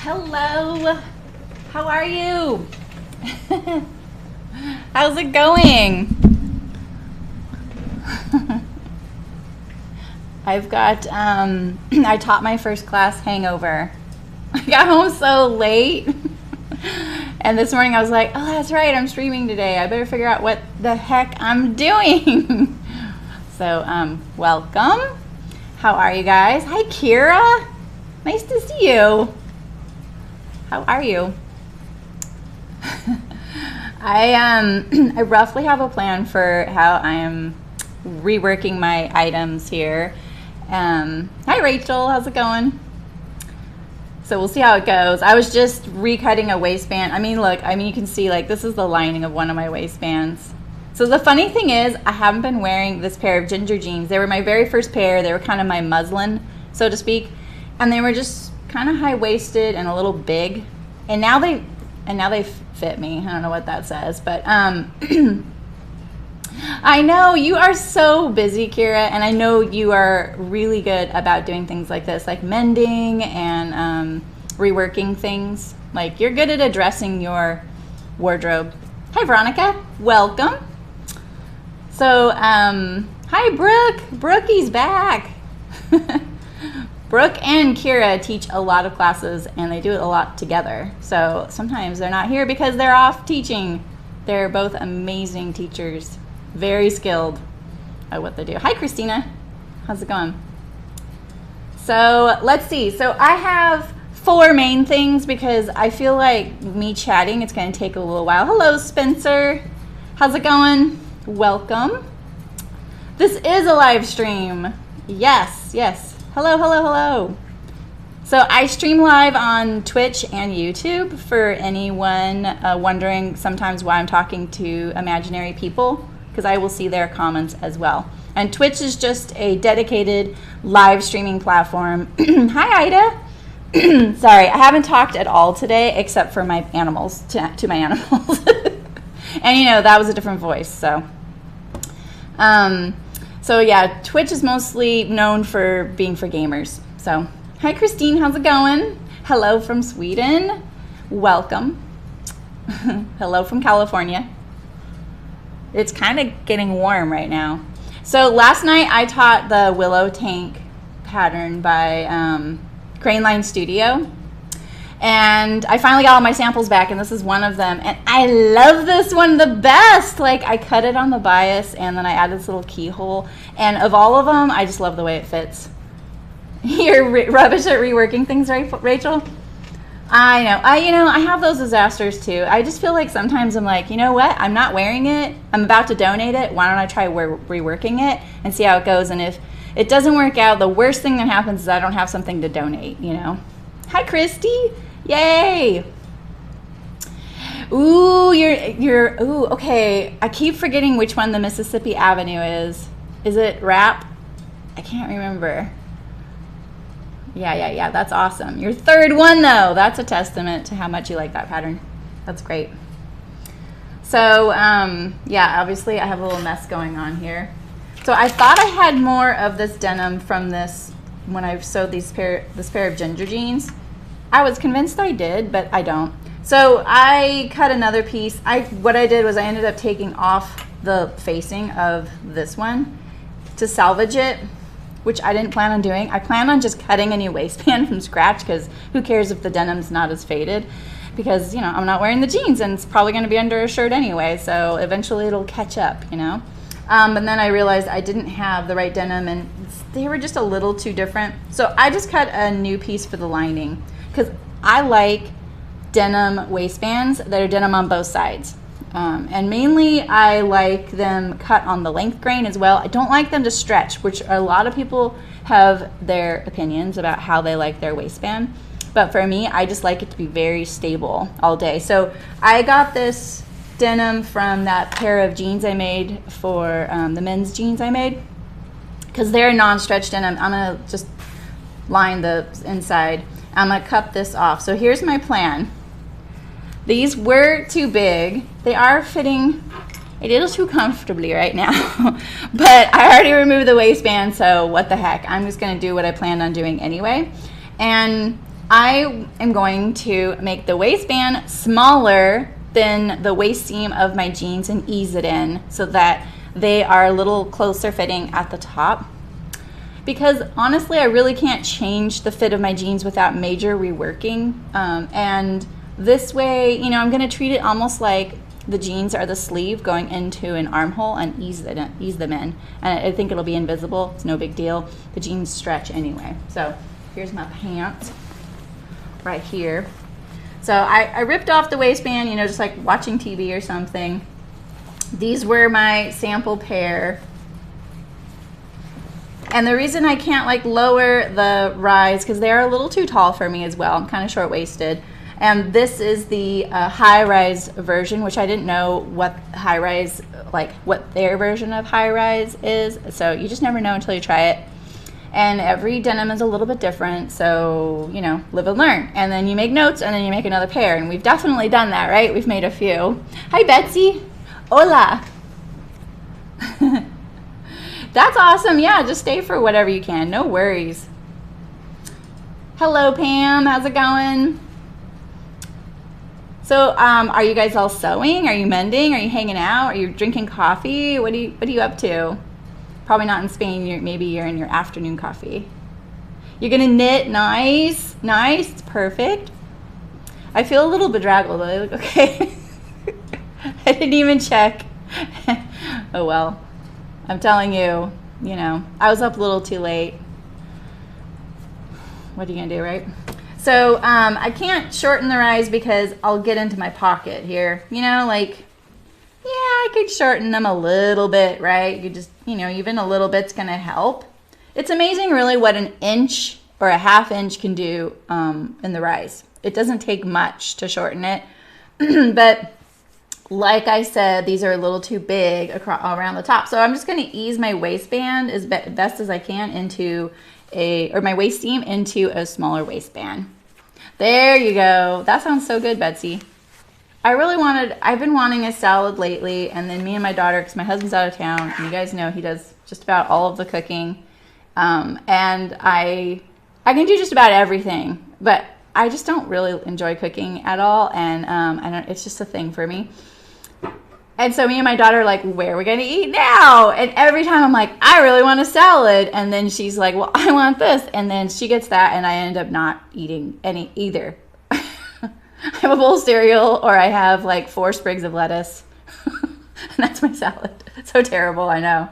Hello, how are you? How's it going? I've got, I taught my first class hangover. I got home so late. And this morning I was like, oh, that's right, I'm streaming today. I better figure out what the heck I'm doing. So, welcome. How are you guys? Hi, Kira. Nice to see you. How are you? I roughly have a plan for how I am reworking my items here. Hi, Rachel. How's it going? So we'll see how it goes. I was just recutting a waistband. I mean, look, you can see, like, this is the lining of one of my waistbands. So the funny thing is, I haven't been wearing this pair of ginger jeans. They were my very first pair. They were kind of my muslin, so to speak. And they were just kind of high-waisted and a little big. And now they fit me. I don't know what that says, but I know you are so busy, Kira, and I know you are really good about doing things like this, like mending and reworking things. Like, you're good at addressing your wardrobe. Hi, Veronica. Welcome. So, hi, Brooke. Brookie's back. Brooke and Kira teach a lot of classes, and they do it a lot together. So sometimes they're not here because they're off teaching. They're both amazing teachers, very skilled at what they do. Hi, Christina. How's it going? So let's see. So I have 4 main things because I feel like me chatting, it's going to take a little while. Hello, Spencer. How's it going? Welcome. This is a live stream. Yes, yes. Hello, hello, hello. So I stream live on Twitch and YouTube for anyone wondering sometimes why I'm talking to imaginary people, because I will see their comments as well. And Twitch is just a dedicated live streaming platform. Hi, Ida. Sorry, I haven't talked at all today except for my animals, to my animals. And you know, that was a different voice, so. So yeah, Twitch is mostly known for being for gamers. So, hi Christine, how's it going? Hello from Sweden. Welcome. Hello from California. It's kind of getting warm right now. So last night I taught the Willow tank pattern by Crane Line Studio. And I finally got all my samples back, and this is one of them. And I love this one the best. Like, I cut it on the bias, and then I added this little keyhole. And of all of them, I just love the way it fits. You're rubbish at reworking things, right, Rachel? I know. I have those disasters too. I just feel like sometimes I'm like, you know what? I'm not wearing it. I'm about to donate it. Why don't I try reworking it and see how it goes? And if it doesn't work out, the worst thing that happens is I don't have something to donate, you know? Hi, Christy. Yay! Ooh, ooh, okay. I keep forgetting which one the Mississippi Avenue is. Is it wrap? I can't remember. Yeah, that's awesome. Your 3rd one, though. That's a testament to how much you like that pattern. That's great. So, yeah, obviously I have a little mess going on here. So I thought I had more of this denim from this when I sewed this pair of ginger jeans. I was convinced I did, but I don't. So I cut another piece. What I did was I ended up taking off the facing of this one to salvage it, which I didn't plan on doing. I plan on just cutting a new waistband from scratch, because who cares if the denim's not as faded, because, you know, I'm not wearing the jeans and it's probably going to be under a shirt anyway, so eventually it'll catch up, you know. And then I realized I didn't have the right denim, and they were just a little too different. So I just cut a new piece for the lining, because I like denim waistbands that are denim on both sides. And mainly I like them cut on the length grain as well. I don't like them to stretch, which a lot of people have their opinions about how they like their waistband. But for me, I just like it to be very stable all day. So I got this denim from that pair of jeans I made for the men's jeans I made, because they're non-stretch denim. I'm going to just line the inside. I'm going to cut this off. So here's my plan. These were too big. They are fitting a little too comfortably right now. But I already removed the waistband, so what the heck. I'm just going to do what I planned on doing anyway. And I am going to make the waistband smaller than the waist seam of my jeans and ease it in so that they are a little closer fitting at the top. Because honestly, I really can't change the fit of my jeans without major reworking. And this way, you know, I'm gonna treat it almost like the jeans are the sleeve going into an armhole and ease them in. And I think it'll be invisible, it's no big deal. The jeans stretch anyway. So here's my pants right here. So I ripped off the waistband, you know, just like watching TV or something. These were my sample pair. And the reason I can't like lower the rise, because they're a little too tall for me as well. I'm kind of short-waisted. And this is the high-rise version, which I didn't know what high-rise, like what their version of high-rise is. So you just never know until you try it. And every denim is a little bit different, so, you know, live and learn. And then you make notes, and then you make another pair. And we've definitely done that, right? We've made a few. Hi, Betsy. Hola. That's awesome. Yeah, just stay for whatever you can. No worries. Hello, Pam. How's it going? So, are you guys all sewing? Are you mending? Are you hanging out? Are you drinking coffee? What are you up to? Probably not in Spain. Maybe you're in your afternoon coffee. You're gonna knit. Nice, nice. It's perfect. I feel a little bedraggled, but I look okay. I didn't even check. Oh well. I'm telling you, you know, I was up a little too late. What are you gonna do, right? So I can't shorten the rise because I'll get into my pocket here. You know, like, yeah, I could shorten them a little bit, right? You just, you know, even a little bit's gonna help. It's amazing really what an inch or a half inch can do in the rise. It doesn't take much to shorten it, but like I said, these are a little too big around the top. So I'm just gonna ease my waistband as best as I can into or my waist seam into a smaller waistband. There you go. That sounds so good, Betsy. I've been wanting a salad lately, and then me and my daughter, because my husband's out of town, and you guys know he does just about all of the cooking, and I can do just about everything, but I just don't really enjoy cooking at all, and it's just a thing for me. And so me and my daughter are like, where are we going to eat now? And every time I'm like, I really want a salad. And then she's like, well, I want this. And then she gets that, and I end up not eating any either. I have a bowl of cereal, or I have like 4 sprigs of lettuce. And that's my salad. It's so terrible, I know.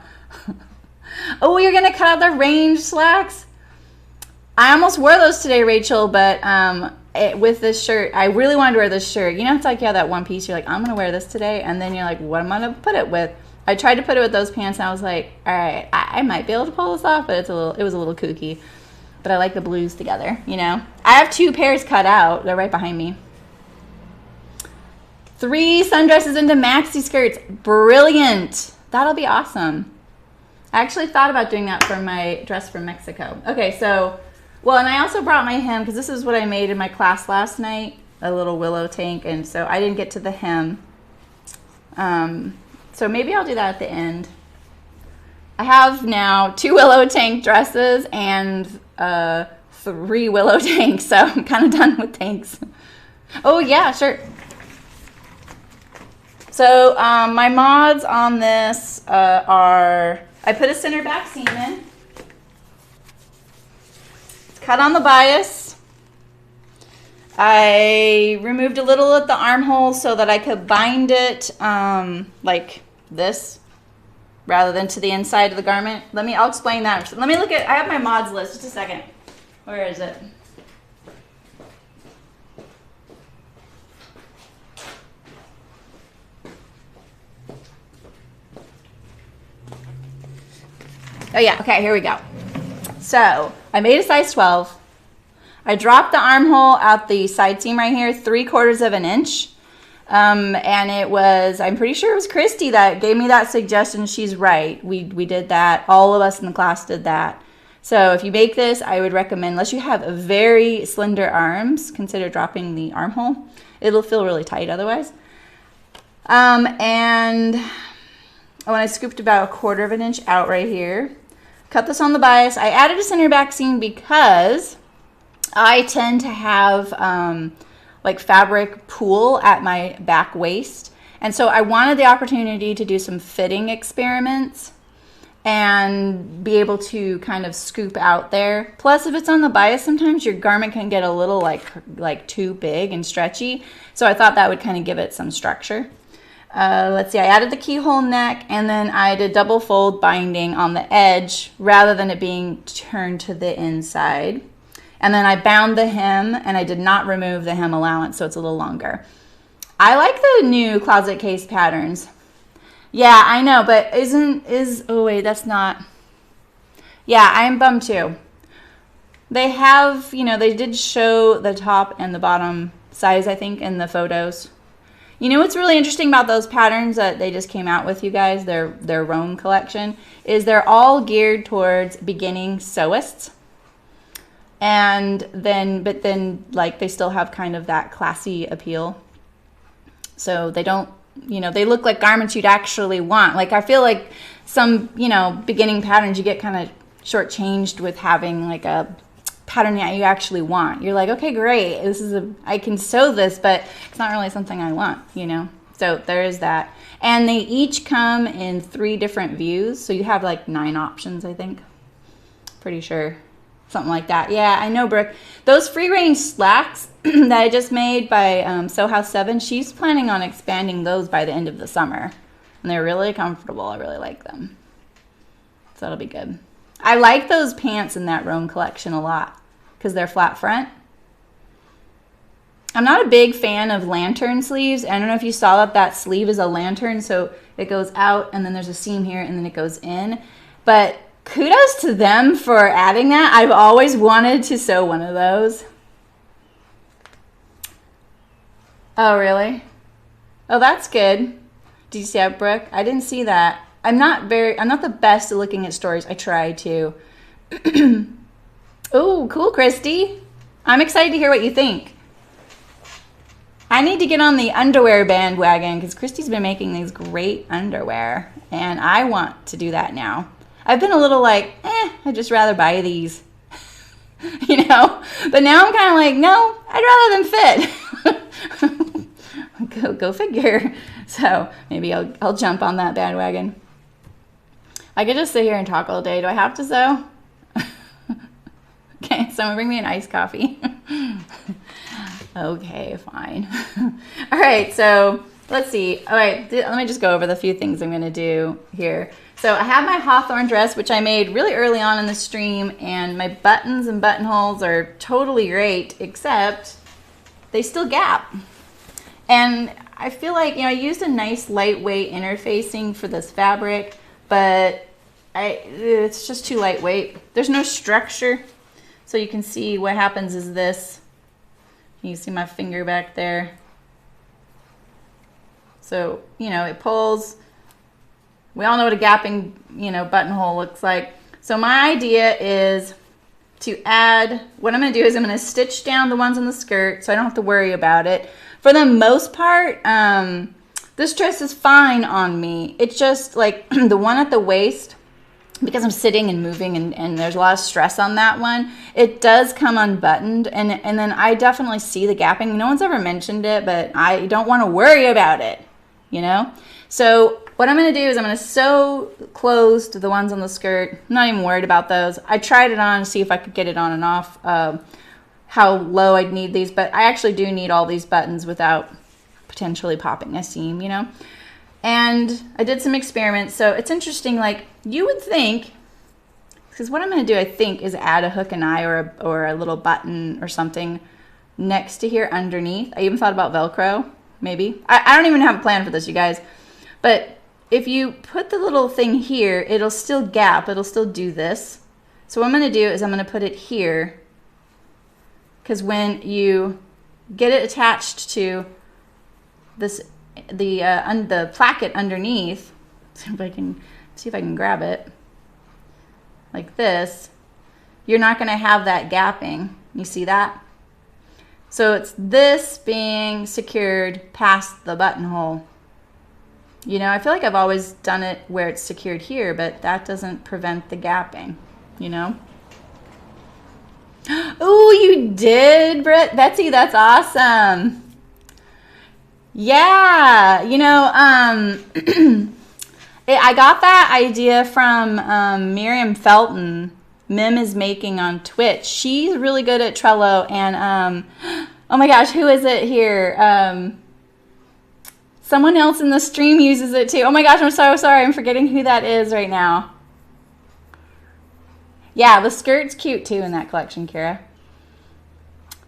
Oh, you're going to cut out the range slacks? I almost wore those today, Rachel, but with this shirt, I really wanted to wear this shirt. You know, it's like you have that one piece, you're like, I'm going to wear this today, and then you're like, what am I going to put it with? I tried to put it with those pants, and I was like, all right, I might be able to pull this off, but it was a little kooky. But I like the blues together, you know? I have 2 pairs cut out. They're right behind me. 3 sundresses into maxi skirts. Brilliant. That'll be awesome. I actually thought about doing that for my dress from Mexico. Okay, so... Well, and I also brought my hem, because this is what I made in my class last night, a little willow tank, and so I didn't get to the hem. So maybe I'll do that at the end. I have now 2 willow tank dresses and 3 willow tanks, so I'm kind of done with tanks. Oh, yeah, sure. So my mods on this are, I put a center back seam in. Cut on the bias. I removed a little at the armhole so that I could bind it like this rather than to the inside of the garment. I'll explain that. Let me look at, I have my mods list, just a second. Where is it? Oh yeah, okay, here we go. So I made a size 12. I dropped the armhole at the side seam right here, 3/4 of an inch. And it was, I'm pretty sure it was Christy that gave me that suggestion. She's right. We did that. All of us in the class did that. So if you make this, I would recommend, unless you have very slender arms, consider dropping the armhole. It'll feel really tight otherwise. And when I scooped about 1/4 of an inch out right here, cut this on the bias. I added a center back seam because I tend to have like fabric pool at my back waist. And so I wanted the opportunity to do some fitting experiments and be able to kind of scoop out there. Plus, if it's on the bias, sometimes your garment can get a little like too big and stretchy. So I thought that would kind of give it some structure. Let's see, I added the keyhole neck, and then I did double fold binding on the edge rather than it being turned to the inside. And then I bound the hem, and I did not remove the hem allowance, so it's a little longer. I like the new closet case patterns. Yeah, I know, but oh wait, that's not. Yeah, I'm bummed too. They have, you know, they did show the top and the bottom size, I think, in the photos. You know what's really interesting about those patterns that they just came out with, you guys, their Rome collection, is they're all geared towards beginning sewists. And then, but then, like, they still have kind of that classy appeal. So they don't, you know, they look like garments you'd actually want. Like, I feel like some, you know, beginning patterns, you get kind of shortchanged with having like a pattern that you actually want. You're like, okay, great, this is I can sew this, but it's not really something I want, you know. So there is that. And they each come in 3 different views, so you have like 9 options, I think. Pretty sure. Something like that. Yeah, I know, Brooke. Those free range slacks that I just made by Sew House 7, she's planning on expanding those by the end of the summer. And they're really comfortable. I really like them. So that'll be good. I like those pants in that Rome collection a lot because they're flat front. I'm not a big fan of lantern sleeves. I don't know if you saw that sleeve is a lantern, so it goes out and then there's a seam here and then it goes in. But kudos to them for adding that. I've always wanted to sew one of those. Oh, really? Oh, that's good. Did you see that, Brooke? I didn't see that. I'm not the best at looking at stories. I try to. Oh, cool, Christy. I'm excited to hear what you think. I need to get on the underwear bandwagon because Christy's been making these great underwear, and I want to do that now. I've been a little like, I'd just rather buy these, you know? But now I'm kind of like, no, I'd rather them fit. Go figure. So maybe I'll jump on that bandwagon. I could just sit here and talk all day. Do I have to sew? Okay, someone bring me an iced coffee. Okay, fine. All right, so let's see. All right, let me just go over the few things I'm going to do here. So I have my Hawthorne dress, which I made really early on in the stream, and my buttons and buttonholes are totally great, except they still gap. And I feel like, you know, I used a nice lightweight interfacing for this fabric, but it's just too lightweight. There's no structure. So you can see what happens is this. You see my finger back there. So, you know, it pulls. We all know what a gapping, you know, buttonhole looks like. So my idea is to add, what I'm going to do is I'm going to stitch down the ones on the skirt so I don't have to worry about it. For the most part, this dress is fine on me. It's just like the one at the waist, because I'm sitting and moving and there's a lot of stress on that one, it does come unbuttoned, and then I definitely see the gapping. No one's ever mentioned it, but I don't want to worry about it, you know? So what I'm going to do is I'm going to sew closed the ones on the skirt. I'm not even worried about those. I tried it on to see if I could get it on and off, how low I'd need these, but I actually do need all these buttons without potentially popping a seam, you know? And I did some experiments, so it's interesting, like, you would think, because what I'm going to do, I think, is add a hook and eye or a little button or something next to here underneath. I even thought about Velcro, maybe. I don't even have a plan for this, you guys. But if you put the little thing here, it'll still gap. It'll still do this. So what I'm going to do is I'm going to put it here, because when you get it attached to this, the placket underneath, see if I can grab it like this, you're not going to have that gapping. You see that? So it's this being secured past the buttonhole. You know, I feel like I've always done it where it's secured here, but that doesn't prevent the gapping, you know? Ooh, you did, Betsy. That's awesome. Yeah, you know, I got that idea from Miriam Felton. Mim is making on Twitch. She's really good at Trello, and oh my gosh, who is it here? Someone else in the stream uses it too. Oh my gosh, I'm so sorry. I'm forgetting who that is right now. Yeah, the skirt's cute too in that collection, Kira.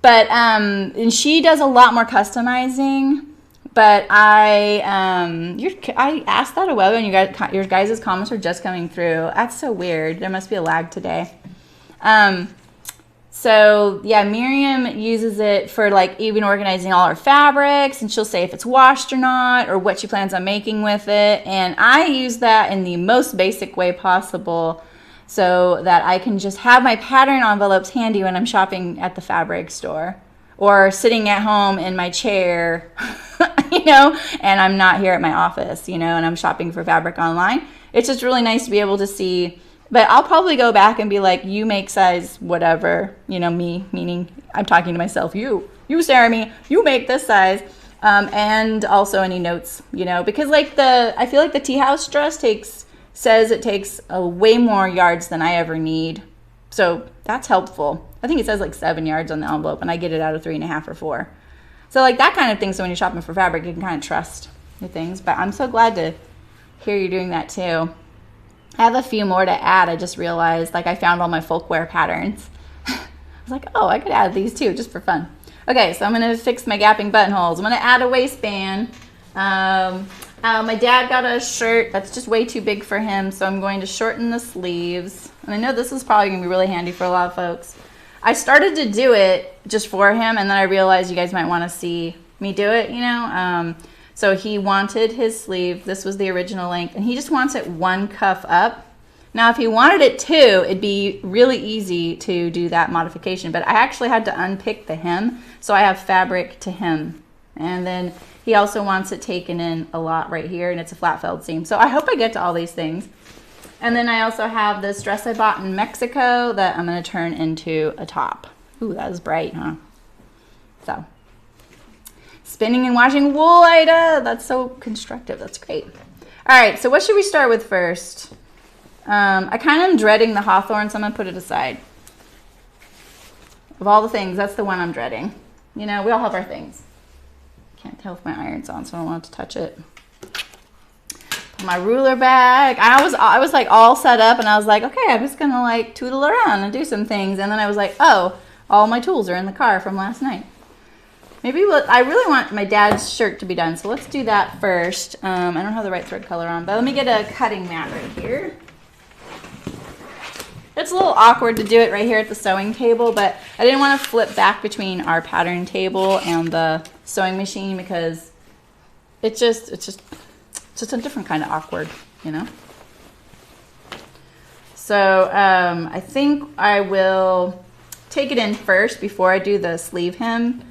But and she does a lot more customizing. But I asked that a while ago, and your guys' comments are just coming through. That's so weird. There must be a lag today. So yeah, Miriam uses it for like even organizing all her fabrics, and she'll say if it's washed or not, or what she plans on making with it. And I use that in the most basic way possible, so that I can just have my pattern envelopes handy when I'm shopping at the fabric store, or sitting at home in my chair, you know, and I'm not here at my office, you know, and I'm shopping for fabric online. It's just really nice to be able to see. But I'll probably go back and be like, you make size whatever, you know, me, meaning I'm talking to myself, you Sarah, you make this size. And also any notes, you know, because like I feel like the tea house dress says it takes way more yards than I ever need. So that's helpful. I think it says like 7 yards on the envelope, and I get it out of 3.5 or 4. So like that kind of thing. So when you're shopping for fabric, you can kind of trust your things. But I'm so glad to hear you doing that too. I have a few more to add. I just realized, like, I found all my folkwear patterns. I was like, oh, I could add these too, just for fun. Okay, so I'm gonna fix my gapping buttonholes. I'm gonna add a waistband. My dad got a shirt that's just way too big for him, so I'm going to shorten the sleeves. And I know this is probably gonna be really handy for a lot of folks. I started to do it just for him, and then I realized you guys might wanna see me do it, you know? So he wanted his sleeve, this was the original length, and he just wants it 1 cuff up. Now if he wanted it 2, it'd be really easy to do that modification, but I actually had to unpick the hem, so I have fabric to hem. And then he also wants it taken in a lot right here, and it's a flat felled seam. So I hope I get to all these things. And then I also have this dress I bought in Mexico that I'm gonna turn into a top. Ooh, that was bright, huh? So. Spinning and washing wool, Ida. That's so constructive. That's great. All right, so what should we start with first? I kind of am dreading the Hawthorne, so I'm going to put it aside. Of all the things, that's the one I'm dreading. You know, we all have our things. Can't tell if my iron's on, so I don't want to touch it. Put my ruler back. I was like all set up, and I was like, okay, I'm just going to like tootle around and do some things. And then I was like, oh, all my tools are in the car from last night. Maybe I really want my dad's shirt to be done, so let's do that first. I don't have the right thread color on, but let me get a cutting mat right here. It's a little awkward to do it right here at the sewing table, but I didn't want to flip back between our pattern table and the sewing machine because it's just a different kind of awkward, you know? So I think I will take it in first before I do the sleeve hem,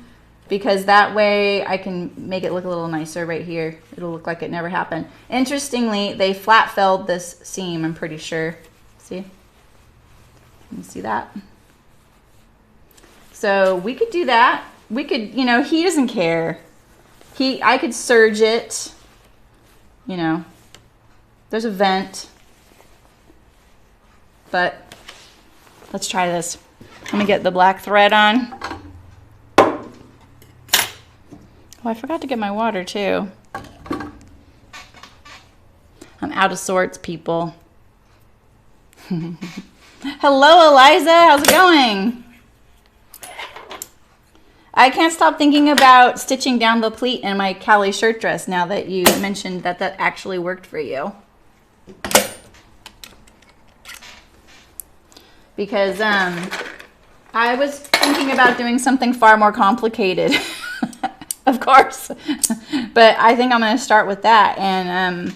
because that way I can make it look a little nicer right here. It'll look like it never happened. Interestingly, they flat felled this seam, I'm pretty sure. See? Can you see that? So we could do that. We could, you know, he doesn't care. I could serge it, you know. There's a vent. But let's try this. Let me get the black thread on. Oh, I forgot to get my water too. I'm out of sorts, people. Hello, Eliza. How's it going? I can't stop thinking about stitching down the pleat in my Callie shirt dress now that you mentioned that that actually worked for you. Because I was thinking about doing something far more complicated. Of course. But I think I'm going to start with that, and I'm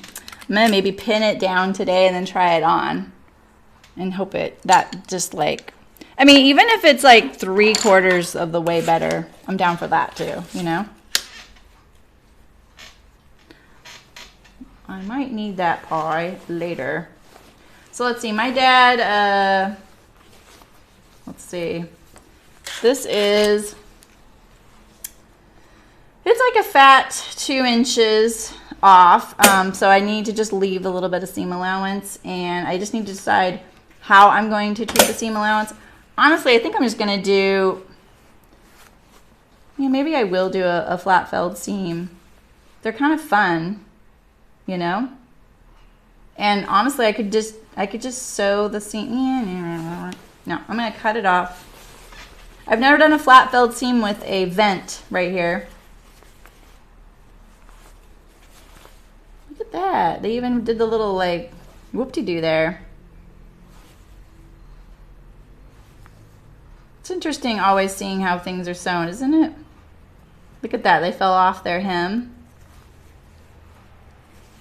going to maybe pin it down today and then try it on and hope that just like, I mean, even if it's like 3/4 of the way better, I'm down for that too, you know? I might need that pie later. So let's see, my dad, let's see. This is, it's like a fat 2 inches off. So I need to just leave a little bit of seam allowance, and I just need to decide how I'm going to treat the seam allowance. Honestly, I think I'm just going to do, maybe I will do a flat felled seam. They're kind of fun, you know? And honestly, I could just sew the seam. No, I'm going to cut it off. I've never done a flat felled seam with a vent right here. Look at that. They even did the little like whoop-de-doo there. It's interesting always seeing how things are sewn, isn't it? Look at that. They fell off their hem.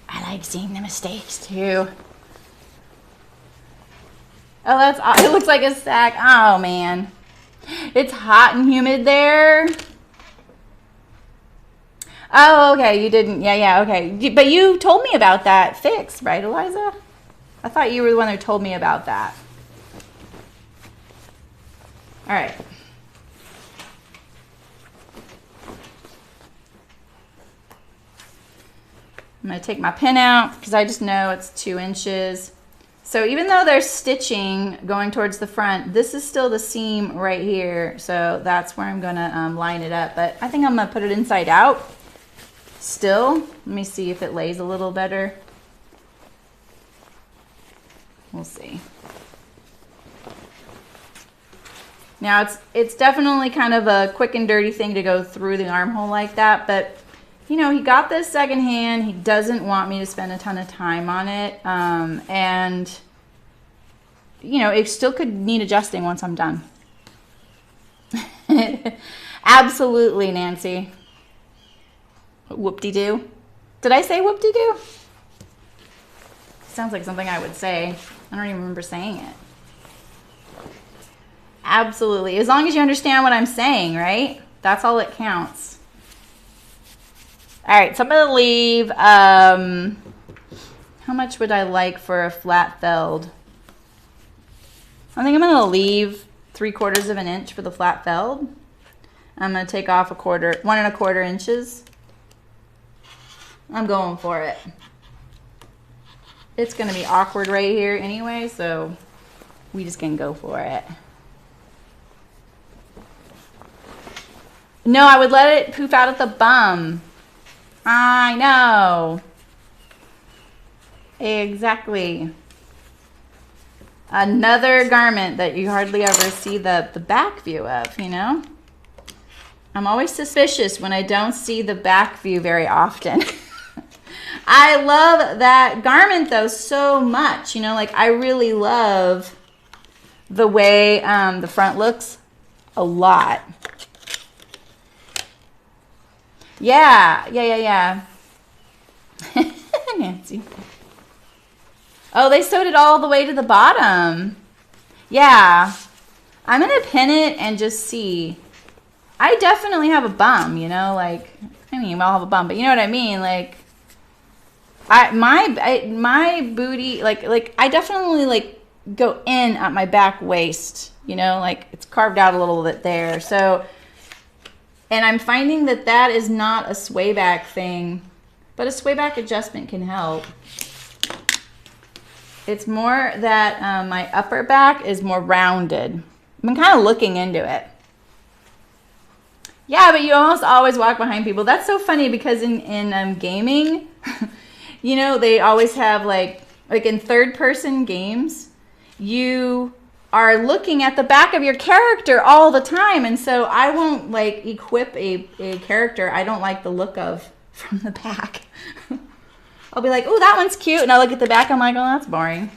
I like seeing the mistakes too. Oh, it looks like a sack. Oh man. It's hot and humid there. Oh, okay. You didn't. Yeah, okay. But you told me about that fix, right, Eliza? I thought you were the one who told me about that. All right. I'm going to take my pin out because I just know it's 2 inches. So even though there's stitching going towards the front, this is still the seam right here. So that's where I'm going to line it up. But I think I'm going to put it inside out still. Let me see if it lays a little better. We'll see. Now it's definitely kind of a quick and dirty thing to go through the armhole like that, but you know, he got this secondhand. He doesn't want me to spend a ton of time on it. And, you know, it still could need adjusting once I'm done. Absolutely, Nancy. Whoop-de-doo. Did I say whoop-de-doo? Sounds like something I would say. I don't even remember saying it. Absolutely. As long as you understand what I'm saying, right? That's all that counts. All right, so I'm going to leave, how much would I like for a flat felled? I think I'm going to leave 3/4 of an inch for the flat felled. I'm going to take off 1 1/4 inches. I'm going for it. It's going to be awkward right here anyway, so we just can go for it. No, I would let it poof out at the bum. I know. Exactly. Another garment that you hardly ever see the back view of, you know? I'm always suspicious when I don't see the back view very often. I love that garment though so much, you know, like I really love the way the front looks a lot. Yeah. Nancy. Oh, they sewed it all the way to the bottom. Yeah. I'm going to pin it and just see. I definitely have a bum, you know, like, I mean, we all have a bum, but you know what I mean? Like, my booty, like I definitely like go in at my back waist, you know, like it's carved out a little bit there. So, and I'm finding that that is not a sway back thing, but a sway back adjustment can help. It's more that my upper back is more rounded. I'm kind of looking into it. Yeah, but you almost always walk behind people. That's so funny because in gaming, you know, they always have like in third-person games, you are looking at the back of your character all the time. And so I won't like equip a character I don't like the look of from the back. I'll be like, oh, that one's cute. And I look at the back, I'm like, oh, that's boring.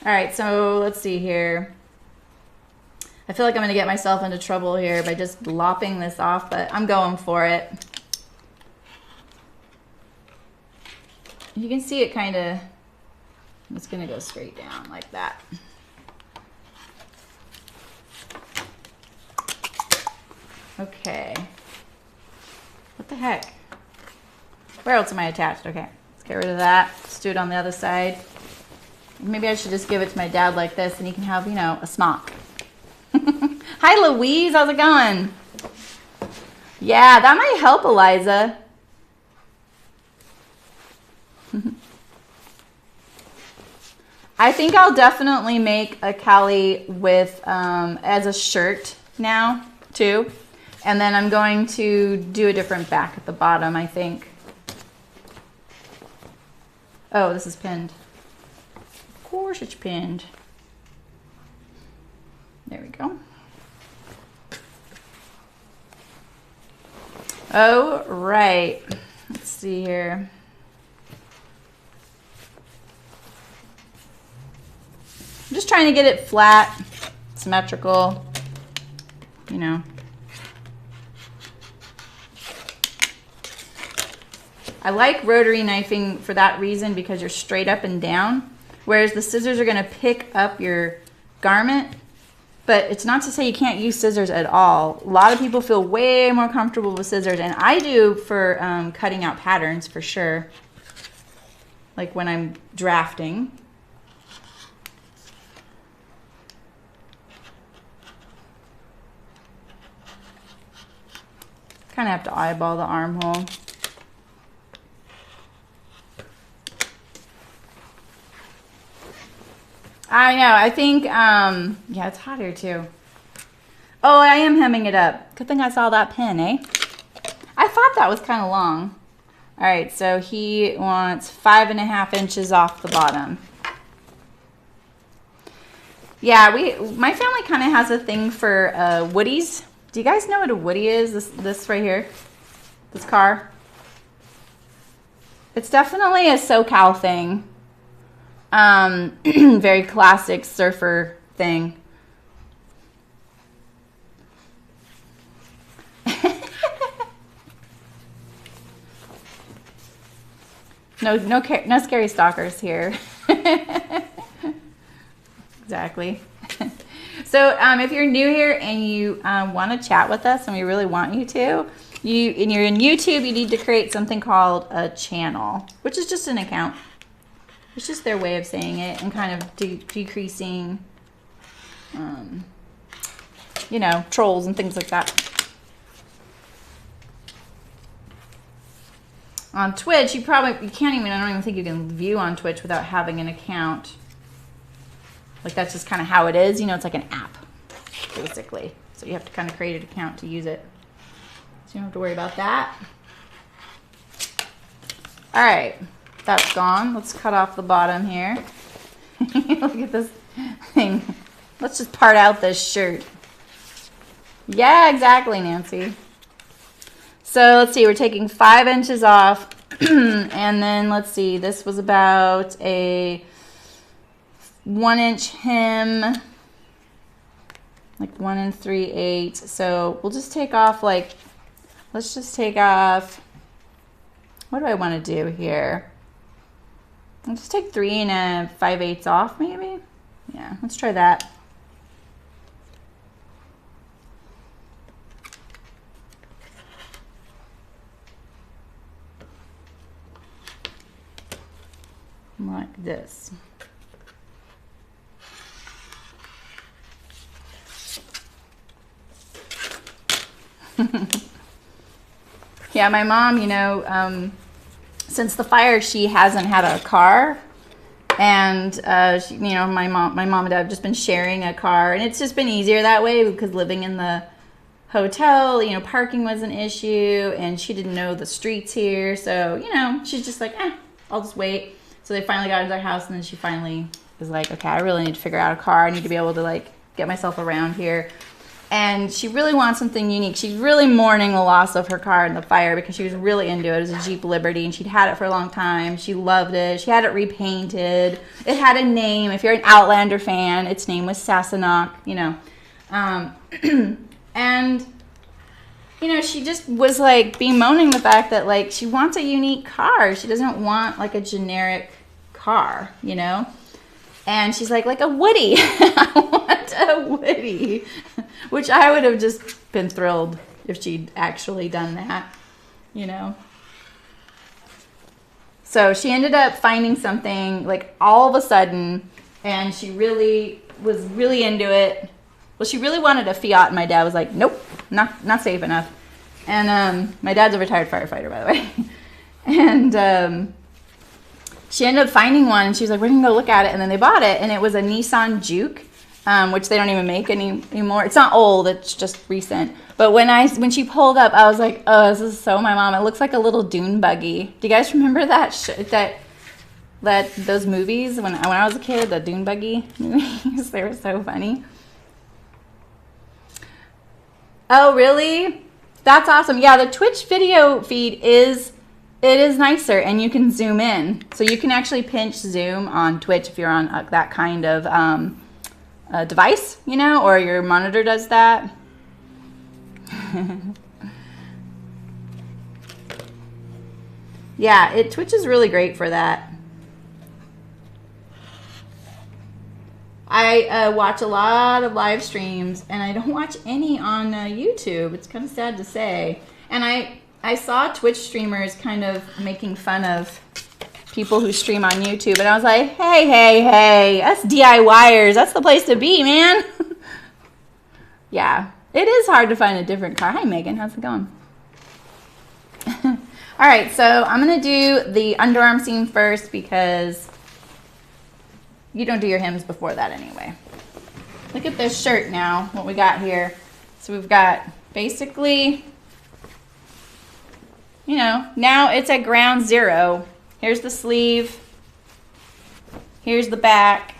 All right, so let's see here. I feel like I'm going to get myself into trouble here by just lopping this off, but I'm going for it. You can see it kind of, it's going to go straight down like that. Okay. What the heck? Where else am I attached? Okay, let's get rid of that. Let's do it on the other side. Maybe I should just give it to my dad like this and he can have, you know, a smock. Hi, Louise. How's it going? Yeah, that might help, Eliza. I think I'll definitely make a Cali with as a shirt now too, and then I'm going to do a different back at the bottom, I think. Oh, this is pinned. Of course it's pinned. There we go. Oh, right. Let's see here. I'm just trying to get it flat, symmetrical, you know. I like rotary knifing for that reason, because you're straight up and down, whereas the scissors are going to pick up your garment. But it's not to say you can't use scissors at all. A lot of people feel way more comfortable with scissors, and I do for cutting out patterns for sure. Like when I'm drafting. Kind of have to eyeball the armhole. I know, I think, yeah, it's hot here too. Oh, I am hemming it up. Good thing I saw that pin, eh? I thought that was kind of long. All right, so he wants 5.5 inches off the bottom. Yeah, my family kind of has a thing for woodies. Do you guys know what a woody is? This right here, this car. It's definitely a SoCal thing. Very classic surfer thing. No scary stalkers here. Exactly. So if you're new here and you want to chat with us, and we really want you to, and you're in YouTube, you need to create something called a channel, which is just an account. It's just their way of saying it, and kind of decreasing, you know, trolls and things like that. On Twitch, you can't even, I don't even think you can view on Twitch without having an account. Like, that's just kind of how it is. You know, it's like an app, basically. So you have to kind of create an account to use it. So you don't have to worry about that. All right, that's gone. Let's cut off the bottom here. Look at this thing. Let's just part out this shirt. Yeah, exactly, Nancy. So let's see, we're taking 5 inches off. And then let's see, this was about a 1-inch hem, like 1 3/8. So we'll just take off, like, let's just take off, what do I want to do here? I'll just take 3 5/8 off, maybe. Yeah, let's try that. Like this. Yeah, my mom, you know, since the fire, she hasn't had a car, and you know, my mom and dad have just been sharing a car, and it's just been easier that way, because living in the hotel, you know, parking was an issue, and she didn't know the streets here, so, you know, she's just like, I'll just wait. So they finally got into their house, and then she finally was like, okay, I really need to figure out a car. I need to be able to, like, get myself around here. And she really wants something unique. She's really mourning the loss of her car in the fire, because she was really into it. It was a Jeep Liberty, and she'd had it for a long time. She loved it. She had it repainted. It had a name. If you're an Outlander fan, its name was Sassenach, you know. And, you know, she just was, like, bemoaning the fact that, like, she wants a unique car. She doesn't want, like, a generic car, you know. And she's like a Woody. I want a Woody. Which I would have just been thrilled if she'd actually done that, you know. So she ended up finding something, like, all of a sudden, and she really was really into it. Well, she really wanted a Fiat, and my dad was like, nope, not safe enough. And my dad's a retired firefighter, by the way. And she ended up finding one, and she was like, we're going to go look at it. And then they bought it, and it was a Nissan Juke, which they don't even make anymore. It's not old, it's just recent. But when she pulled up, I was like, oh, this is so my mom. It looks like a little dune buggy. Do you guys remember those movies when I was a kid, the dune buggy movies? They were so funny. Oh, really? That's awesome. Yeah, the Twitch video feed is nicer, and you can zoom in. So you can actually pinch zoom on Twitch if you're on that kind of device, you know, or your monitor does that. Yeah, Twitch is really great for that. I watch a lot of live streams, and I don't watch any on YouTube. It's kind of sad to say. And I saw Twitch streamers kind of making fun of people who stream on YouTube, and I was like, hey, us DIYers, that's the place to be, man. Yeah, it is hard to find a different car. Hi, Megan. How's it going? All right, so I'm going to do the underarm seam first because you don't do your hems before that anyway. Look at this shirt now, what we got here. So we've got basically, you know, now it's at ground zero. Here's the sleeve. Here's the back.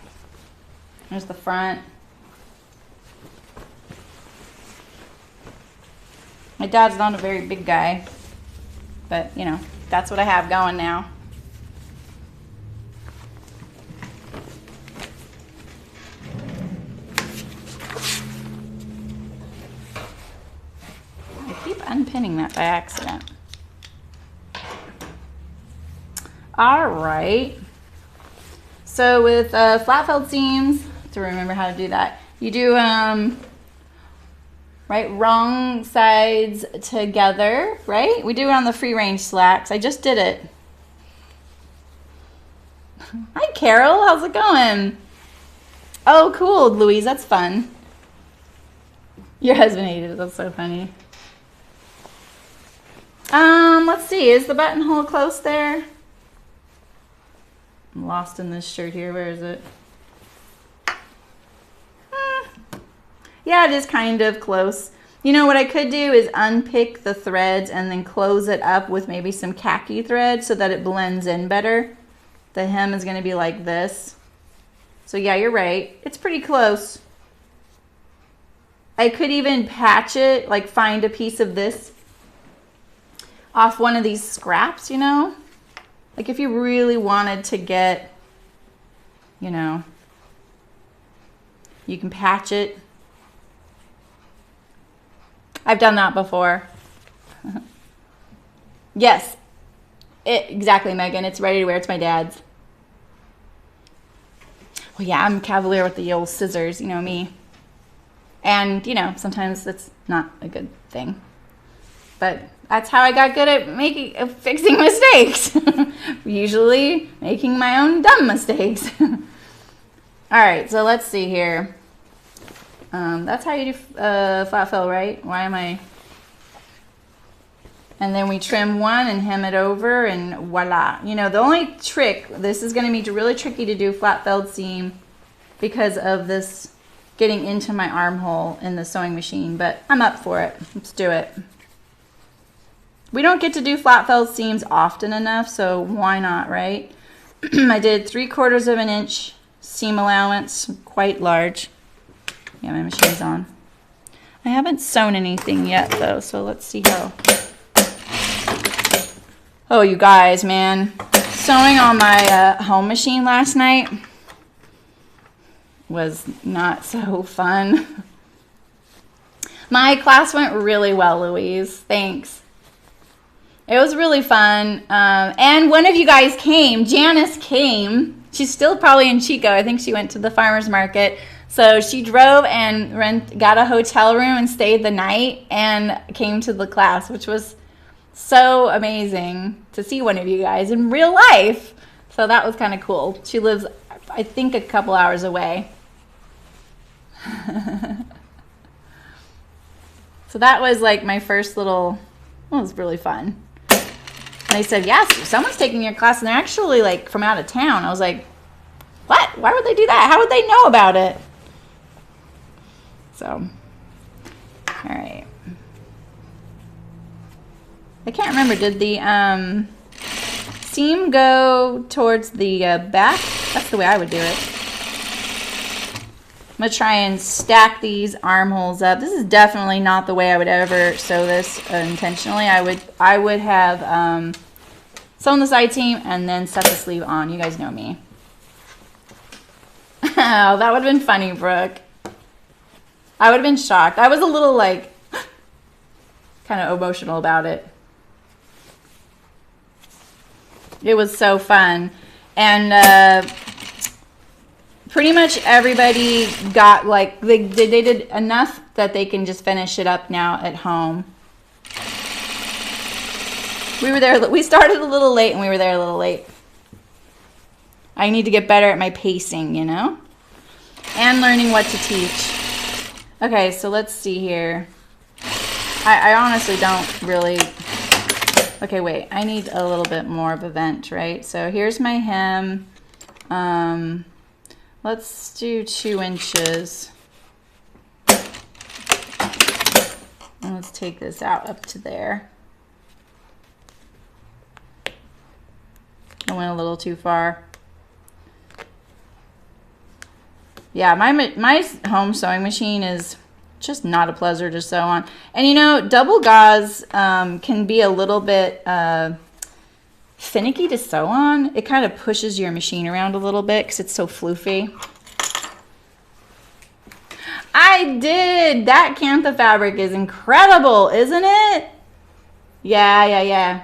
Here's the front. My dad's not a very big guy, but, you know, that's what I have going now. Unpinning that by accident. All right. So with flat felled seams, to remember how to do that, you do right, wrong sides together, right? We do it on the free range slacks. I just did it. Hi, Carol. How's it going? Oh, cool, Louise. That's fun. Your husband hated it. That's so funny. Let's see. Is the buttonhole close there? I'm lost in this shirt here. Where is it? Yeah, it is kind of close. You know what I could do is unpick the threads and then close it up with maybe some khaki thread so that it blends in better. The hem is going to be like this. So yeah, you're right. It's pretty close. I could even patch it, like find a piece of this off one of these scraps, you know? Like if you really wanted to get, you know, you can patch it. I've done that before. Yes, exactly, Megan. It's ready to wear. It's my dad's. Well, yeah, I'm cavalier with the old scissors, you know me. And, you know, sometimes that's not a good thing. But that's how I got good at fixing mistakes. Usually making my own dumb mistakes. All right, so let's see here. That's how you do flat fill, right? Why am I? And then we trim one and hem it over, and voila. You know, the only trick, this is going to be really tricky to do flat felled seam because of this getting into my armhole in the sewing machine, but I'm up for it. Let's do it. We don't get to do flat felled seams often enough, so why not, right? I did 3/4 of an inch seam allowance, quite large. Yeah, my machine's on. I haven't sewn anything yet though, so let's see how. Oh, you guys, man. Sewing on my home machine last night was not so fun. My class went really well, Louise. Thanks. It was really fun. And one of you guys came. Janice came. She's still probably in Chico. I think she went to the farmer's market. So she drove and got a hotel room and stayed the night and came to the class, which was so amazing to see one of you guys in real life. So that was kind of cool. She lives, I think, a couple hours away. So that was like my first little, well, it was really fun. And they said, yes, someone's taking your class and they're actually like from out of town. I was like, what? Why would they do that? How would they know about it? So, all right. I can't remember, did the seam go towards the back? That's the way I would do it. I'm gonna try and stack these armholes up. This is definitely not the way I would ever sew this intentionally. I would have sewn the side seam and then set the sleeve on. You guys know me. Oh, that would have been funny, Brooke. I would have been shocked. I was a little like kind of emotional about it. It was so fun. And pretty much everybody got like, they did enough that they can just finish it up now at home. We started a little late and we were there a little late. I need to get better at my pacing, you know? And learning what to teach. Okay, so let's see here. I honestly don't really... Okay, wait. I need a little bit more of a vent, right? So here's my hem. Let's do 2 inches. And let's take this out up to there. I went a little too far. Yeah, my home sewing machine is just not a pleasure to sew on. And you know, double gauze can be a little bit finicky to sew on. It kind of pushes your machine around a little bit because it's so floofy. I did! That Cantha fabric is incredible, isn't it? Yeah.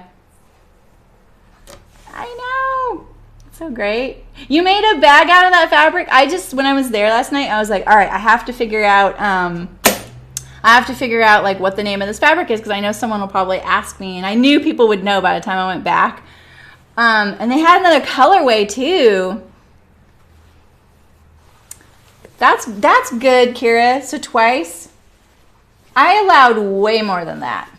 I know. It's so great. You made a bag out of that fabric? When I was there last night, I was like, all right, I have to figure out like what the name of this fabric is because I know someone will probably ask me, and I knew people would know by the time I went back. And they had another colorway too. That's good, Kira. So twice. I allowed way more than that.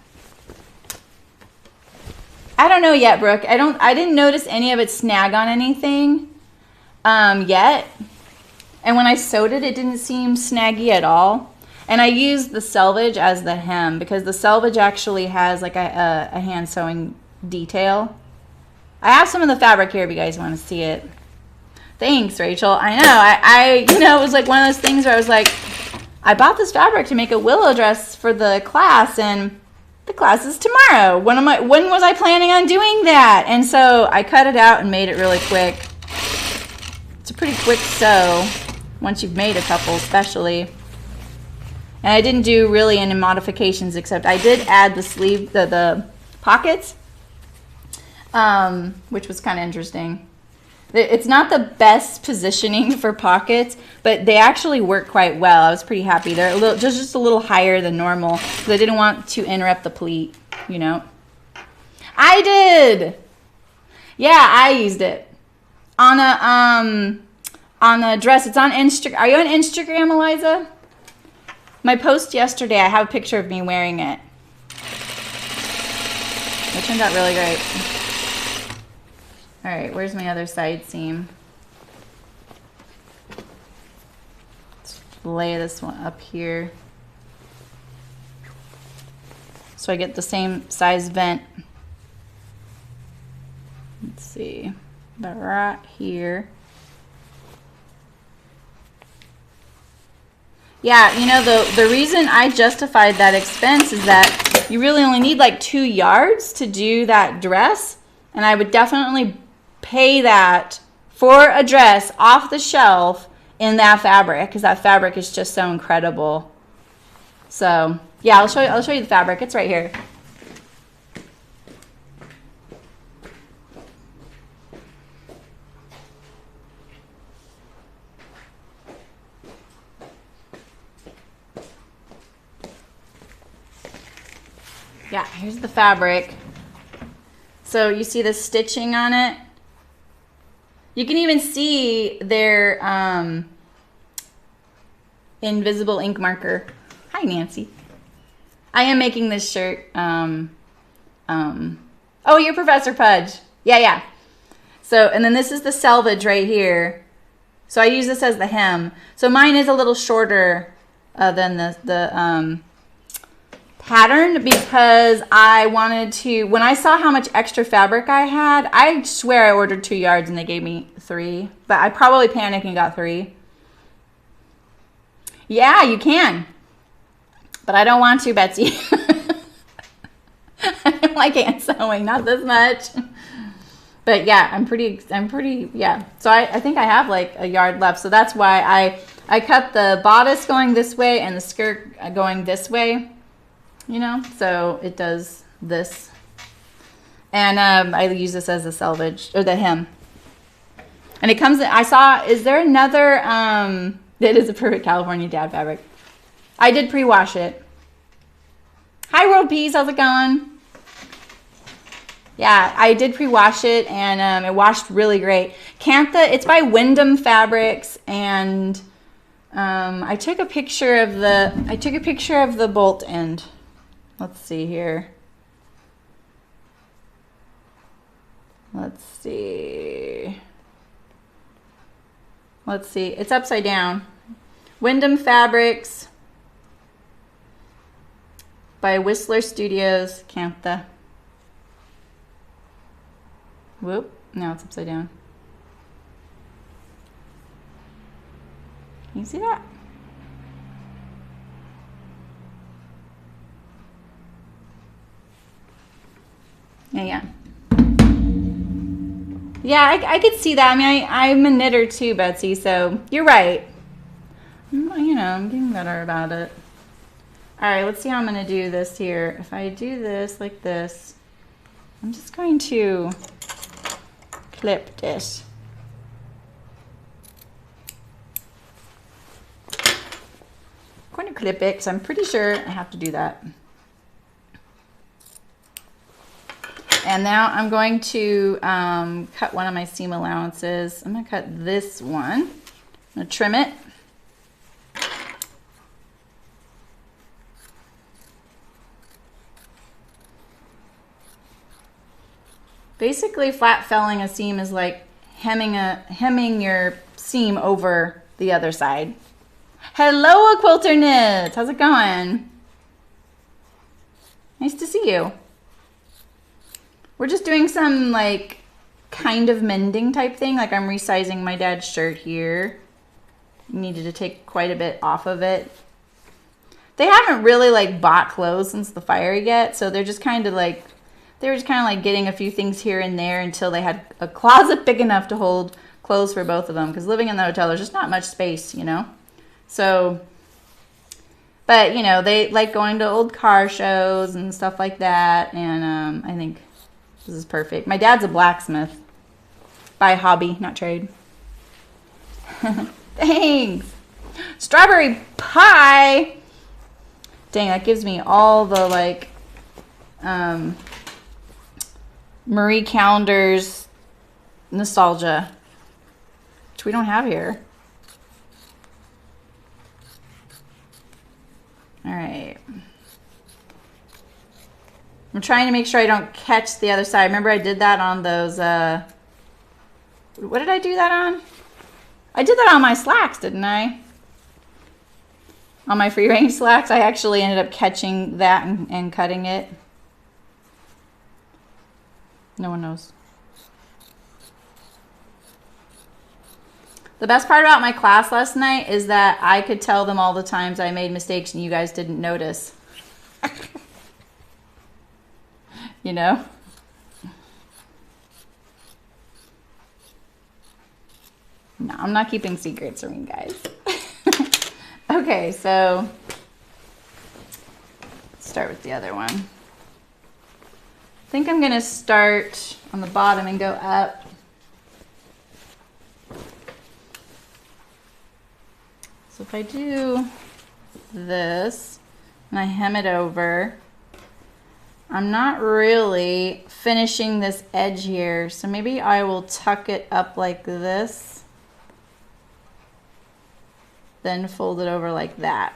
I don't know yet, Brooke. I didn't notice any of it snag on anything yet. And when I sewed it, it didn't seem snaggy at all. And I used the selvage as the hem because the selvage actually has like a hand sewing detail. I have some of the fabric here if you guys want to see it. Thanks, Rachel. I know. It was like one of those things where I was like, I bought this fabric to make a Willow dress for the class, and the class is tomorrow. When was I planning on doing that? And so I cut it out and made it really quick. It's a pretty quick sew once you've made a couple, especially. And I didn't do really any modifications, except I did add the sleeve, the pockets, which was kind of interesting. It's not the best positioning for pockets, but they actually work quite well. I was pretty happy. They're just a little higher than normal because I didn't want to interrupt the pleat, you know. I did. Yeah, I used it on a dress. It's on Instagram. Are you on Instagram, Eliza? My post yesterday, I have a picture of me wearing it. It turned out really great. All right, where's my other side seam? Let's lay this one up here so I get the same size vent. Let's see, about right here. Yeah, you know, the reason I justified that expense is that you really only need like 2 yards to do that dress, and I would definitely pay that for a dress off the shelf in that fabric because that fabric is just so incredible. So yeah, I'll show you the fabric. It's right here. Yeah, here's the fabric. So you see the stitching on it? You can even see their invisible ink marker. Hi, Nancy. I am making this shirt. Oh, you're Professor Pudge. Yeah, yeah. So, and then this is the selvage right here. So I use this as the hem. So mine is a little shorter than the pattern because I wanted to, when I saw how much extra fabric I had, I swear I ordered 2 yards and they gave me 3, but I probably panicked and got 3. Yeah, you can, but I don't want to, Betsy. I don't like hand sewing, not this much. But yeah, I'm pretty, yeah. So I think I have like a yard left. So that's why I cut the bodice going this way and the skirt going this way, you know, so it does this. And I use this as the selvage, or the hem. And it comes in, I saw, is there another, it is a perfect California dad fabric. I did pre-wash it. Hi, World Peace, how's it going? Yeah, I did pre-wash it, and it washed really great. Cantha, it's by Wyndham Fabrics, and I took a picture of the bolt end. Let's see here. Let's see. It's upside down. Wyndham Fabrics by Whistler Studios, Cantha. Whoop, now it's upside down. Can you see that? Yeah. Yeah, I could see that. I mean, I'm a knitter too, Betsy, so you're right. You know, I'm getting better about it. All right, let's see how I'm going to do this here. If I do this like this, I'm just going to clip this. I'm going to clip it because I'm pretty sure I have to do that. And now I'm going to cut one of my seam allowances. I'm going to cut this one. I'm going to trim it. Basically, flat felling a seam is like hemming your seam over the other side. Hello, Quilter Knits. How's it going? Nice to see you. We're just doing some like kind of mending type thing. Like I'm resizing my dad's shirt here. Needed to take quite a bit off of it. They haven't really like bought clothes since the fire yet, so they're just kind of like, they were just kind of like getting a few things here and there until they had a closet big enough to hold clothes for both of them. Because living in the hotel, there's just not much space, you know? So, but, you know, they like going to old car shows and stuff like that. And I think this is perfect. My dad's a blacksmith by hobby, not trade. Thanks. Strawberry pie. Dang, that gives me all the like Marie Callender's nostalgia, which we don't have here. All right. I'm trying to make sure I don't catch the other side. Remember I did that on those, what did I do that on? I did that on my slacks, didn't I? On my free range slacks, I actually ended up catching that and cutting it. No one knows. The best part about my class last night is that I could tell them all the times I made mistakes and you guys didn't notice. You know? No, I'm not keeping secrets from you guys. Okay, so let's start with the other one. I think I'm going to start on the bottom and go up. So if I do this and I hem it over, I'm not really finishing this edge here. So maybe I will tuck it up like this, then fold it over like that.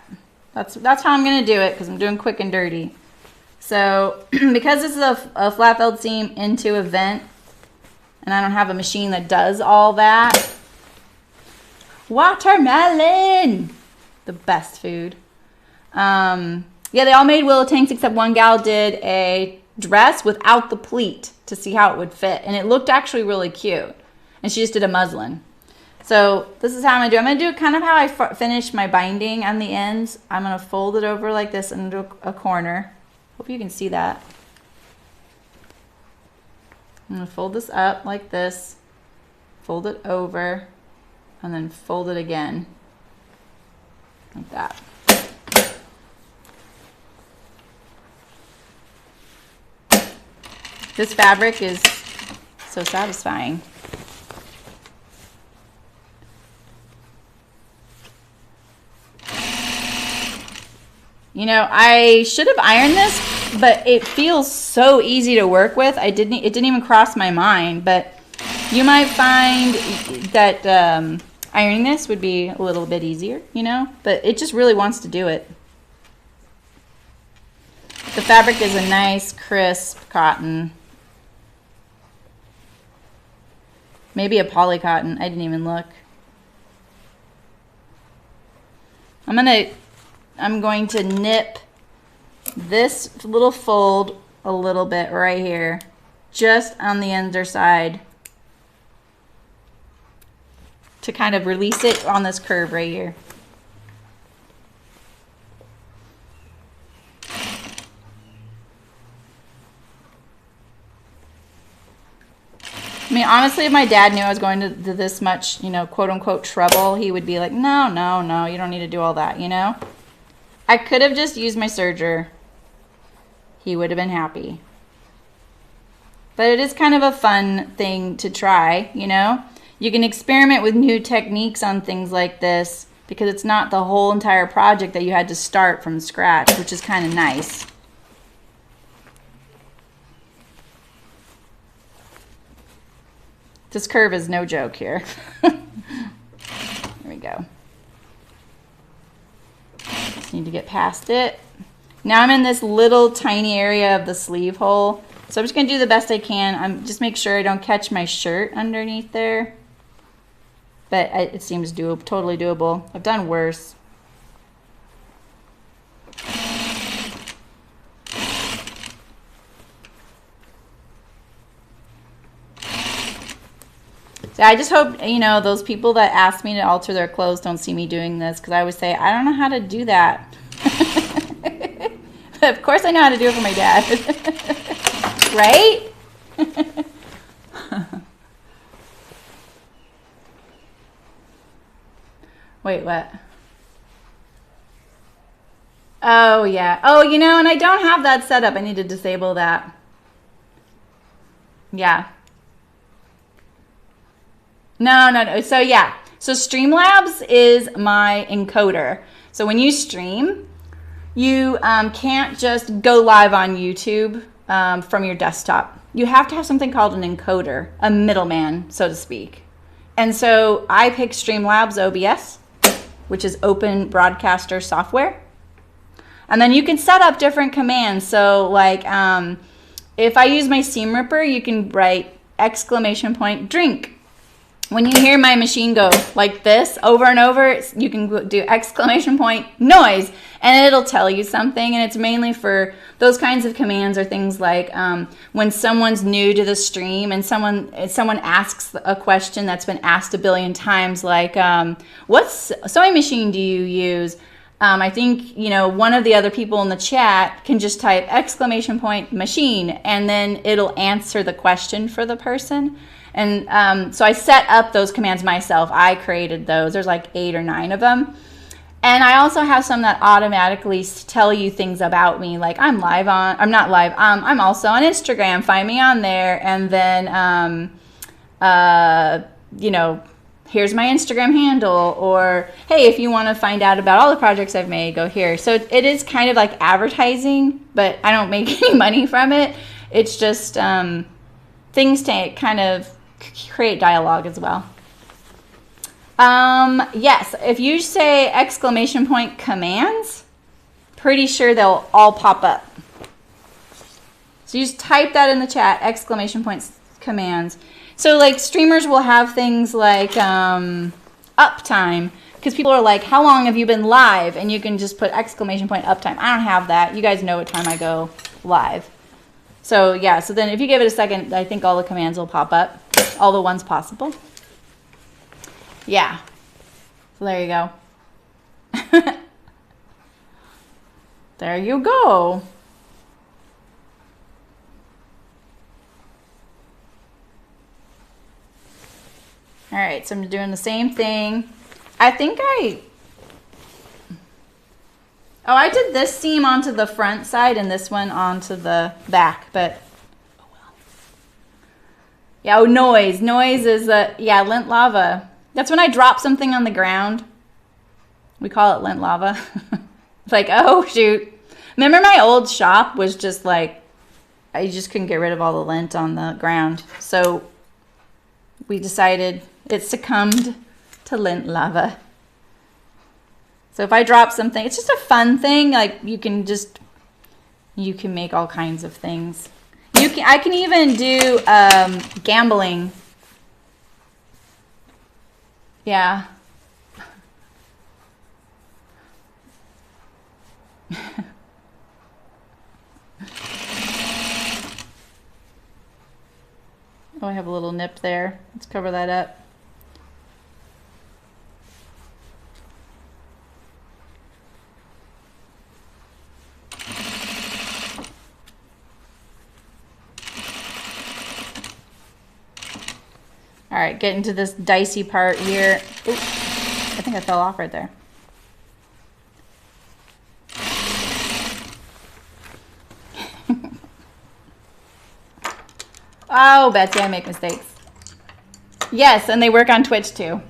That's how I'm gonna do it because I'm doing quick and dirty. So because this is a flat felled seam into a vent, and I don't have a machine that does all that. Watermelon, the best food. Yeah, they all made Willow tanks except one gal did a dress without the pleat to see how it would fit, and it looked actually really cute. And she just did a muslin. So this is how I'm gonna do. I'm gonna do kind of how I finish my binding on the ends. I'm gonna fold it over like this into a corner. Hope you can see that. I'm gonna fold this up like this, fold it over, and then fold it again like that. This fabric is so satisfying. You know, I should have ironed this, but it feels so easy to work with. It didn't even cross my mind, but you might find that ironing this would be a little bit easier, you know, but it just really wants to do it. The fabric is a nice, crisp cotton. Maybe a poly cotton. I didn't even look. I'm going to nip this little fold a little bit right here, just on the underside, to kind of release it on this curve right here. I mean, honestly, if my dad knew I was going to this much, you know, quote unquote trouble, he would be like, no, no, no, you don't need to do all that, you know? I could have just used my serger. He would have been happy. But it is kind of a fun thing to try, you know? You can experiment with new techniques on things like this because it's not the whole entire project that you had to start from scratch, which is kind of nice. This curve is no joke here. Here we go. Just need to get past it. Now I'm in this little tiny area of the sleeve hole. So I'm just gonna do the best I can. Just make sure I don't catch my shirt underneath there. But it seems doable, totally doable. I've done worse. So I just hope, you know, those people that ask me to alter their clothes don't see me doing this, because I always say, I don't know how to do that. Of course I know how to do it for my dad. Right? Wait, what? Oh, yeah. Oh, you know, and I don't have that set up. I need to disable that. Yeah. No. So yeah. So Streamlabs is my encoder. So when you stream, you can't just go live on YouTube from your desktop. You have to have something called an encoder, a middleman, so to speak. And so I picked Streamlabs OBS, which is open broadcaster software. And then you can set up different commands. So like if I use my seam ripper, you can write ! drink. When you hear my machine go like this over and over, you can do ! noise, and it'll tell you something. And it's mainly for those kinds of commands, or things like when someone's new to the stream and someone asks a question that's been asked a billion times, like what sewing machine do you use? I think, you know, one of the other people in the chat can just type ! machine, and then it'll answer the question for the person. And so I set up those commands myself. I created those. There's like 8 or 9 of them. And I also have some that automatically tell you things about me. Like I'm not live. I'm also on Instagram. Find me on there. And then, you know, here's my Instagram handle. Or, hey, if you want to find out about all the projects I've made, go here. So it is kind of like advertising, but I don't make any money from it. It's just things to kind of create dialogue as well. Yes, if you say ! commands, pretty sure they'll all pop up. So you just type that in the chat, exclamation points, commands. So like streamers will have things like uptime, because people are like, how long have you been live? And you can just put exclamation point uptime. I don't have that. You guys know what time I go live. So yeah, so then if you give it a second, I think all the commands will pop up, all the ones possible. Yeah, so there you go. There you go. All right, so I'm doing the same thing. I think I did this seam onto the front side and this one onto the back, but oh well. Yeah, oh, noise. Noise is, yeah, lint lava. That's when I drop something on the ground. We call it lint lava. It's like, oh, shoot. Remember my old shop was just like, I just couldn't get rid of all the lint on the ground. So we decided it succumbed to lint lava. So if I drop something, it's just a fun thing. Like you can make all kinds of things. I can even do gambling. Yeah. Oh, I have a little nip there. Let's cover that up. All right, get into this dicey part here. Ooh, I think I fell off right there. Oh, Betsy, I make mistakes. Yes, and they work on Twitch too.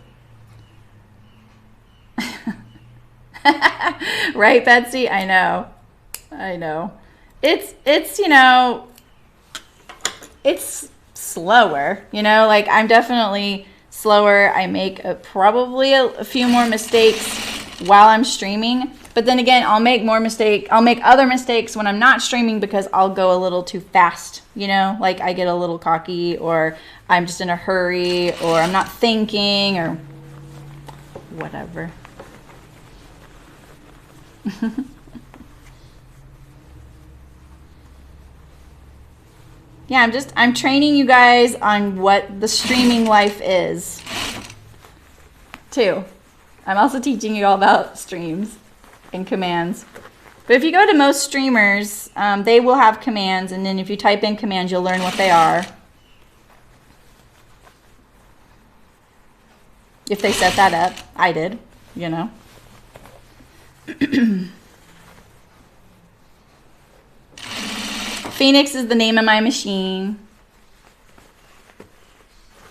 Right, Betsy? I know. I know. It's, you know, it's slower, you know, like I'm definitely slower. I make probably a few more mistakes while I'm streaming, but then again, I'll make other mistakes when I'm not streaming because I'll go a little too fast, you know, like I get a little cocky or I'm just in a hurry or I'm not thinking or whatever. Yeah, I'm training you guys on what the streaming life is, too. I'm also teaching you all about streams and commands. But if you go to most streamers, they will have commands, and then if you type in commands, you'll learn what they are. If they set that up. I did, you know. Phoenix is the name of my machine.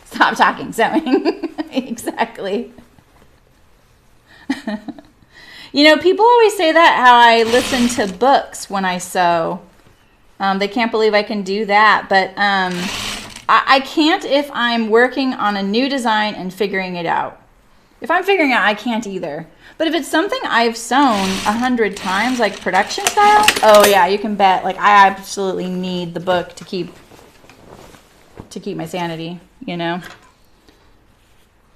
Stop talking, sewing. Exactly. You know, people always say that, how I listen to books when I sew. They can't believe I can do that, but I can't if I'm working on a new design and figuring it out. If I'm figuring out, I can't either. But if it's something I've sewn 100 times, like production style, oh yeah, you can bet. Like I absolutely need the book to keep my sanity, you know.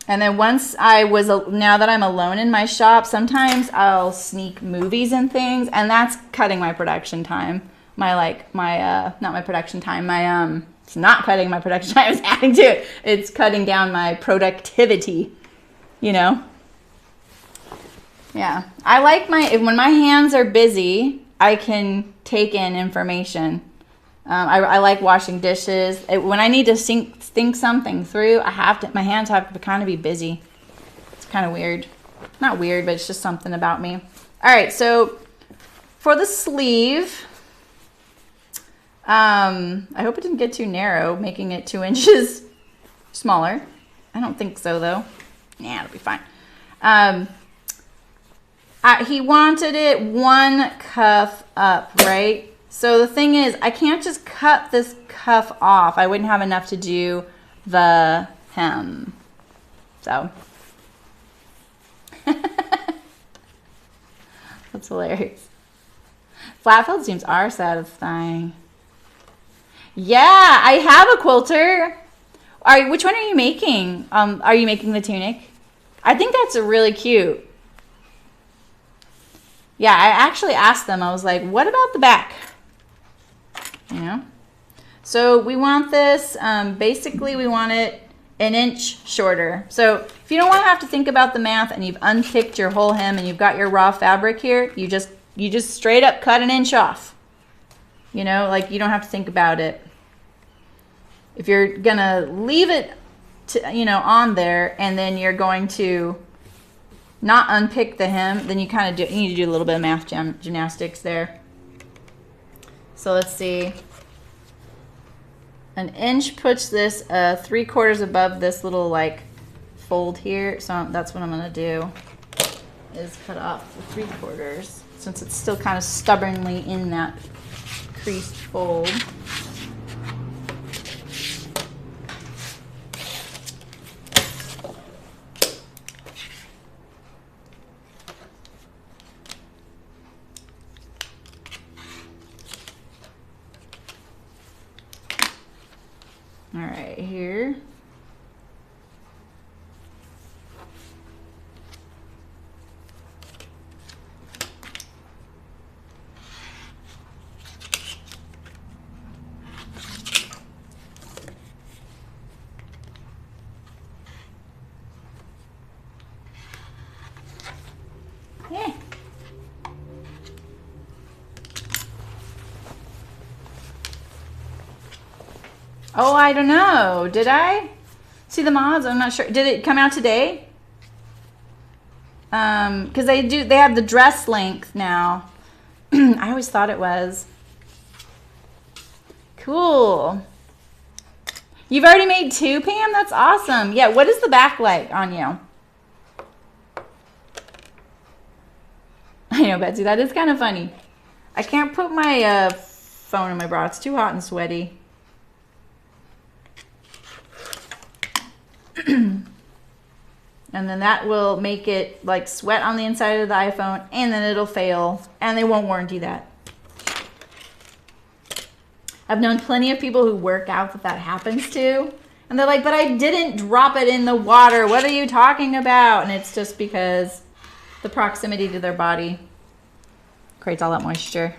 And then once now that I'm alone in my shop, sometimes I'll sneak movies and things, and that's cutting my production time. Not my production time. It's not cutting my production time. It's adding to it. It's cutting down my productivity, you know. Yeah, I like when my hands are busy, I can take in information. I like washing dishes. When I need to think something through, my hands have to kind of be busy. It's kind of weird. Not weird, but it's just something about me. All right, so for the sleeve, I hope it didn't get too narrow, making it 2 inches smaller. I don't think so, though. Yeah, it'll be fine. He wanted it 1 cuff up, right? So the thing is, I can't just cut this cuff off. I wouldn't have enough to do the hem. So. That's hilarious. Flat filled seams are satisfying. Yeah, I have a quilter. Which one are you making? Are you making the tunic? I think that's really cute. Yeah, I actually asked them. I was like, what about the back? You know? So we want this, basically we want it an inch shorter. So if you don't want to have to think about the math and you've unpicked your whole hem and you've got your raw fabric here, you just straight up cut an inch off. You know, like you don't have to think about it. If you're gonna leave it to, you know, on there and then you're going to not unpick the hem, then you kind of you need to do a little bit of math gymnastics there. So let's see. An inch puts this 3/4 above this little like fold here. So that's what I'm gonna do, is cut off the 3/4 since it's still kind of stubbornly in that creased fold. All right, here. Yeah. Oh, I don't know. Did I see the mods? I'm not sure. Did it come out today? Because they have the dress length now. I always thought it was. Cool. You've already made 2, Pam? That's awesome. Yeah, what is the back like on you? I know, Betsy, that is kind of funny. I can't put my phone in my bra. It's too hot and sweaty. And then that will make it like sweat on the inside of the iPhone, and then it'll fail, and they won't warranty that. I've known plenty of people who work out that happens to, and they're like, but I didn't drop it in the water. What are you talking about? And it's just because the proximity to their body creates all that moisture.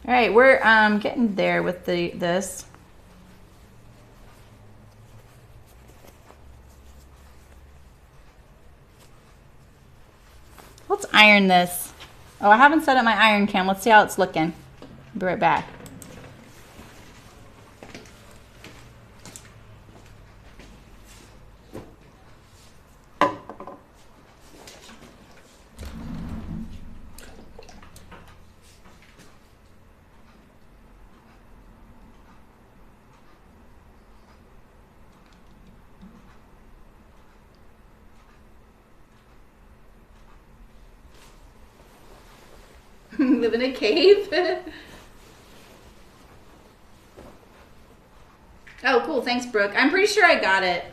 All right, we're getting there with this. Let's iron this. Oh, I haven't set up my iron cam. Let's see how it's looking. Be right back. Live in a cave? Oh, cool. Thanks, Brooke. I'm pretty sure I got it.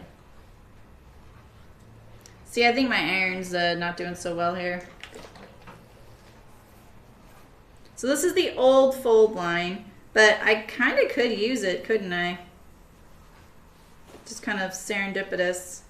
See, I think my iron's not doing so well here. So this is the old fold line, but I kind of could use it, couldn't I? Just kind of serendipitous.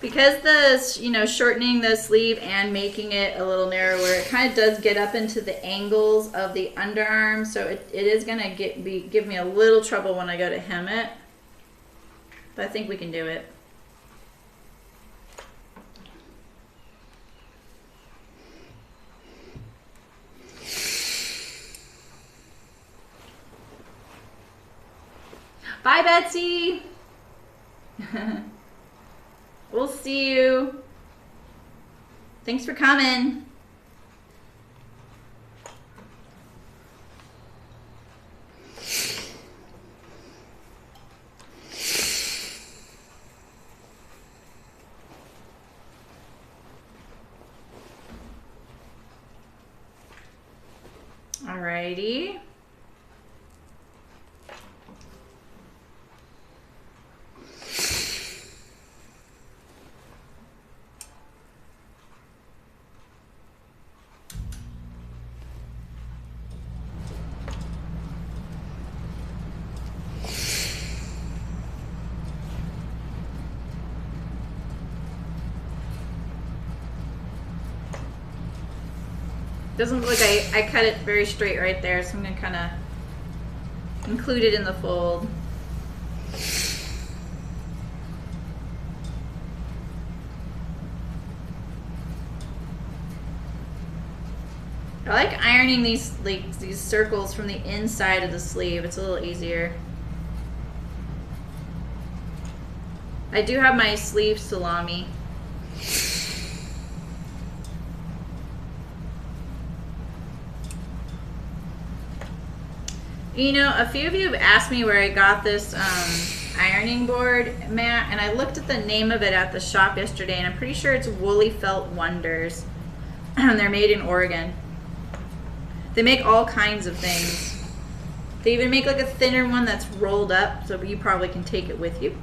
Because the, you know, shortening the sleeve and making it a little narrower, it kind of does get up into the angles of the underarm, so it is going to give me a little trouble when I go to hem it. But I think we can do it. Bye, Betsy. We'll see you. Thanks for coming. Alrighty. Doesn't look like I cut it very straight right there, so I'm going to kind of include it in the fold. I like ironing these circles from the inside of the sleeve. It's a little easier. I do have my sleeve salami. You know, a few of you have asked me where I got this ironing board mat, and I looked at the name of it at the shop yesterday, and I'm pretty sure it's Woolly Felt Wonders. They're made in Oregon. They make all kinds of things. They even make like a thinner one that's rolled up, so you probably can take it with you.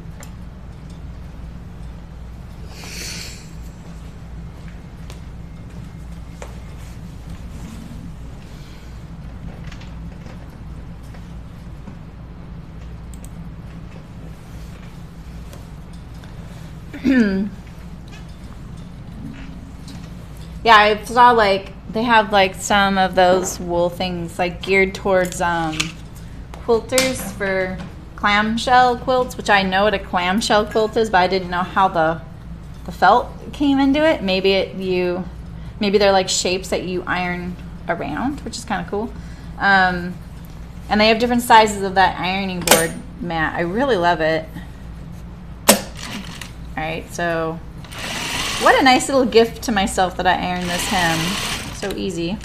Yeah, I saw like they have like some of those wool things like geared towards quilters for clamshell quilts, which I know what a clamshell quilt is, but I didn't know how the felt came into it. Maybe they're like shapes that you iron around, which is kind of cool. And they have different sizes of that ironing board mat. I really love it. All right, so what a nice little gift to myself that I ironed this hem. So easy.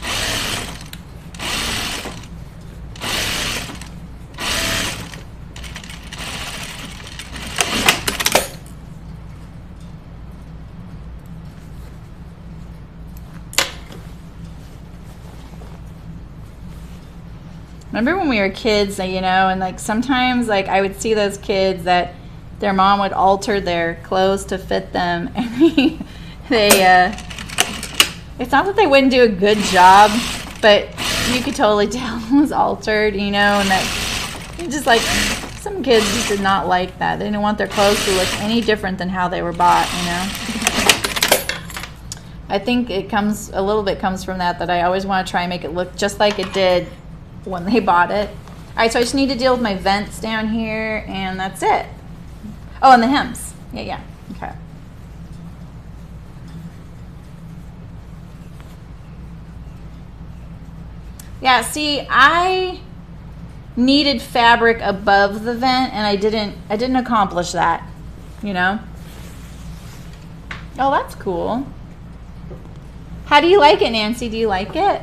Remember when we were kids, you know, and like sometimes like I would see those kids that their mom would alter their clothes to fit them, and it's not that they wouldn't do a good job, but you could totally tell it was altered, you know, and that just like some kids just did not like that. They didn't want their clothes to look any different than how they were bought, you know. I think it comes a little bit comes from that I always want to try and make it look just like it did when they bought it. All right, so I just need to deal with my vents down here, and that's it. Oh, and the hems. Yeah, okay. Yeah, see, I needed fabric above the vent, and I didn't accomplish that, you know? Oh, that's cool. How do you like it, Nancy? Do you like it?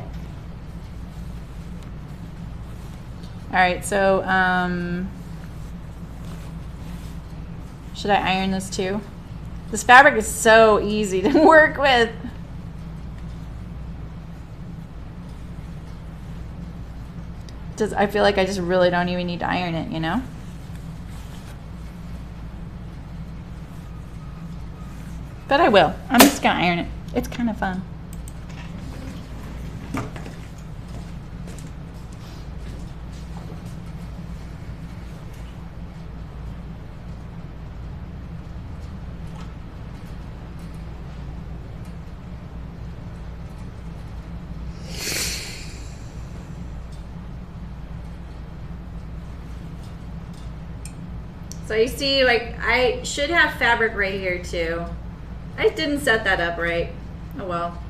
All right, so should I iron this too? This fabric is so easy to work with. I feel like I just really don't even need to iron it, you know? But I will. I'm just gonna iron it. It's kind of fun. So you see, like, I should have fabric right here too. I didn't set that up right. Oh well.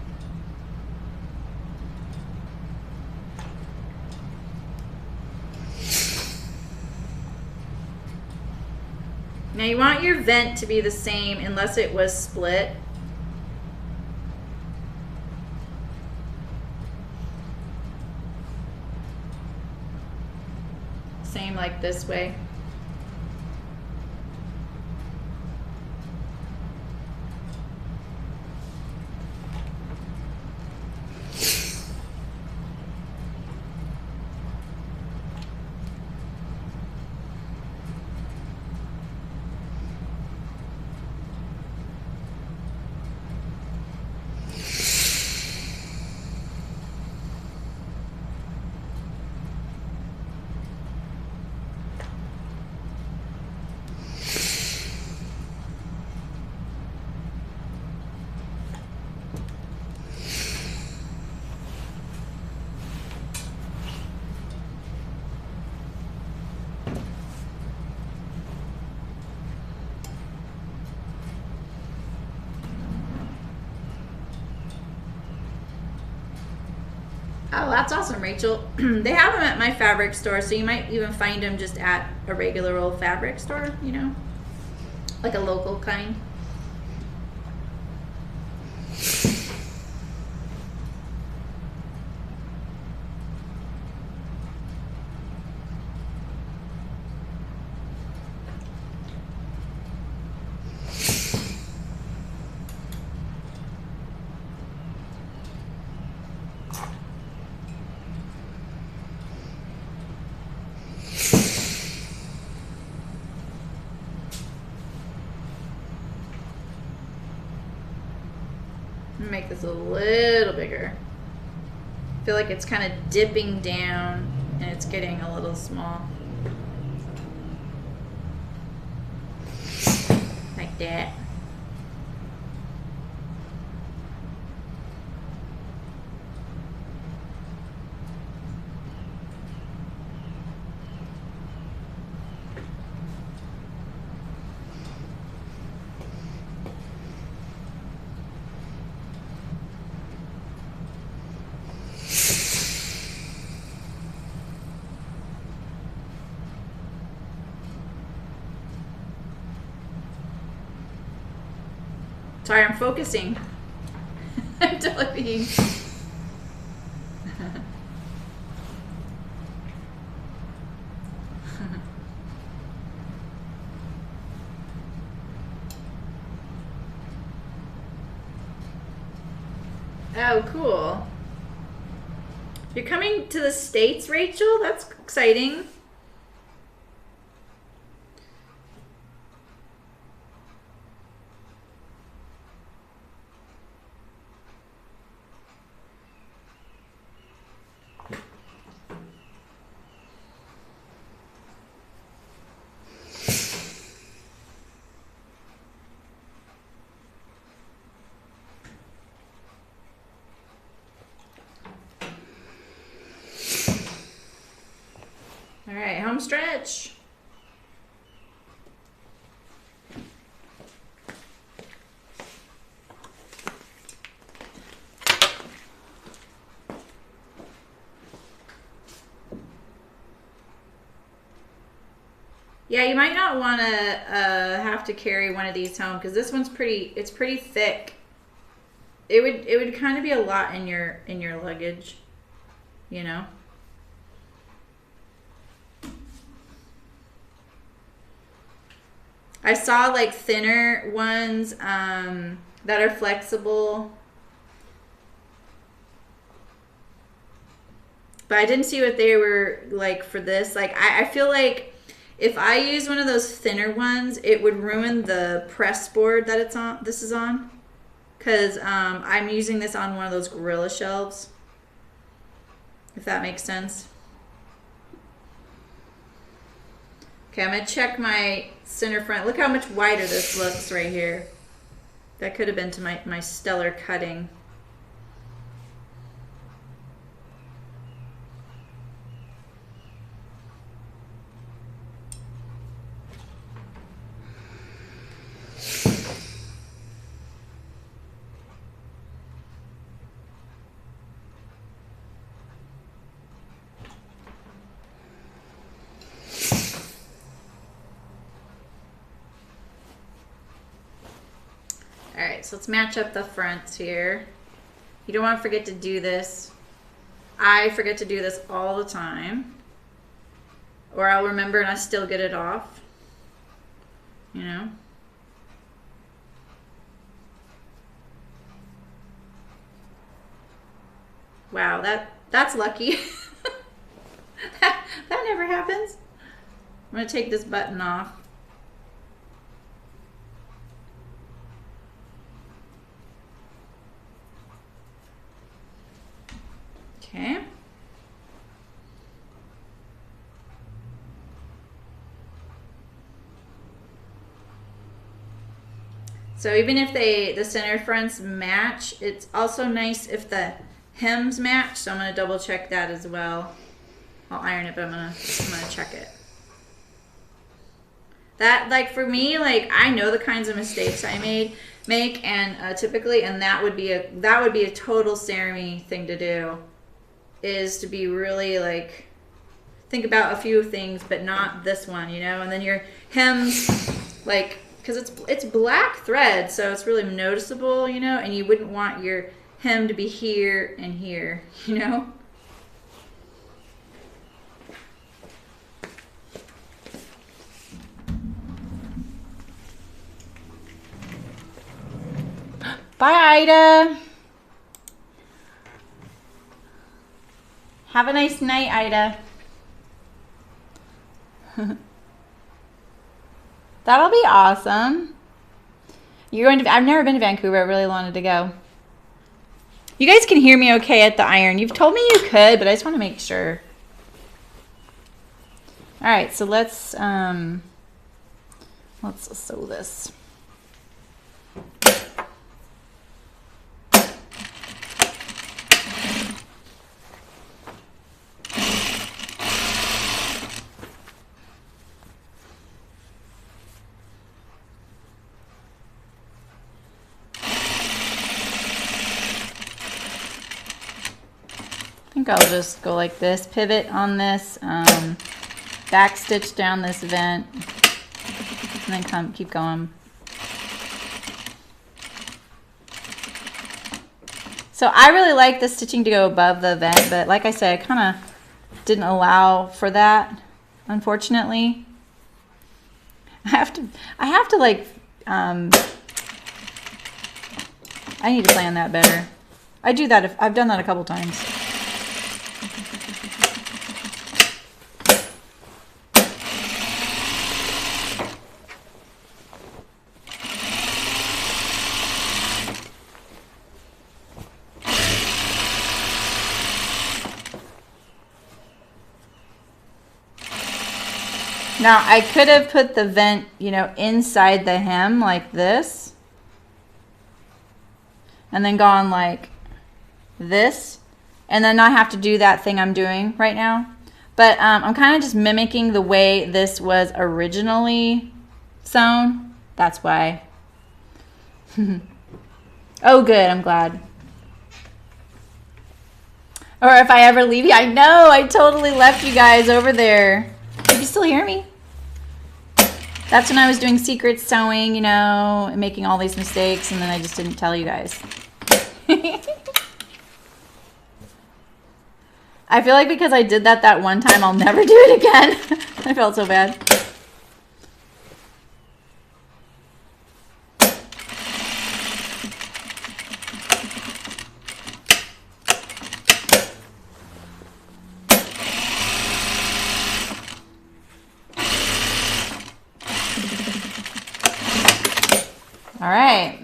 Now you want your vent to be the same unless it was split. Same like this way. Oh, that's awesome, Rachel. They have them at my fabric store, so you might even find them just at a regular old fabric store, you know, like a local kind. Make this a little bigger. I feel like it's kind of dipping down and it's getting a little small. Like that. Sorry, I'm focusing. I'm typing. Oh, cool. You're coming to the States, Rachel? That's exciting. All right, home stretch. Yeah, you might not want to have to carry one of these home because this one's it's pretty thick. It would kind of be a lot in your luggage, you know. I saw like thinner ones that are flexible, but I didn't see what they were like for this. Like I feel like if I use one of those thinner ones, it would ruin the press board that it's on. This is on, because I'm using this on one of those Gorilla shelves. If that makes sense. Okay, I'm gonna check my center front. Look how much wider this looks right here. That could have been to my stellar cutting. Alright, so let's match up the fronts here. You don't want to forget to do this. I forget to do this all the time. Or I'll remember and I still get it off, you know? Wow, that's lucky. that never happens. I'm gonna take this button off. Okay. So even if the center fronts match, it's also nice if the hems match. So I'm gonna double check that as well. I'll iron it, but I'm gonna check it. That, like, for me, like, I know the kinds of mistakes I make, and typically, and that would be a total Sarah thing to do, is to be really, like, think about a few things, but not this one, you know. And then your hems, like, because it's black thread, so it's really noticeable, you know. And you wouldn't want your hem to be here and here, you know. Bye, Ida. Have a nice night, Ida. That'll be awesome. You're going to, I've never been to Vancouver. I really wanted to go. You guys can hear me okay at the iron. You've told me you could, but I just want to make sure. All right, so let's sew this. I think I'll just go like this, pivot on this, back stitch down this vent, and then keep going. So I really like the stitching to go above the vent, but like I said, I kind of didn't allow for that, unfortunately. I have to like, I need to plan that better. I do that, I've done that a couple times. Now, I could have put the vent, you know, inside the hem like this. And then gone like this. And then not have to do that thing I'm doing right now. But I'm kind of just mimicking the way this was originally sewn. That's why. Oh, good. I'm glad. Or if I ever leave you. I know. I totally left you guys over there. Can you still hear me? That's when I was doing secret sewing, you know, and making all these mistakes, and then I just didn't tell you guys. I feel like because I did that one time, I'll never do it again. I felt so bad. All right.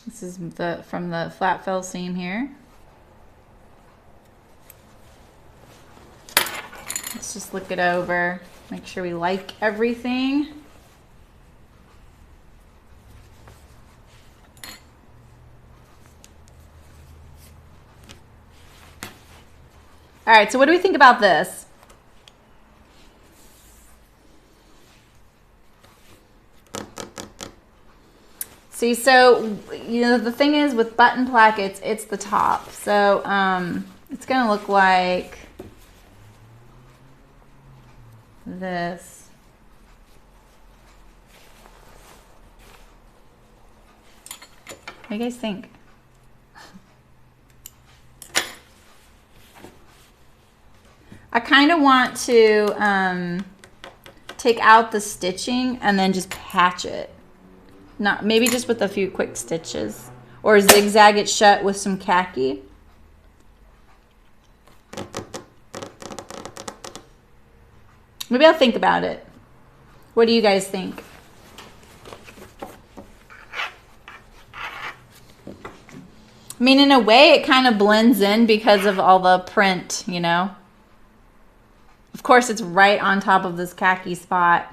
This is from the flat fell seam here. Let's just look it over, make sure we like everything. All right, so what do we think about this? See, so, you know, the thing is with button plackets, it's the top. So it's going to look like this. What do you guys think? I kind of want to take out the stitching and then just patch it. Not maybe just with a few quick stitches, or zigzag it shut with some khaki. Maybe I'll think about it. What do you guys think? I mean, in a way, it kind of blends in because of all the print, you know? Of course, it's right on top of this khaki spot.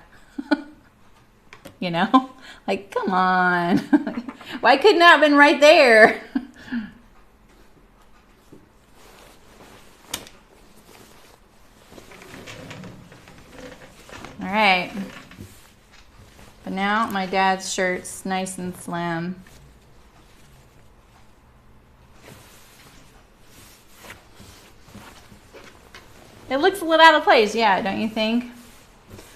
You know? Like, come on. Why couldn't it have been right there? All right. But now my dad's shirt's nice and slim. It looks a little out of place, yeah, don't you think?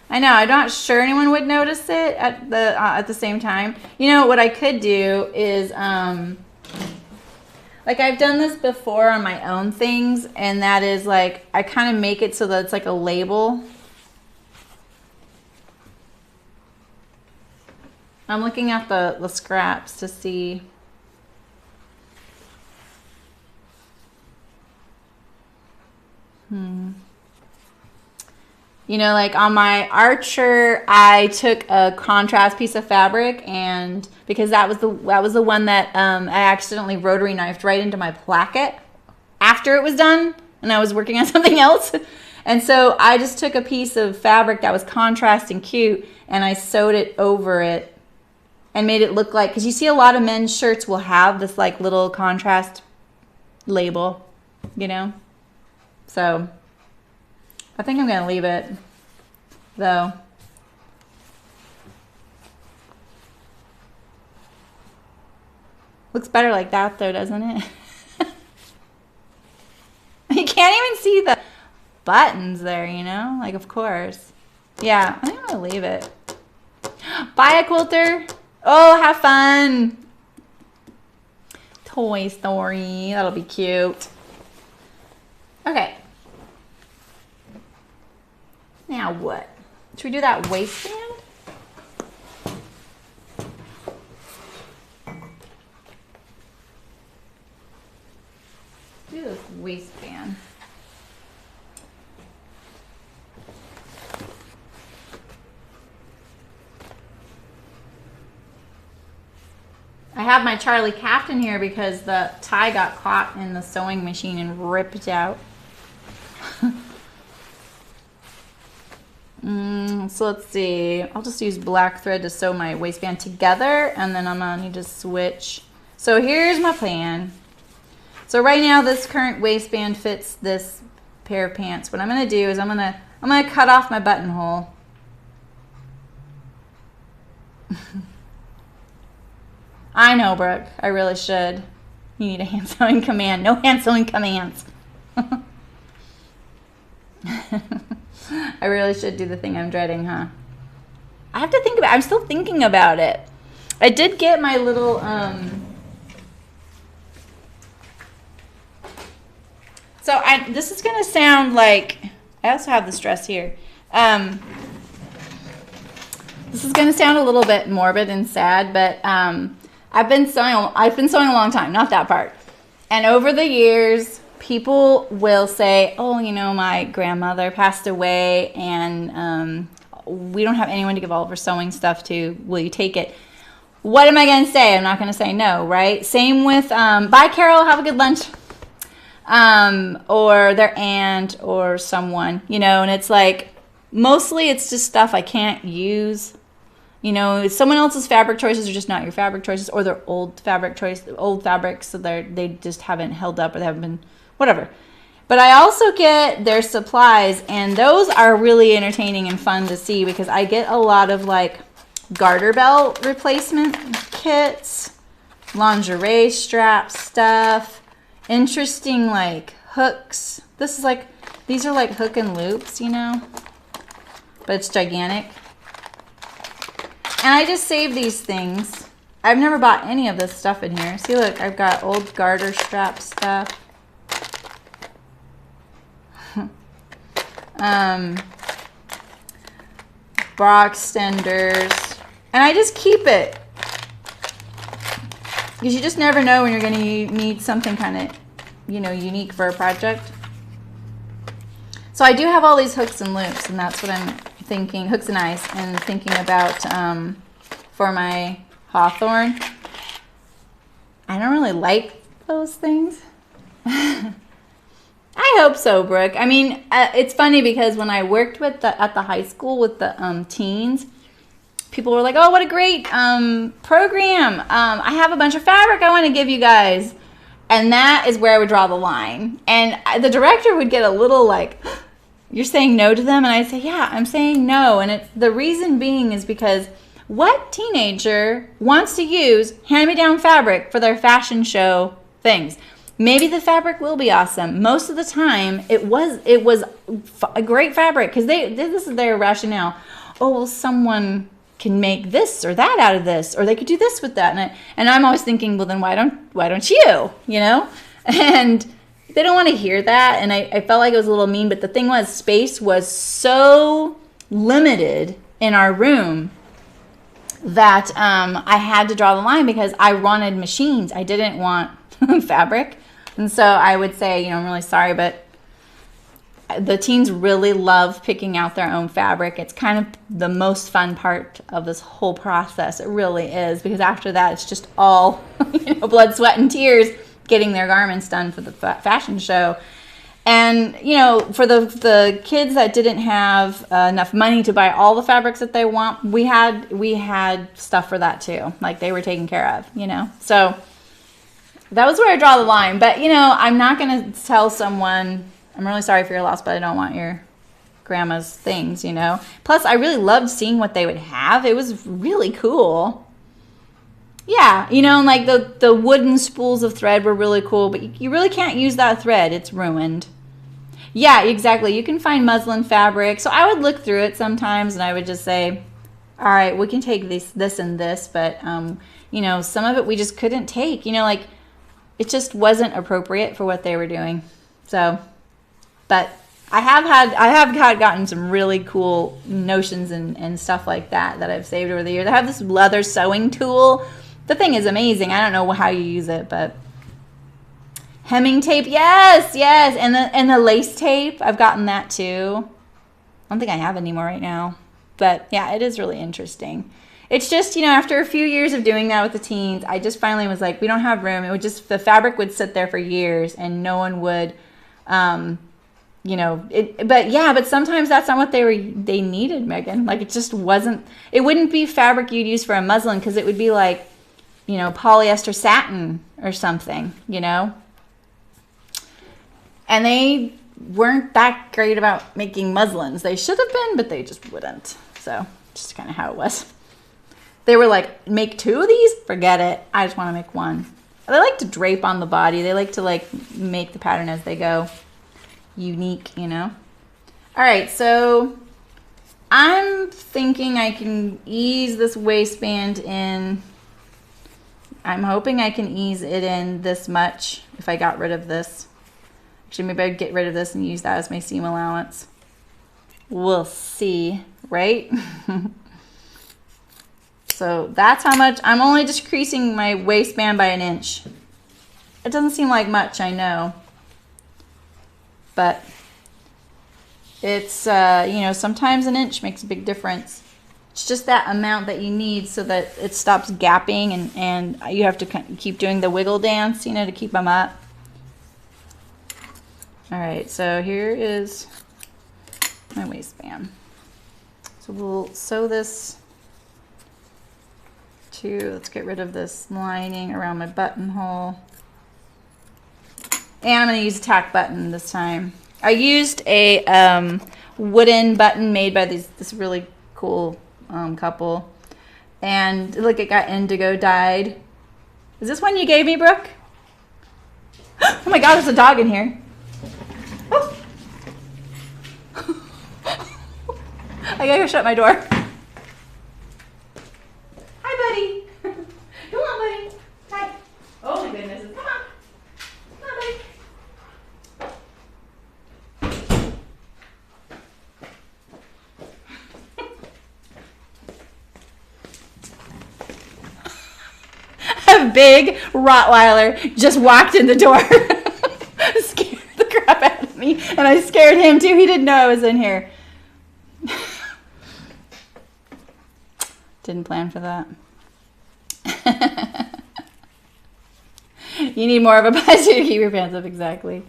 I know, I'm not sure anyone would notice it at the same time. You know, what I could do is, like I've done this before on my own things, and that is like, I kind of make it so that it's like a label. I'm looking at the scraps to see. You know, like on my Archer, I took a contrast piece of fabric, and because that was the one that I accidentally rotary knifed right into my placket after it was done, and I was working on something else. And so I just took a piece of fabric that was contrast and cute, and I sewed it over it and made it look like, because you see a lot of men's shirts will have this like little contrast label, you know? So I think I'm going to leave it, though. Looks better like that, though, doesn't it? You can't even see the buttons there, you know? Like, of course. Yeah, I think I'm going to leave it. Bye, a quilter. Oh, have fun. Toy Story. That'll be cute. Okay. Now what? Should we do that waistband? Do this waistband. I have my Charlie Captain here because the tie got caught in the sewing machine and ripped out. So let's see. I'll just use black thread to sew my waistband together, and then I'm gonna need to switch. So here's my plan. So right now this current waistband fits this pair of pants. What I'm gonna do is I'm gonna cut off my buttonhole. I know, Brooke. I really should. You need a hand sewing command. No hand sewing commands. I really should do the thing I'm dreading, huh? I have to think about it. I'm still thinking about it. I did get my little, so this is going to sound like, I also have this dress here. This is going to sound a little bit morbid and sad, but I've been sewing a long time, not that part. And over the years, people will say, oh, you know, my grandmother passed away and we don't have anyone to give all of her sewing stuff to. Will you take it? What am I going to say? I'm not going to say no, right? Same with, bye, Carol, have a good lunch. Or their aunt or someone, you know, and it's like, mostly it's just stuff I can't use. You know, someone else's fabric choices are just not your fabric choices, or they're old fabrics, so they just haven't held up, or they haven't been, whatever. But I also get their supplies, and those are really entertaining and fun to see because I get a lot of like garter belt replacement kits, lingerie strap stuff, interesting like hooks. These are like hook and loops, you know, but it's gigantic. And I just save these things I've never bought any of this stuff in here. See, look, I've got old garter strap stuff. Bra extenders. And I just keep it. Because you just never know when you're going to need something kind of, you know, unique for a project. So I do have all these hooks and loops, and that's what I'm thinking, hooks and eyes, and thinking about for my Hawthorne. I don't really like those things. I hope so, Brooke. I mean, it's funny because when I worked with at the high school with the teens, people were like, oh, what a great program. I have a bunch of fabric I want to give you guys. And that is where I would draw the line. And the director would get a little like, you're saying no to them? And I'd say, yeah, I'm saying no. And the reason being is because what teenager wants to use hand-me-down fabric for their fashion show things? Maybe the fabric will be awesome. Most of the time, it was a great fabric because this is their rationale. Oh, well, someone can make this or that out of this, or they could do this with that. And I'm always thinking, well, then why don't you? You know? And they don't want to hear that. And I felt like it was a little mean. But the thing was, space was so limited in our room that I had to draw the line because I wanted machines. I didn't want fabric. And so I would say, you know, I'm really sorry, but the teens really love picking out their own fabric. It's kind of the most fun part of this whole process. It really is, because after that, it's just all, you know, blood, sweat, and tears getting their garments done for the fashion show. And, you know, for the kids that didn't have enough money to buy all the fabrics that they want, we had stuff for that too. Like, they were taken care of, you know. So that was where I draw the line. But, you know, I'm not going to tell someone, I'm really sorry for your loss, but I don't want your grandma's things, you know. Plus, I really loved seeing what they would have. It was really cool. Yeah, you know, and like the wooden spools of thread were really cool, but you really can't use that thread. It's ruined. Yeah, exactly. You can find muslin fabric. So I would look through it sometimes, and I would just say, all right, we can take this and this, but, you know, some of it we just couldn't take. You know, like, it just wasn't appropriate for what they were doing. So, but I have gotten some really cool notions and stuff like that I've saved over the years. I have this leather sewing tool. The thing is amazing. I don't know how you use it, but hemming tape, yes, and the lace tape, I've gotten that too. I don't think I have any more right now, but yeah, it is really interesting. It's just, you know, after a few years of doing that with the teens, I just finally was like, we don't have room. It would just, the fabric would sit there for years, and no one would, you know, but sometimes that's not what they needed, Megan. Like, it just wasn't, it wouldn't be fabric you'd use for a muslin, because it would be like, you know, polyester satin or something, you know. And they weren't that great about making muslins. They should have been, but they just wouldn't. So just kind of how it was. They were like, make 2 of these? Forget it. I just want to make 1. They like to drape on the body. They like to like make the pattern as they go. Unique, you know. All right, so I'm thinking I can ease this waistband in. I'm hoping I can ease it in this much if I got rid of this. Actually, maybe I'd get rid of this and use that as my seam allowance. We'll see, right? So that's how much. I'm only decreasing my waistband by 1 inch. It doesn't seem like much, I know. But it's, you know, sometimes 1 inch makes a big difference. It's just that amount that you need so that it stops gapping, and you have to keep doing the wiggle dance, you know, to keep them up. All right, so here is my waistband. So we'll sew this to, let's get rid of this lining around my buttonhole. And I'm going to use a tack button this time. I used a wooden button made by this really cool couple. And look, it got indigo dyed. Is this one you gave me, Brooke? Oh my God, there's a dog in here. Oh. I gotta go shut my door. Hi, buddy. Come a big Rottweiler just walked in the door. Scared the crap out of me. And I scared him too. He didn't know I was in here. Didn't plan for that. You need more of a budget to keep your pants up, exactly.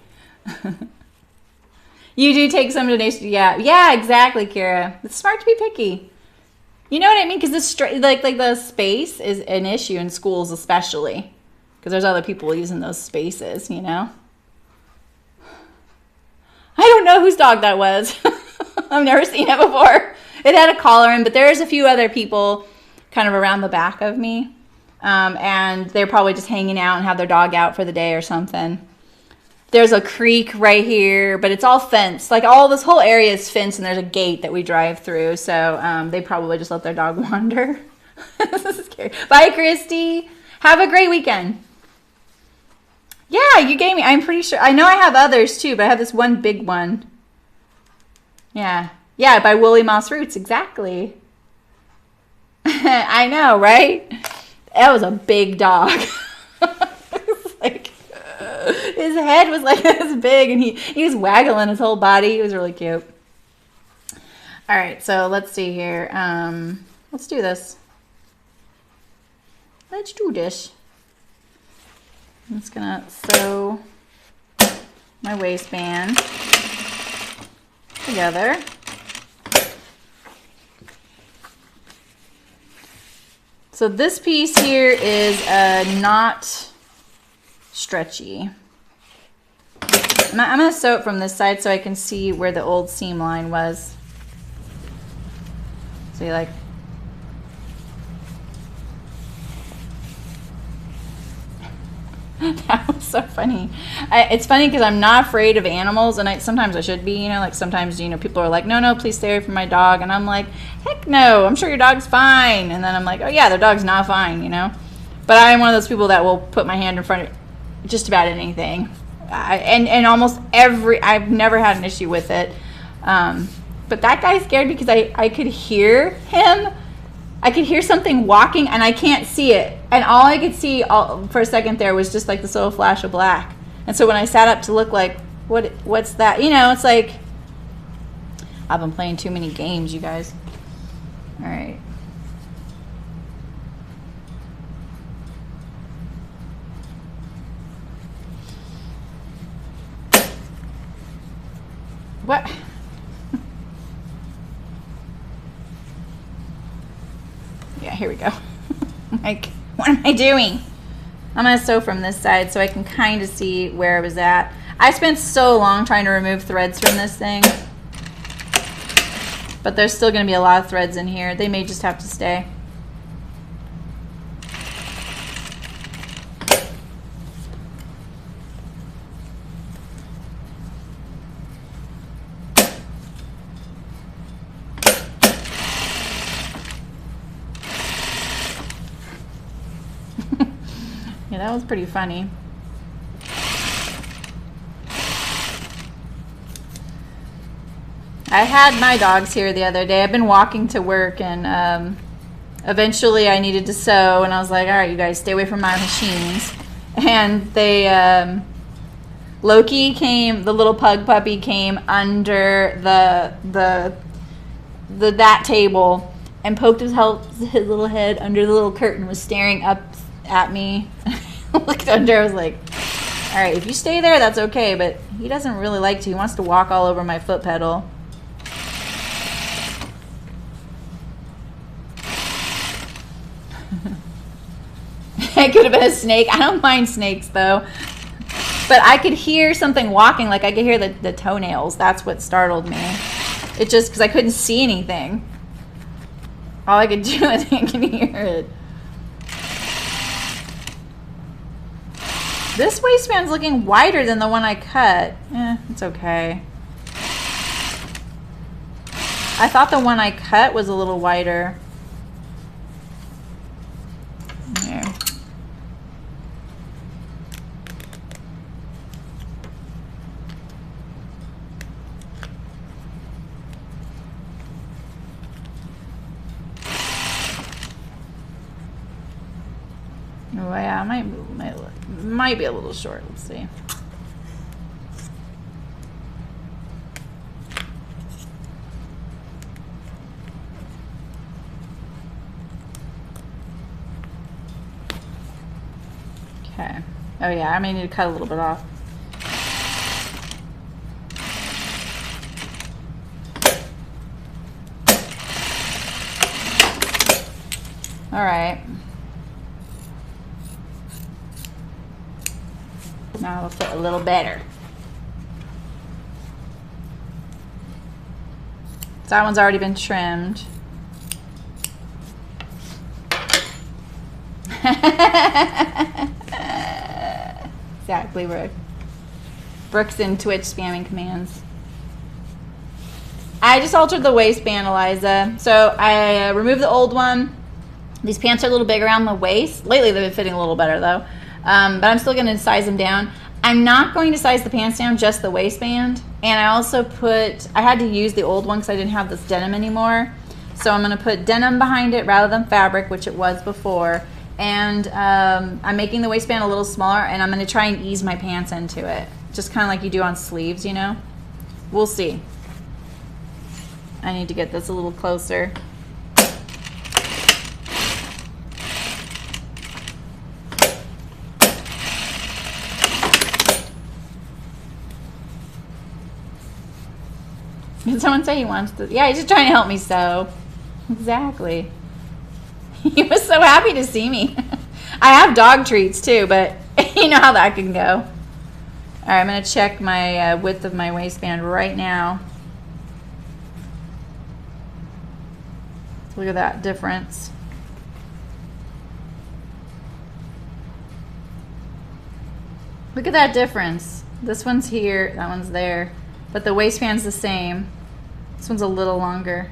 You do take some donations. Yeah, exactly, Kira. It's smart to be picky. You know what I mean? Because this like the space is an issue in schools, especially because there's other people using those spaces. You know. I don't know whose dog that was. I've never seen it before. It had a collar in, but there's a few other people kind of around the back of me. And they're probably just hanging out and have their dog out for the day or something. There's a creek right here, but it's all fenced. Like all this whole area is fenced, and there's a gate that we drive through. So they probably just let their dog wander. This is scary. Bye, Christy. Have a great weekend. Yeah, you gave me. I'm pretty sure. I know I have others too, but I have this one big one. Yeah, by Woolly Moss Roots. Exactly. I know, right? That was a big dog. Like his head was like this big, and he was waggling his whole body. He was really cute. All right, so let's see here. Let's do this. Let's do this. I'm just gonna sew my waistband together. So this piece here is not stretchy. I'm going to sew it from this side so I can see where the old seam line was. So you like... That was so funny. It's funny because I'm not afraid of animals, and sometimes I should be, like sometimes, people are like, no, please stay away from my dog. And I'm like, heck no, I'm sure your dog's fine. And then I'm like, oh yeah, their dog's not fine, But I'm one of those people that will put my hand in front of just about anything. And almost I've never had an issue with it. But that guy scared me because I could hear him. I could hear something walking, and I can't see it. And all I could see for a second there was just like this little flash of black. And so when I sat up to look, like, what's that? It's like, I've been playing too many games, you guys. All right. What? Yeah, here we go. Like, what am I doing? I'm going to sew from this side so I can kind of see where I was at. I spent so long trying to remove threads from this thing. But there's still going to be a lot of threads in here. They may just have to stay. Yeah, that was pretty funny. I had my dogs here the other day. I've been walking to work, and eventually I needed to sew, and I was like, all right, you guys stay away from my machines. And they, Loki came, the little pug puppy came under that table and poked his little head under the little curtain, was staring up at me. Looked under. I was like, all right, if you stay there, that's okay, but he doesn't really like to. He wants to walk all over my foot pedal. It could have been a snake. I don't mind snakes though, but I could hear something walking. Like I could hear the toenails. That's what startled me. It just, because I couldn't see anything. All I could do is I can hear it. This waistband's looking wider than the one I cut. It's okay. I thought the one I cut was a little wider. There. Oh yeah, might be a little short. Let's see. Okay. Oh yeah, I may need to cut a little bit off. All right. Now it'll fit a little better. So that one's already been trimmed. Exactly, Brooke. Brooke's in Twitch spamming commands. I just altered the waistband, Eliza. So I removed the old one. These pants are a little big around the waist. Lately they've been fitting a little better though. But I'm still going to size them down. I'm not going to size the pants down, just the waistband. And I also I had to use the old one because I didn't have this denim anymore. So I'm going to put denim behind it rather than fabric, which it was before. And I'm making the waistband a little smaller, and I'm going to try and ease my pants into it. Just kind of like you do on sleeves, you know? We'll see. I need to get this a little closer. Did someone say he wants to? Yeah, he's just trying to help me sew. Exactly. He was so happy to see me. I have dog treats too, but you know how that can go. All right, I'm going to check my width of my waistband right now. Look at that difference. Look at that difference. This one's here, that one's there. But the waistband's the same. This one's a little longer.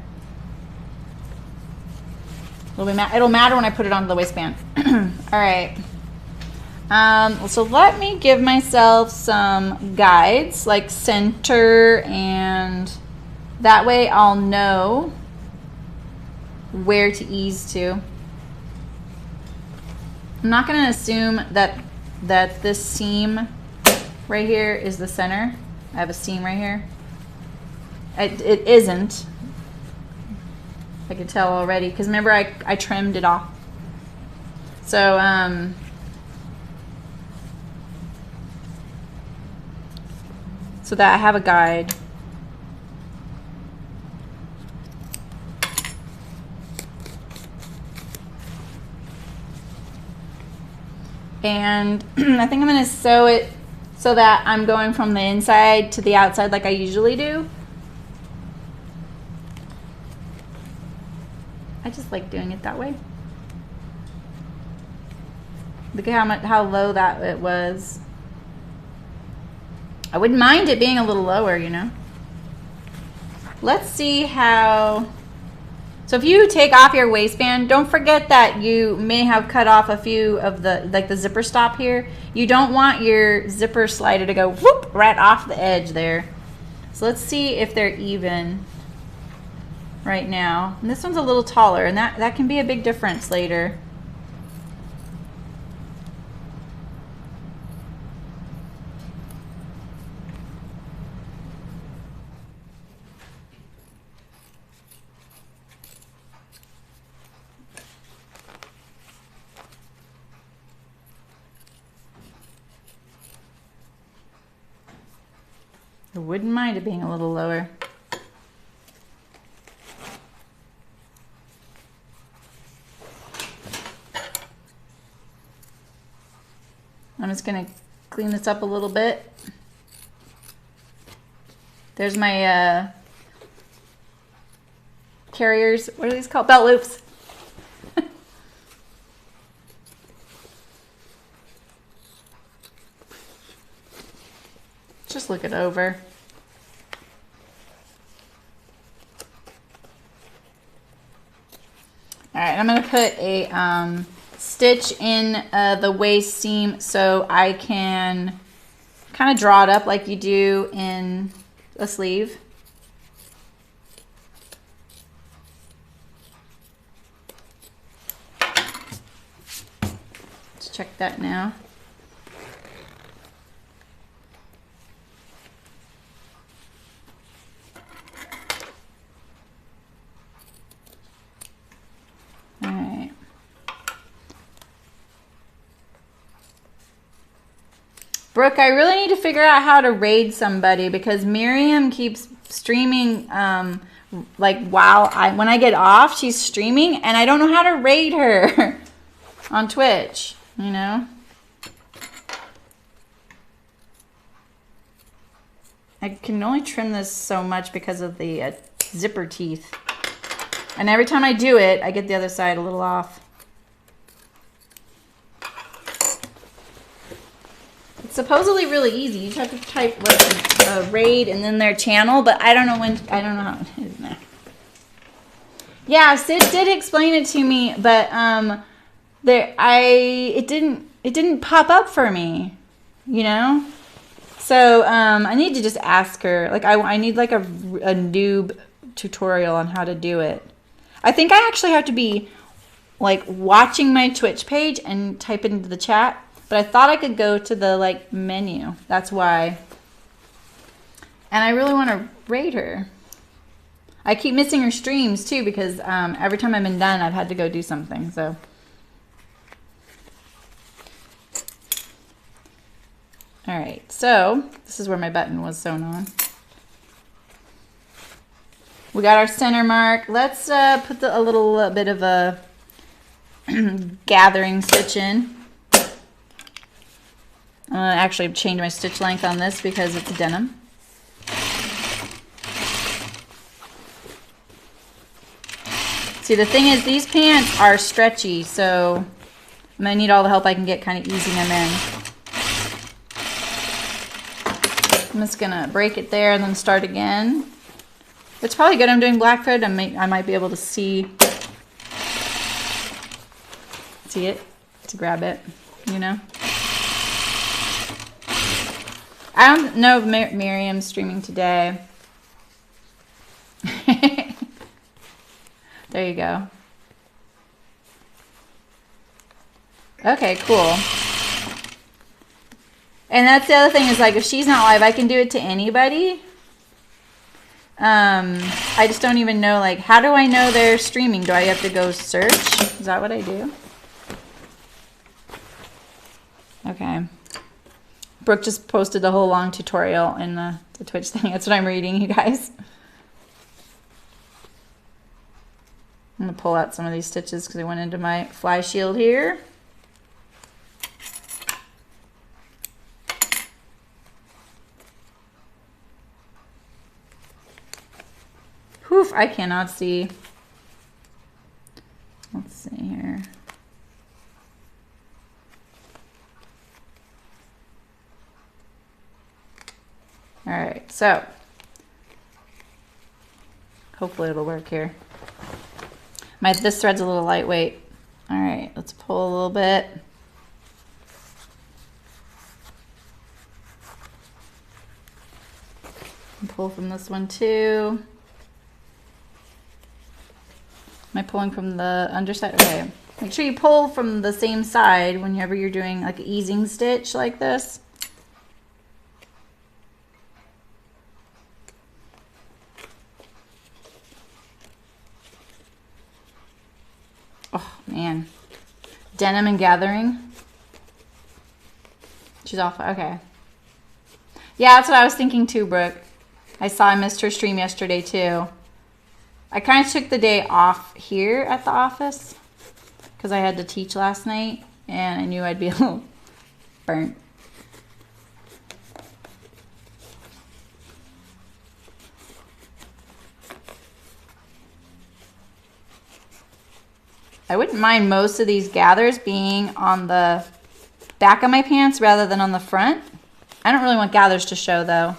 It'll matter when I put it onto the waistband. All right. So let me give myself some guides, like center, and that way I'll know where to ease to. I'm not going to assume that this seam right here is the center. I have a seam right here. It isn't. I can tell already because remember I trimmed it off. So so that I have a guide. And I think I'm going to sew it so that I'm going from the inside to the outside like I usually do. I just like doing it that way. Look at how low that it was. I wouldn't mind it being a little lower, you know. Let's see how. So if you take off your waistband, don't forget that you may have cut off a few of the zipper stop here. You don't want your zipper slider to go whoop right off the edge there. So let's see if they're even right now. And this one's a little taller, and that can be a big difference later. I wouldn't mind it being a little lower. I'm just going to clean this up a little bit. There's my carriers. What are these called? Belt loops. Just look it over. All right, I'm going to put a stitch in the waist seam so I can kind of draw it up like you do in a sleeve. Let's check that now. All right. Brooke, I really need to figure out how to raid somebody because Miriam keeps streaming like when I get off, she's streaming and I don't know how to raid her on Twitch, you know? I can only trim this so much because of the zipper teeth. And every time I do it, I get the other side a little off. It's supposedly really easy. You just have to type like a raid and then their channel, but I don't know how it is now. Yeah, Sid did explain it to me, but it didn't pop up for me, you know? So I need to just ask her. Like I need like a noob tutorial on how to do it. I think I actually have to be like watching my Twitch page and type it into the chat, but I thought I could go to the like menu. That's why. And I really want to raid her. I keep missing her streams too because every time I've been done, I've had to go do something. So. All right, so this is where my button was sewn on. We got our center mark. Let's put a little bit of a gathering stitch in. I'm gonna actually change my stitch length on this because it's denim. See, the thing is these pants are stretchy, so I'm gonna need all the help I can get kind of easing them in. I'm just gonna break it there and then start again. It's probably good I'm doing black thread. I might be able to see it, to grab it, you know. I don't know if Miriam's streaming today. There you go. Okay, cool. And that's the other thing is like if she's not live, I can do it to anybody. I just don't even know, like, how do I know they're streaming? Do I have to go search? Is that what I do? Okay. Brooke just posted the whole long tutorial in the Twitch thing. That's what I'm reading, you guys. I'm going to pull out some of these stitches because I went into my fly shield here. Oof, I cannot see. Let's see here. All right, so hopefully it'll work here. This thread's a little lightweight. All right, let's pull a little bit. And pull from this one too. Am I pulling from the underside? Okay. Make sure you pull from the same side whenever you're doing like an easing stitch like this. Oh, man. Denim and gathering. She's off. Okay. Yeah, that's what I was thinking too, Brooke. I missed her stream yesterday too. I kind of took the day off here at the office because I had to teach last night and I knew I'd be a little burnt. I wouldn't mind most of these gathers being on the back of my pants rather than on the front. I don't really want gathers to show though.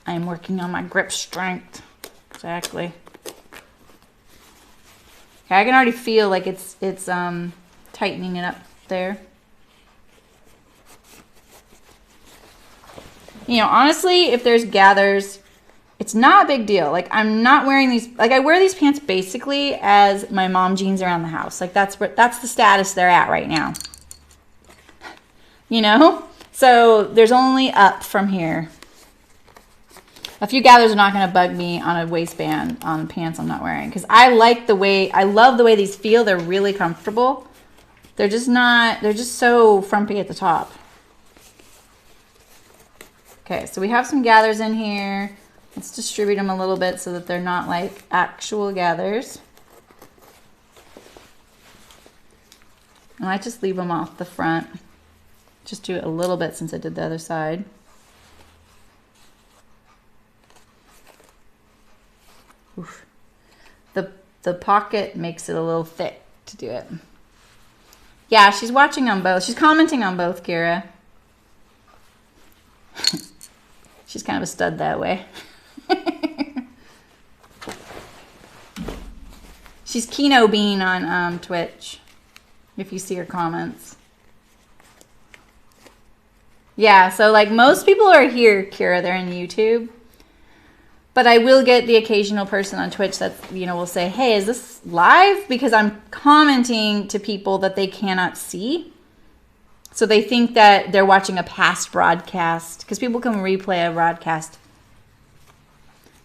I am working on my grip strength. Exactly. Okay, I can already feel like it's tightening it up there. You know, honestly, if there's gathers, it's not a big deal. Like I'm not wearing these, like I wear these pants basically as my mom jeans around the house. Like that's the status they're at right now. you know? So there's only up from here. A few gathers are not going to bug me on a waistband on pants I'm not wearing, because I love the way these feel. They're really comfortable. They're just so frumpy at the top. Okay, so we have some gathers in here. Let's distribute them a little bit so that they're not like actual gathers. And I just leave them off the front. Just do it a little bit since I did the other side. Oof. The pocket makes it a little thick to do it. Yeah, she's watching on both. She's commenting on both, Kira. She's kind of a stud that way. She's Kino Bean on Twitch, if you see her comments. Yeah, so like most people are here, Kira, they're in YouTube. But I will get the occasional person on Twitch that, you know, will say, hey, is this live? Because I'm commenting to people that they cannot see. So they think that they're watching a past broadcast, because people can replay a broadcast.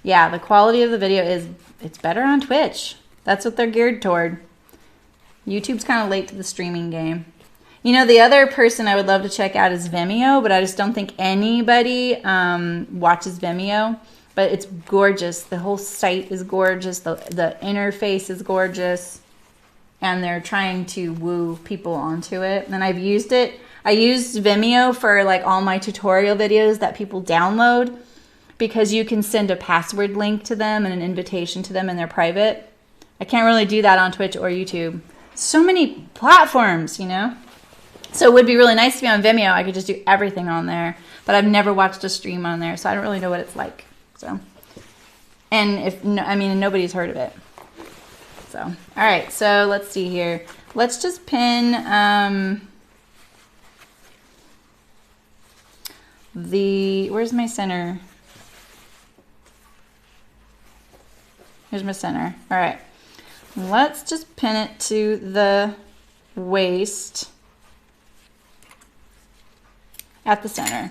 Yeah, the quality of the video it's better on Twitch. That's what they're geared toward. YouTube's kind of late to the streaming game. You know, the other person I would love to check out is Vimeo, but I just don't think anybody watches Vimeo. But it's gorgeous. The whole site is gorgeous. The interface is gorgeous. And they're trying to woo people onto it. And I've used it. I used Vimeo for like all my tutorial videos that people download, because you can send a password link to them and an invitation to them, and they're private. I can't really do that on Twitch or YouTube. So many platforms, you know? So it would be really nice to be on Vimeo. I could just do everything on there. But I've never watched a stream on there, so I don't really know what it's like. So, and nobody's heard of it. So, all right, so let's see here. Let's just pin where's my center? Here's my center. All right, let's just pin it to the waist at the center.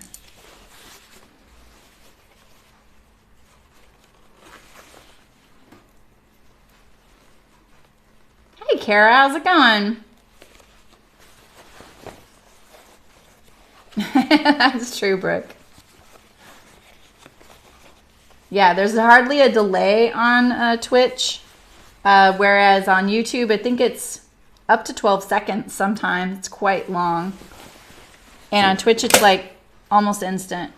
Hey, Kara, how's it going? That's true, Brooke. Yeah, there's hardly a delay on Twitch, whereas on YouTube, I think it's up to 12 seconds sometimes. It's quite long. And on Twitch, it's like almost instant.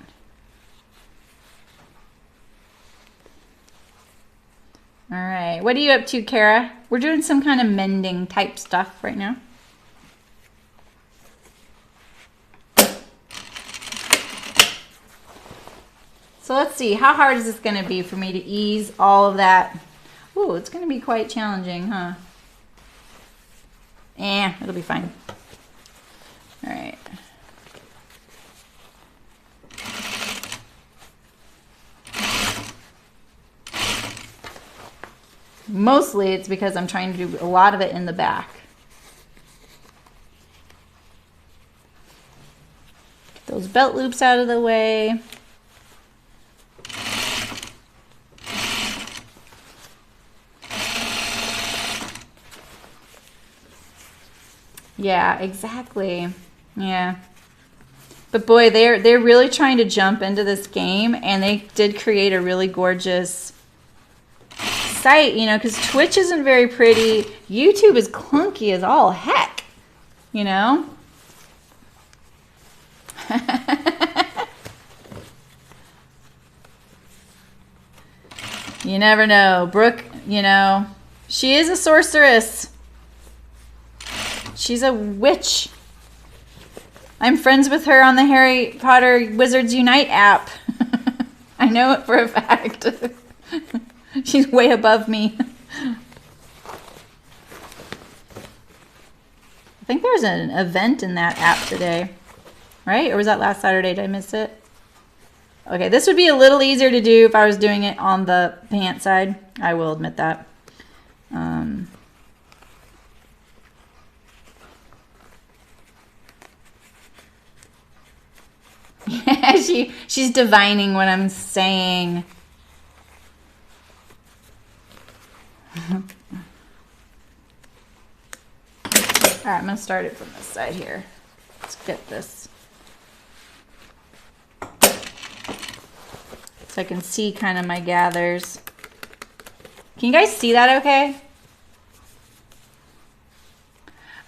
All right, what are you up to, Kara? We're doing some kind of mending type stuff right now. So let's see, how hard is this going to be for me to ease all of that? Ooh, it's going to be quite challenging, huh? It'll be fine. All right. Mostly it's because I'm trying to do a lot of it in the back. Get those belt loops out of the way. Yeah, exactly. Yeah. But boy, they're really trying to jump into this game, and they did create a really gorgeous site, you know, because Twitch isn't very pretty. YouTube is clunky as all heck, you know. You never know. Brooke, you know, she is a sorceress. She's a witch. I'm friends with her on the Harry Potter Wizards Unite app. I know it for a fact. She's way above me. I think there was an event in that app today, right? Or was that last Saturday? Did I miss it? Okay, this would be a little easier to do if I was doing it on the pant side. I will admit that. She's divining what I'm saying. All right, I'm gonna start it from this side here. Let's get this so I can see kind of my gathers. Can you guys see that okay?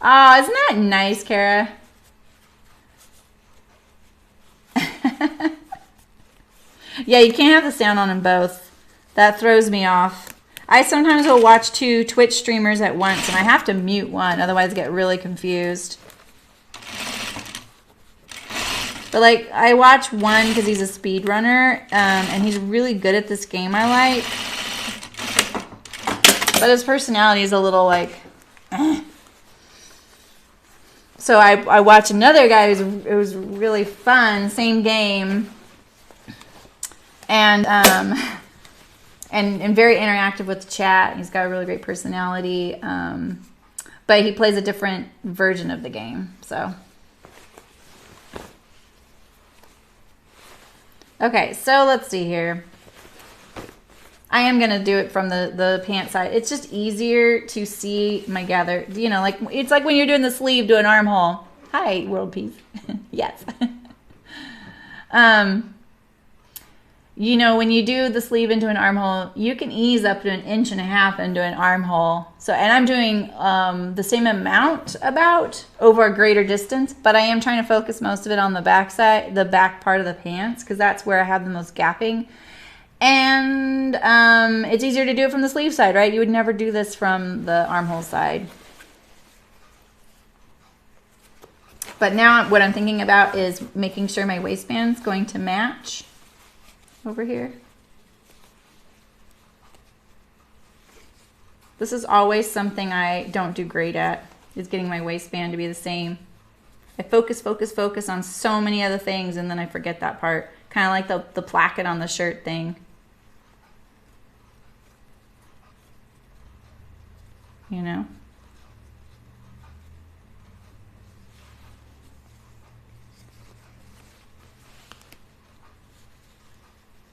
Oh, isn't that nice, Kara? Yeah, you can't have the sound on them both. That throws me off. I sometimes will watch 2 Twitch streamers at once, and I have to mute one, otherwise I get really confused. But like, I watch one because he's a speedrunner, and he's really good at this game I like. But his personality is a little like, eh. So I watched another guy it was really fun, same game, and very interactive with the chat. He's got a really great personality, but he plays a different version of the game. So, okay, so let's see here. I am going to do it from the pant side. It's just easier to see my gather. You know, like it's like when you're doing the sleeve to an armhole. Hi, world peace. Yes. You know, when you do the sleeve into an armhole, you can ease up to 1.5 inches into an armhole. So, and I'm doing the same amount about over a greater distance, but I am trying to focus most of it on the back side, the back part of the pants, because that's where I have the most gapping. And it's easier to do it from the sleeve side, right? You would never do this from the armhole side. But now what I'm thinking about is making sure my waistband's going to match over here. This is always something I don't do great at, is getting my waistband to be the same. I focus on so many other things, and then I forget that part. Kind of like the placket on the shirt thing. You know?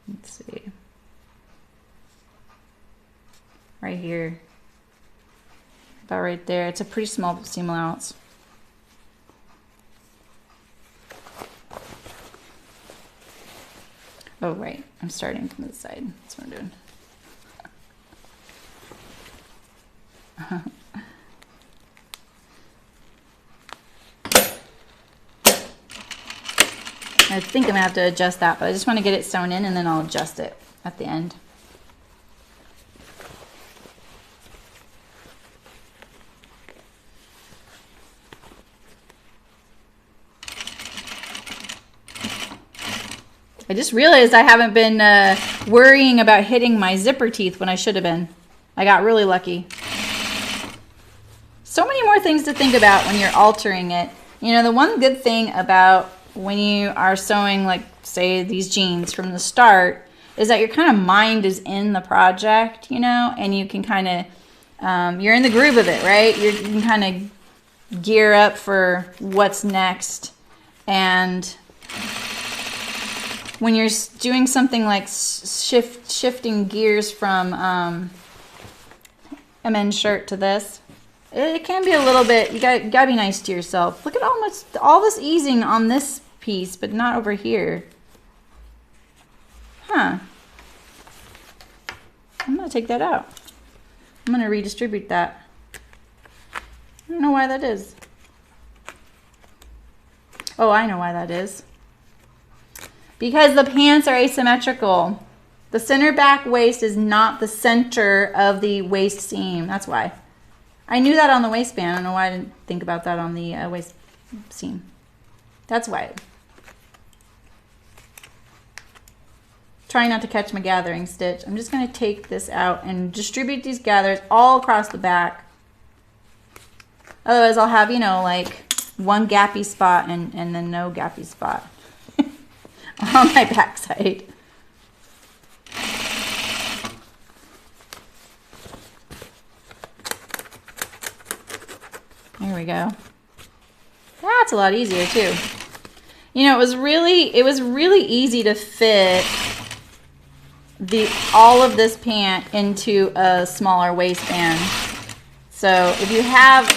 Let's see. Right here. About right there. It's a pretty small seam allowance. Oh, right. I'm starting from this side. That's what I'm doing. I think I'm going to have to adjust that, but I just want to get it sewn in, and then I'll adjust it at the end. I just realized I haven't been worrying about hitting my zipper teeth when I should have been. I got really lucky. So many more things to think about when you're altering it. You know, the one good thing about when you are sewing, like, say, these jeans from the start, is that your kind of mind is in the project, you know, and you can kind of, you're in the groove of it, right? You can kind of gear up for what's next. And when you're doing something like shifting gears from a men's shirt to this, it can be a little bit, you gotta be nice to yourself. Look at all this easing on this piece, but not over here. Huh. I'm gonna take that out. I'm gonna redistribute that. I don't know why that is. Oh, I know why that is. Because the pants are asymmetrical. The center back waist is not the center of the waist seam. That's why. I knew that on the waistband. I don't know why I didn't think about that on the waist seam. That's why. Trying not to catch my gathering stitch. I'm just going to take this out and distribute these gathers all across the back. Otherwise, I'll have, you know, like one gappy spot and then no gappy spot on my back side. There we go. That's a lot easier too. You know, it was really easy to fit all of this pant into a smaller waistband. So if you have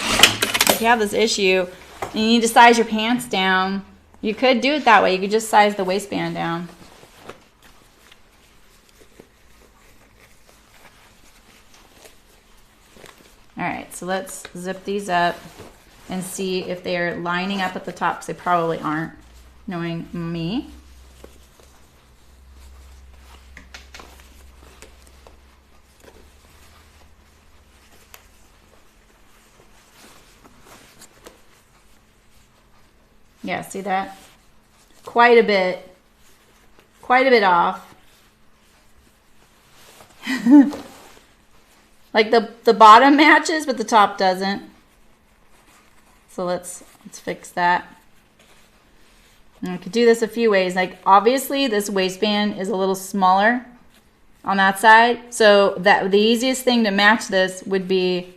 this issue and you need to size your pants down, you could do it that way. You could just size the waistband down. All right, so let's zip these up and see if they are lining up at the top, because they probably aren't, knowing me. Yeah, see that? Quite a bit off. Like the bottom matches, but the top doesn't. So let's fix that. And I could do this a few ways. Like obviously this waistband is a little smaller on that side. So the easiest thing to match this would be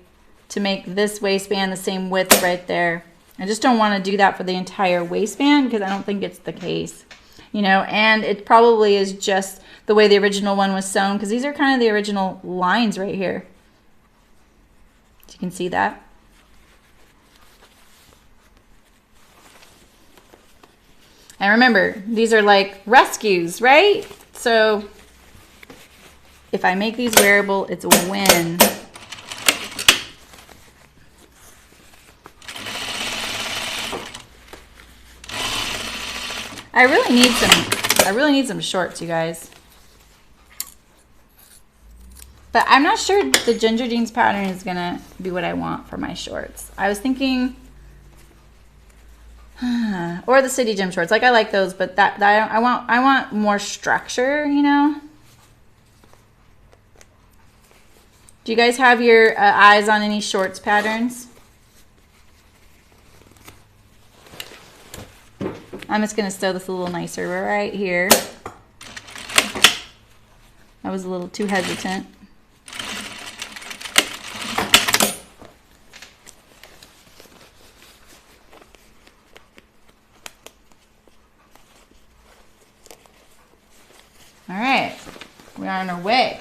to make this waistband the same width right there. I just don't want to do that for the entire waistband because I don't think it's the case. You know, and it probably is just the way the original one was sewn, because these are kind of the original lines right here. You can see that. And remember, these are like rescues, right? So if I make these wearable, it's a win. I really need some shorts, you guys. But I'm not sure the ginger jeans pattern is gonna be what I want for my shorts. I was thinking, or the city gym shorts. Like I like those, but I want more structure, you know. Do you guys have your eyes on any shorts patterns? I'm just gonna sew this a little nicer right here. I was a little too hesitant. All right, we're on our way.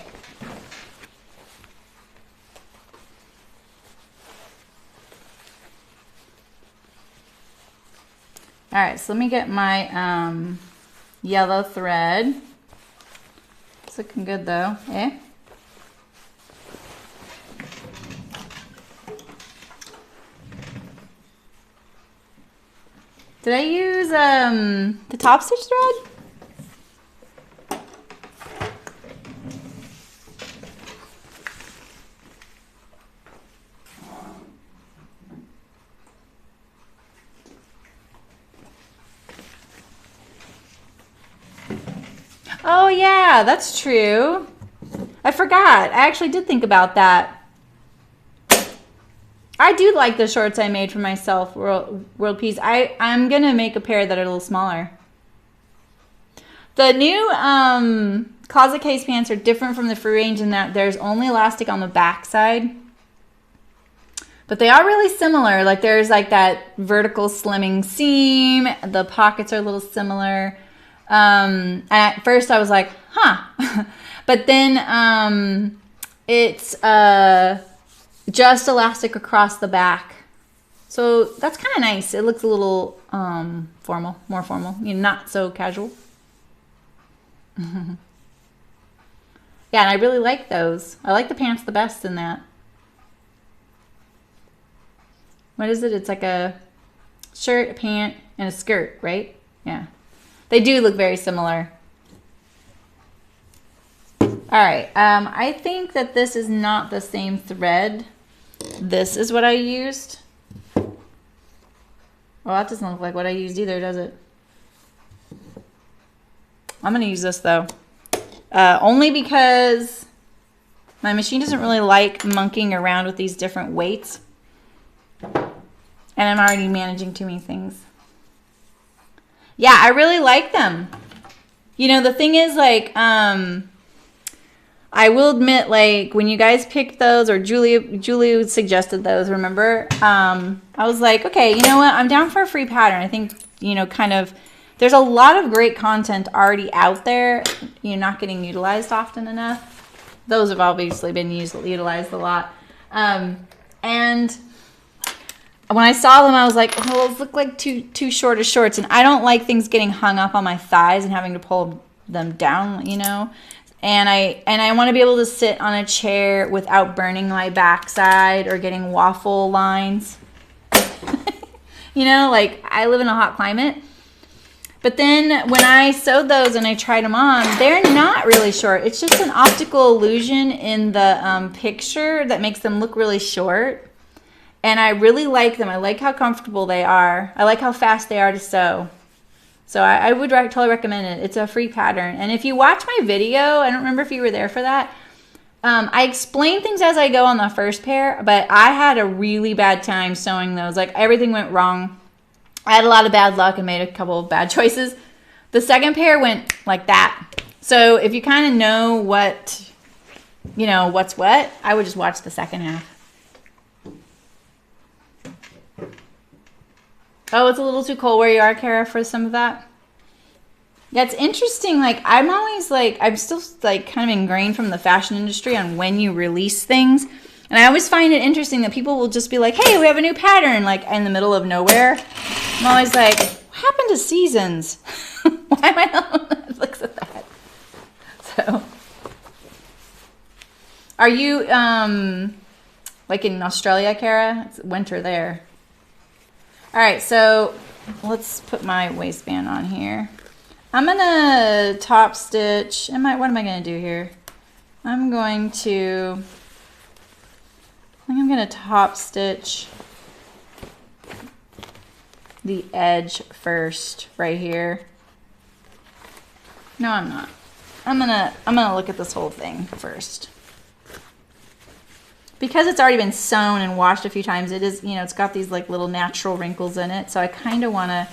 All right, so let me get my yellow thread. It's looking good though, eh? Did I use the top stitch thread? Oh yeah, that's true. I forgot. I actually did think about that. I do like the shorts I made for myself, World Peace. I'm going to make a pair that are a little smaller. The new closet case pants are different from the free range in that there's only elastic on the back side. But they are really similar. Like there's like that vertical slimming seam. The pockets are a little similar. At first I was like, huh. But then it's just elastic across the back. So that's kind of nice. It looks a little formal, more formal, you know, not so casual. Yeah, and I really like those. I like the pants the best in that. What is it? It's like a shirt, a pant, and a skirt, right? Yeah. They do look very similar. All right, I think that this is not the same thread. This is what I used. Well, that doesn't look like what I used either, does it? I'm gonna use this though. Only because my machine doesn't really like monkeying around with these different weights. And I'm already managing too many things. Yeah, I really like them. You know, the thing is, like, I will admit, like, when you guys picked those, or Julie suggested those, remember? I was like, okay, you know what? I'm down for a free pattern. I think, you know, kind of there's a lot of great content already out there. You're not getting utilized often enough. Those have obviously been utilized a lot. And when I saw them, I was like, oh, those look like too short of shorts. And I don't like things getting hung up on my thighs and having to pull them down, you know. And I want to be able to sit on a chair without burning my backside or getting waffle lines. You know, like I live in a hot climate. But then when I sewed those and I tried them on, they're not really short. It's just an optical illusion in the picture that makes them look really short. And I really like them. I like how comfortable they are. I like how fast they are to sew. So I would totally recommend it. It's a free pattern. And if you watch my video, I don't remember if you were there for that. I explain things as I go on the first pair, but I had a really bad time sewing those. Like everything went wrong. I had a lot of bad luck and made a couple of bad choices. The second pair went like that. So if you kind of know what, you know, what's what, I would just watch the second half. Oh, it's a little too cold where you are, Kara, for some of that. Yeah, it's interesting. Like, I'm always like, I'm still like kind of ingrained from the fashion industry on when you release things. And I always find it interesting that people will just be like, hey, we have a new pattern, like in the middle of nowhere. I'm always like, what happened to seasons? Why am I not on Netflix at that? So, are you like in Australia, Kara? It's winter there. All right, so let's put my waistband on here. I'm gonna top stitch. What am I gonna do here? I think I'm gonna top stitch the edge first, right here. No, I'm not. I'm gonna look at this whole thing first. Because it's already been sewn and washed a few times, it is, you know, it's got these like little natural wrinkles in it. So I kind of want to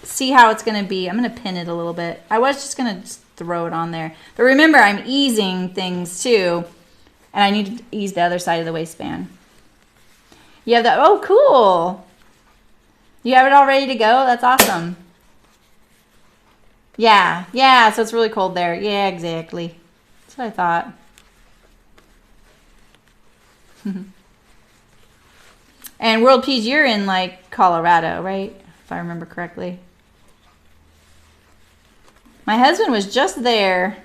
see how it's going to be. I'm going to pin it a little bit. I was just going to throw it on there. But remember, I'm easing things too. And I need to ease the other side of the waistband. You have that. Oh, cool. You have it all ready to go? That's awesome. Yeah. Yeah. So it's really cold there. Yeah, exactly. That's what I thought. And World Peas, you're in like Colorado, right? If I remember correctly. My husband was just there.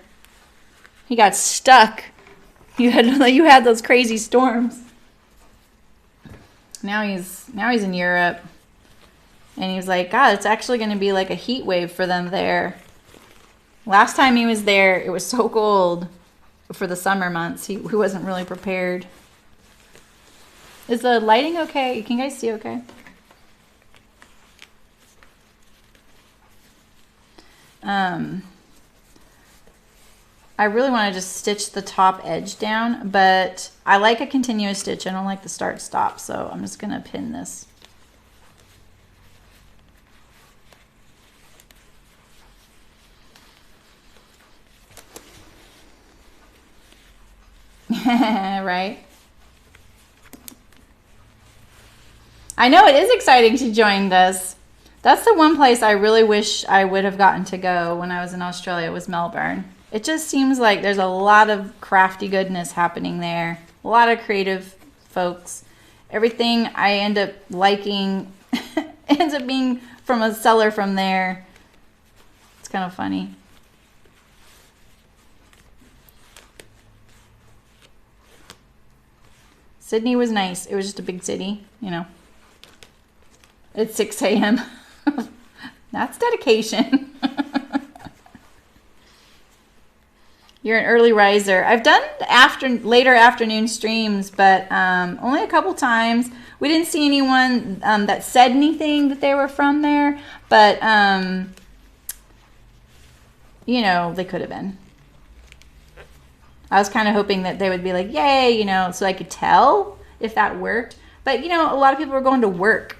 He got stuck. You had those crazy storms. Now he's in Europe. And he was like, God, it's actually going to be like a heat wave for them there. Last time he was there, it was so cold for the summer months. He wasn't really prepared. Is the lighting okay? Can you guys see okay? I really want to just stitch the top edge down, but I like a continuous stitch. I don't like the start stop, so I'm just going to pin this. Right? I know it is exciting to join this. That's the one place I really wish I would have gotten to go when I was in Australia, was Melbourne. It just seems like there's a lot of crafty goodness happening there. A lot of creative folks. Everything I end up liking ends up being from a seller from there. It's kind of funny. Sydney was nice. It was just a big city, you know. It's 6 a.m. That's dedication. You're an early riser. I've done later afternoon streams, but only a couple times. We didn't see anyone that said anything that they were from there, but you know, they could have been. I was kind of hoping that they would be like, yay, you know, so I could tell if that worked. But, you know, a lot of people were going to work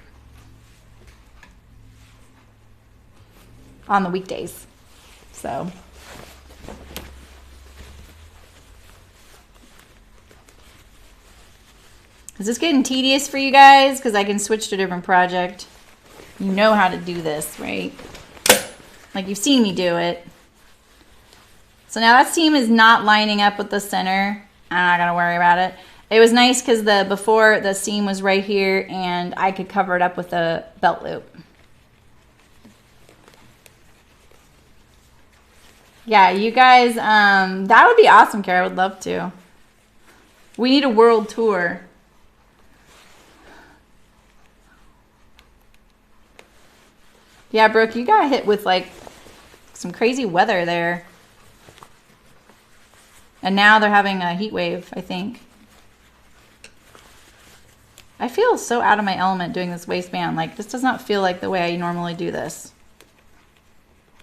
on the weekdays. So is this getting tedious for you guys? Because I can switch to a different project. You know how to do this, right? Like you've seen me do it. So now that seam is not lining up with the center. I'm not gonna worry about it. It was nice because before the seam was right here and I could cover it up with a belt loop. Yeah, you guys, that would be awesome, Kara. I would love to. We need a world tour. Yeah, Brooke, you got hit with like some crazy weather there. And now they're having a heat wave, I think. I feel so out of my element doing this waistband. Like, this does not feel like the way I normally do this.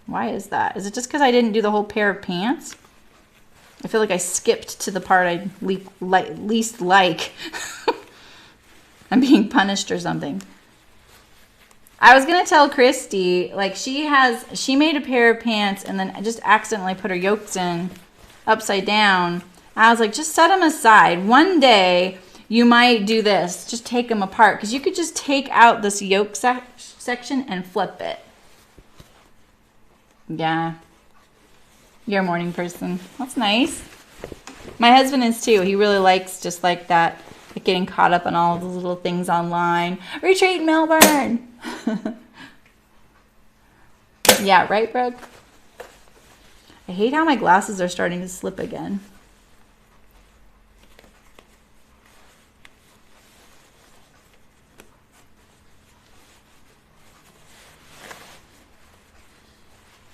Why is that? Is it just because I didn't do the whole pair of pants? I feel like I skipped to the part I least like. I'm being punished or something. I was gonna tell Christy, like she made a pair of pants and then just accidentally put her yokes in upside down. I was like, just set them aside. One day you might do this. Just take them apart because you could just take out this yoke section and flip it. Yeah. You're a morning person. That's nice. My husband is too. He really likes just like that, like getting caught up on all the little things online. Retreat in Melbourne. Yeah, right, Brooke? I hate how my glasses are starting to slip again.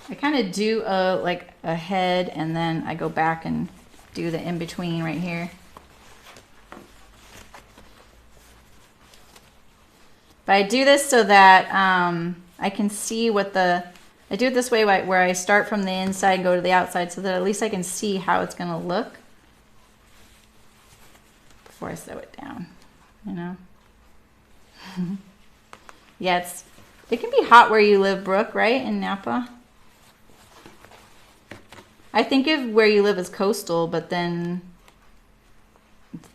I kind of do like a head and then I go back and do the in-between right here. But I do this so that I can see what I do it this way where I start from the inside and go to the outside so that at least I can see how it's going to look before I sew it down, you know? Yeah, it can be hot where you live, Brooke, right? In Napa? I think of where you live as coastal, but then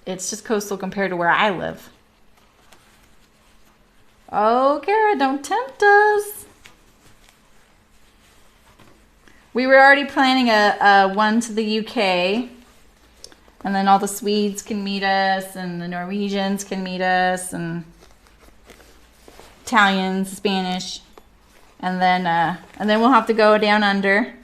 it's just coastal compared to where I live. Oh, Kara, don't tempt us. We were already planning a one to the UK, and then all the Swedes can meet us, and the Norwegians can meet us, and Italians, Spanish, and then we'll have to go down under.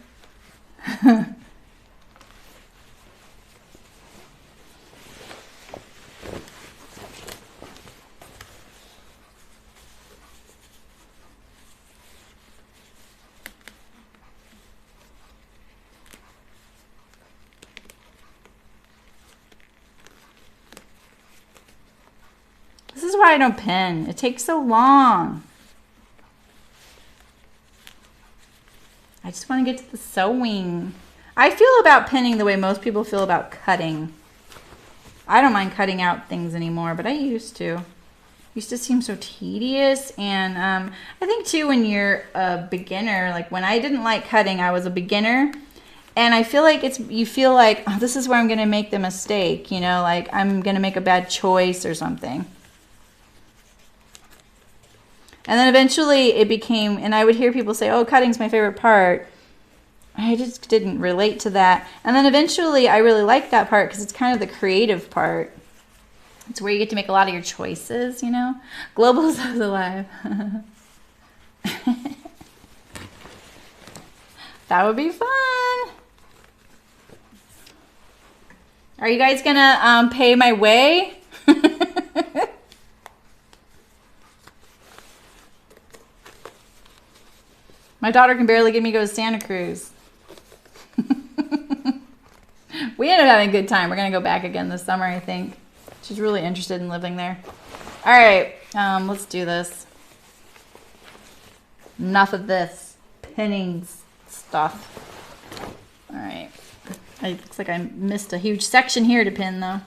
This is why I don't pin. It takes so long. I just want to get to the sewing. I feel about pinning the way most people feel about cutting. I don't mind cutting out things anymore, but I used to. It used to seem so tedious. And I think too when you're a beginner, like when I didn't like cutting, I was a beginner. And I feel like you feel like, oh, this is where I'm going to make the mistake, you know, like I'm going to make a bad choice or something. And then eventually it became, and I would hear people say, oh, cutting's my favorite part. I just didn't relate to that. And then eventually I really liked that part because it's kind of the creative part. It's where you get to make a lot of your choices, you know? Global is alive. That would be fun. Are you guys gonna pay my way? My daughter can barely get me to go to Santa Cruz. We ended up having a good time. We're going to go back again this summer, I think. She's really interested in living there. All right, let's do this. Enough of this pinning stuff. All right. It looks like I missed a huge section here to pin, though.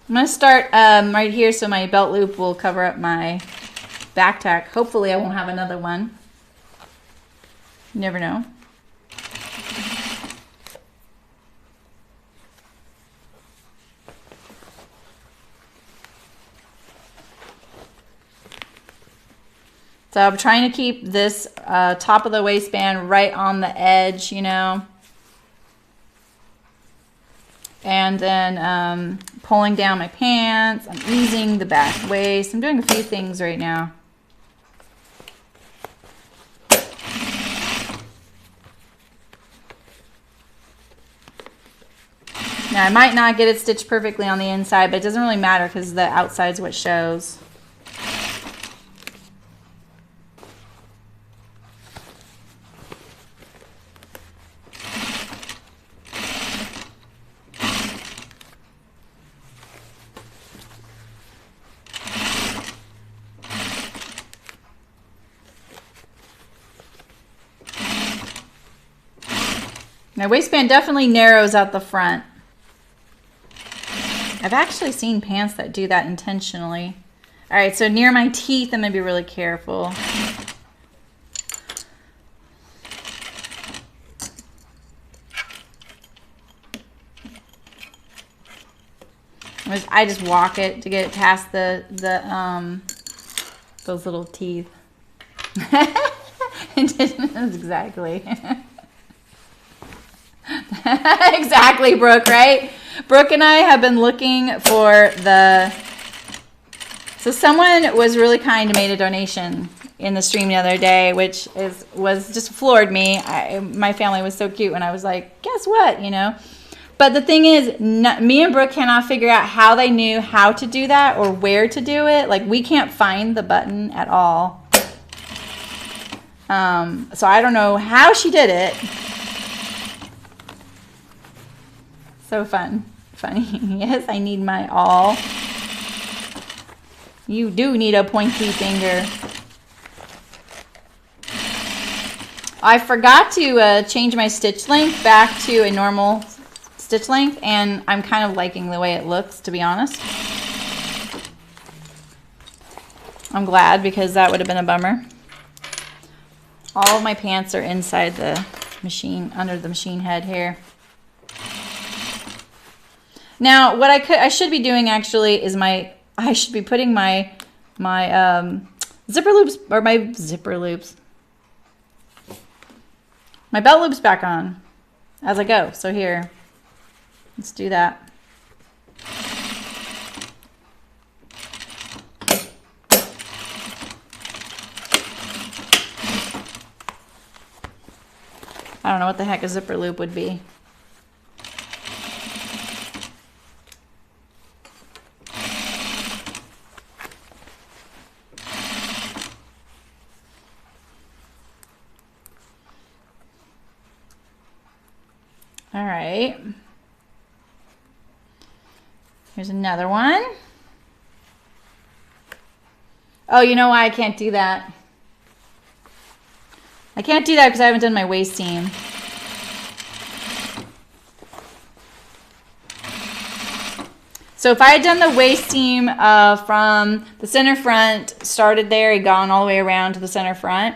I'm going to start right here so my belt loop will cover up my back tack. Hopefully I won't have another one. You never know. So I'm trying to keep this top of the waistband right on the edge, you know. And then pulling down my pants. I'm easing the back waist. I'm doing a few things right now. Now I might not get it stitched perfectly on the inside, but it doesn't really matter because the outside's what shows. My waistband definitely narrows out the front. I've actually seen pants that do that intentionally. All right, so near my teeth, I'm gonna be really careful. I just walk it to get it past those little teeth. Exactly. Exactly, Brooke, right? Brooke and I have been looking for the... So someone was really kind and made a donation in the stream the other day, which was just floored me. My family was so cute when I was like, guess what, you know? But the thing is, me and Brooke cannot figure out how they knew how to do that or where to do it. Like, we can't find the button at all. So I don't know how she did it. So fun. Funny. Yes, I need my awl. You do need a pointy finger. I forgot to change my stitch length back to a normal stitch length, and I'm kind of liking the way it looks, to be honest. I'm glad, because that would have been a bummer. All of my pants are inside the machine, under the machine head here. Now, what I should be doing actually is I should be putting my zipper loops, or my belt loops back on as I go. So here, let's do that. I don't know what the heck a zipper loop would be. All right, here's another one. Oh, you know why I can't do that? I can't do that because I haven't done my waist seam. So if I had done the waist seam from the center front, started there and gone all the way around to the center front,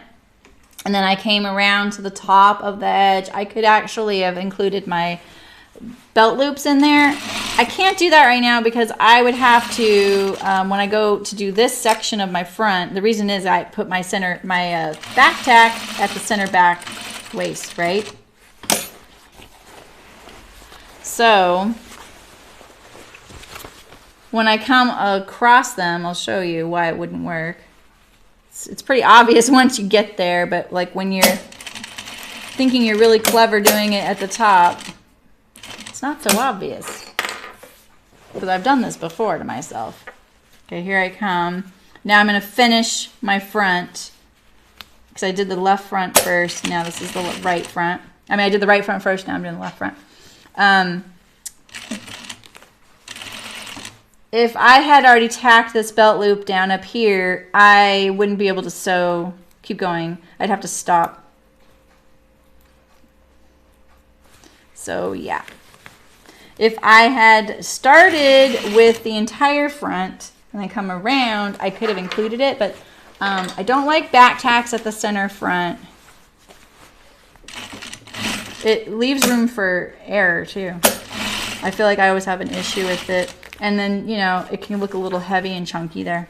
and then I came around to the top of the edge, I could actually have included my belt loops in there. I can't do that right now because I would have to, when I go to do this section of my front, the reason is I put my back tack at the center back waist, right? So when I come across them, I'll show you why it wouldn't work. It's pretty obvious once you get there, but like when you're thinking you're really clever doing it at the top, it's not so obvious. Because I've done this before to myself. Okay, here I come. Now I'm going to finish my front. Because I did the left front first. Now this is the right front. I mean, I did the right front first. Now I'm doing the left front. If I had already tacked this belt loop down up here, I wouldn't be able to keep going. I'd have to stop. So yeah. If I had started with the entire front and then come around, I could have included it, but I don't like back tacks at the center front. it leaves room for error too. I feel like I always have an issue with it. And then, you know, it can look a little heavy and chunky there.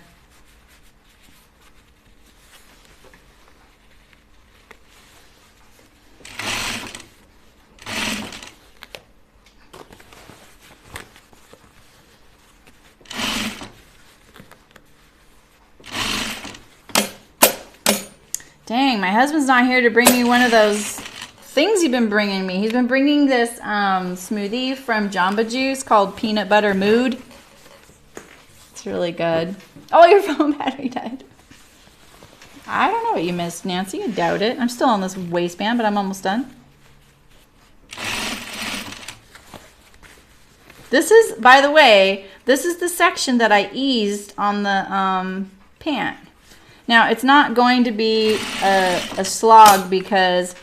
Dang, my husband's not here to bring me one of those things he's been bringing me. He's been bringing this smoothie from Jamba Juice called Peanut Butter Mood. It's really good. Oh, your phone battery died. I don't know what you missed, Nancy. I doubt it. I'm still on this waistband, but I'm almost done. This is, by the way, this is the section that I eased on the pant. Now, it's not going to be a slog because,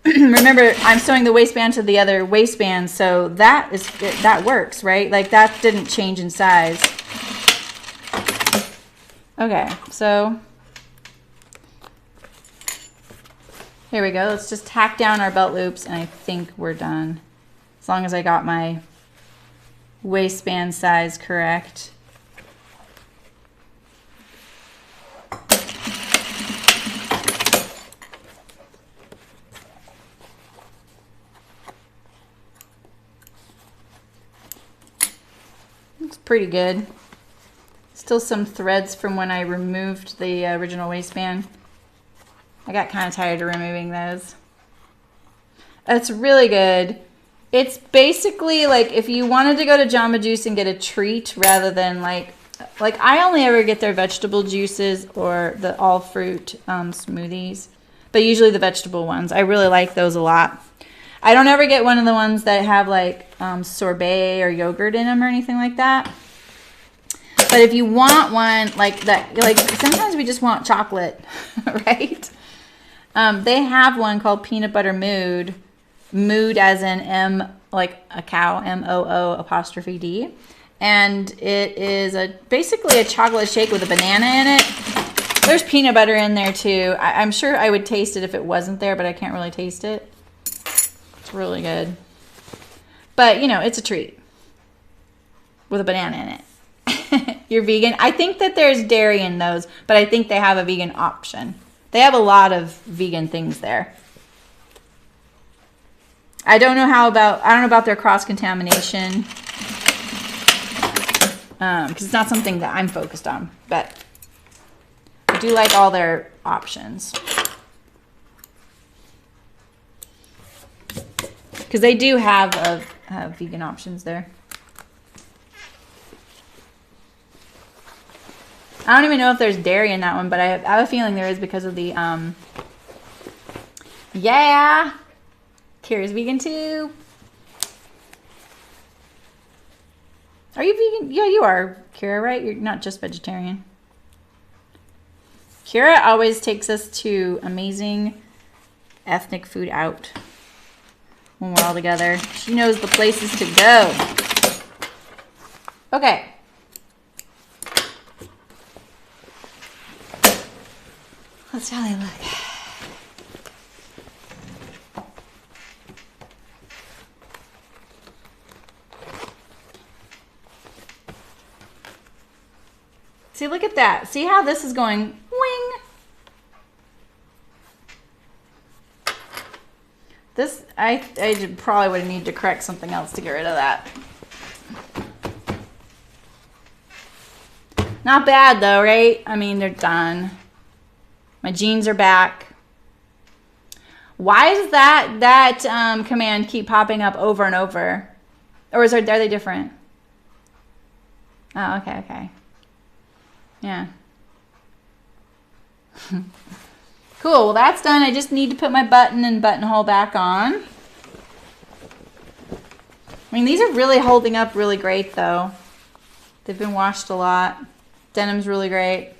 remember, I'm sewing the waistband to the other waistband, so that works, right? Like, that didn't change in size. Okay, so here we go. Let's just tack down our belt loops, and I think we're done. As long as I got my waistband size correct. Pretty good. Still some threads from when I removed the original waistband. I got kind of tired of removing those. It's really good. It's basically like if you wanted to go to Jamba Juice and get a treat rather than like I only ever get their vegetable juices or the all fruit smoothies, but usually the vegetable ones. I really like those a lot. I don't ever get one of the ones that have like sorbet or yogurt in them or anything like that. But if you want one like that, like sometimes we just want chocolate, right? They have one called Peanut Butter Mood. Mood as in M, like a cow, M-O-O''D. And it is basically a chocolate shake with a banana in it. There's peanut butter in there too. I'm sure I would taste it if it wasn't there, but I can't really taste it. It's really good. But, you know, it's a treat with a banana in it. You're vegan? I think that there's dairy in those, but I think they have a vegan option. They have a lot of vegan things there. I don't know about their cross-contamination because it's not something that I'm focused on, but I do like all their options. Because they do have vegan options there. I don't even know if there's dairy in that one, but I have a feeling there is because of the, yeah. Kira's vegan too. Are you vegan? Yeah, you are, Kira, right? You're not just vegetarian. Kira always takes us to amazing ethnic food out when we're all together. She knows the places to go. Okay. Let's how they look. See, look at that. See how this is going wing? This, I probably would need to correct something else to get rid of that. Not bad though, right? I mean, they're done. My jeans are back. Why does that command keep popping up over and over? Or are they different? Oh, okay. Yeah. Cool, well that's done. I just need to put my button and buttonhole back on. I mean, these are really holding up really great though. They've been washed a lot. Denim's really great.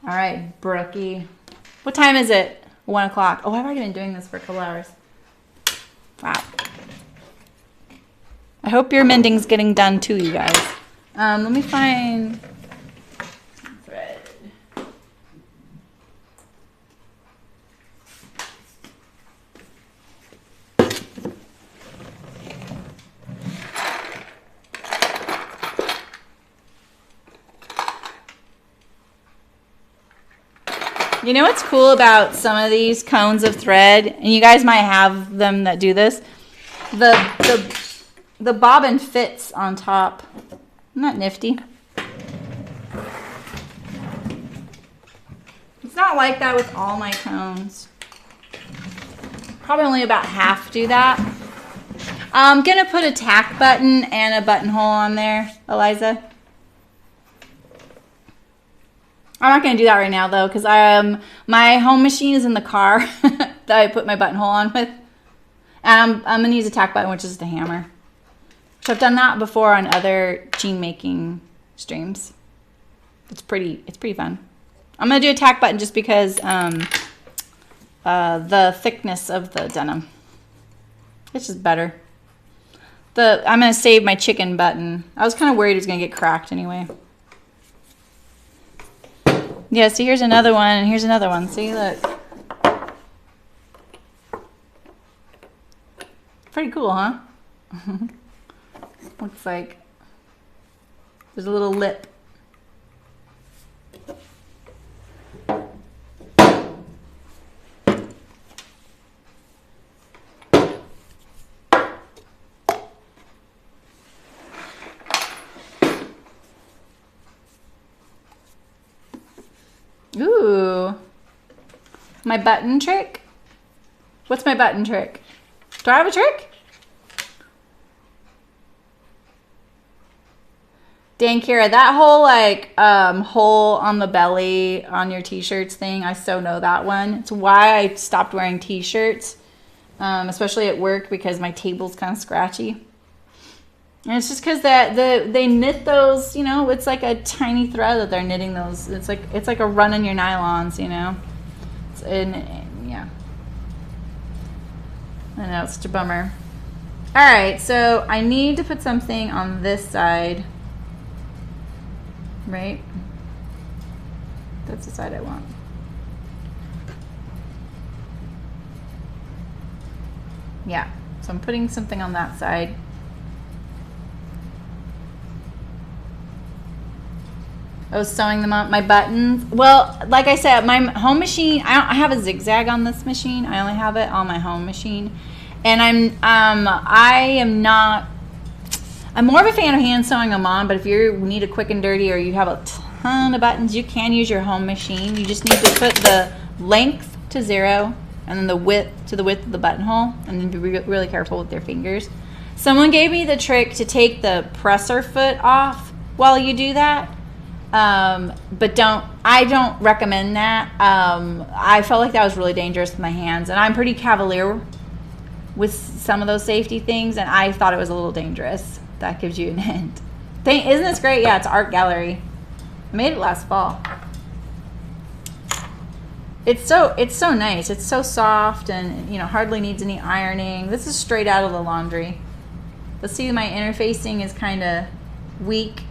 All right, Brookie. What time is it? 1 o'clock. Oh, I've already been doing this for a couple hours. Wow. I hope your mending's getting done too, you guys. Let me find thread. You know what's cool about some of these cones of thread, and you guys might have them that do this, the bobbin fits on top. Isn't that nifty? It's not like that with all my cones. Probably only about half do that. I'm gonna put a tack button and a buttonhole on there, Eliza. I'm not gonna do that right now though, because my home machine is in the car that I put my buttonhole on with. And I'm gonna use a tack button, which is just a hammer. So I've done that before on other jean making streams. It's pretty fun. I'm gonna do a tack button just because the thickness of the denim. It's just better. I'm gonna save my chicken button. I was kind of worried it was gonna get cracked anyway. Yeah, so here's another one, and here's another one. See, look. Pretty cool, huh? Looks like there's a little lip. Ooh, my button trick? What's my button trick? Do I have a trick? Dang, Kira, that whole like hole on the belly on your t-shirts thing, I so know that one. It's why I stopped wearing t-shirts, especially at work, because my table's kind of scratchy. And it's just because they knit those, you know, it's like a tiny thread that they're knitting those. It's like a run in your nylons, you know. Yeah. I know, it's such a bummer. All right, so I need to put something on this side, right? That's the side I want. Yeah, so I'm putting something on that side. I was sewing them on my buttons. Well, like I said, my home machine, I have a zigzag on this machine. I only have it on my home machine. And I'm more of a fan of hand sewing them on, but if you need a quick and dirty or you have a ton of buttons, you can use your home machine. You just need to put the length to 0 and then the width to the width of the buttonhole, and then be really careful with your fingers. Someone gave me the trick to take the presser foot off while you do that. But I don't recommend that. I felt like that was really dangerous with my hands, and I'm pretty cavalier with some of those safety things, and I thought it was a little dangerous. That gives you an hint. Isn't this great? Yeah, it's art gallery. I made it last fall. It's so nice. It's so soft, and you know, hardly needs any ironing. This is straight out of the laundry. Let's see, my interfacing is kind of weak.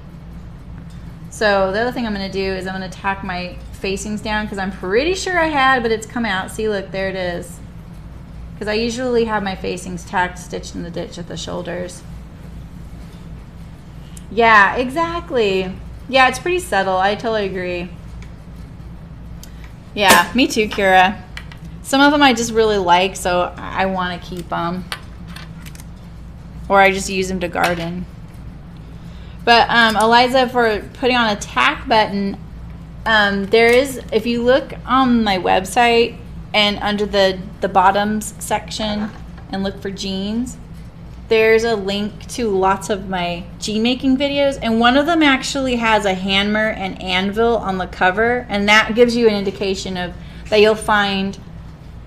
So the other thing I'm going to do is I'm going to tack my facings down, because I'm pretty sure I had, but it's come out. See, look, there it is. Because I usually have my facings tacked, stitched in the ditch at the shoulders. Yeah, exactly. Yeah, it's pretty subtle. I totally agree. Yeah, me too, Kira. Some of them I just really like, so I want to keep them. Or I just use them to garden. But Eliza, for putting on a tack button, there is, if you look on my website and under the bottoms section and look for jeans, there's a link to lots of my jean making videos, and one of them actually has a hammer and anvil on the cover, and that gives you an indication of that you'll find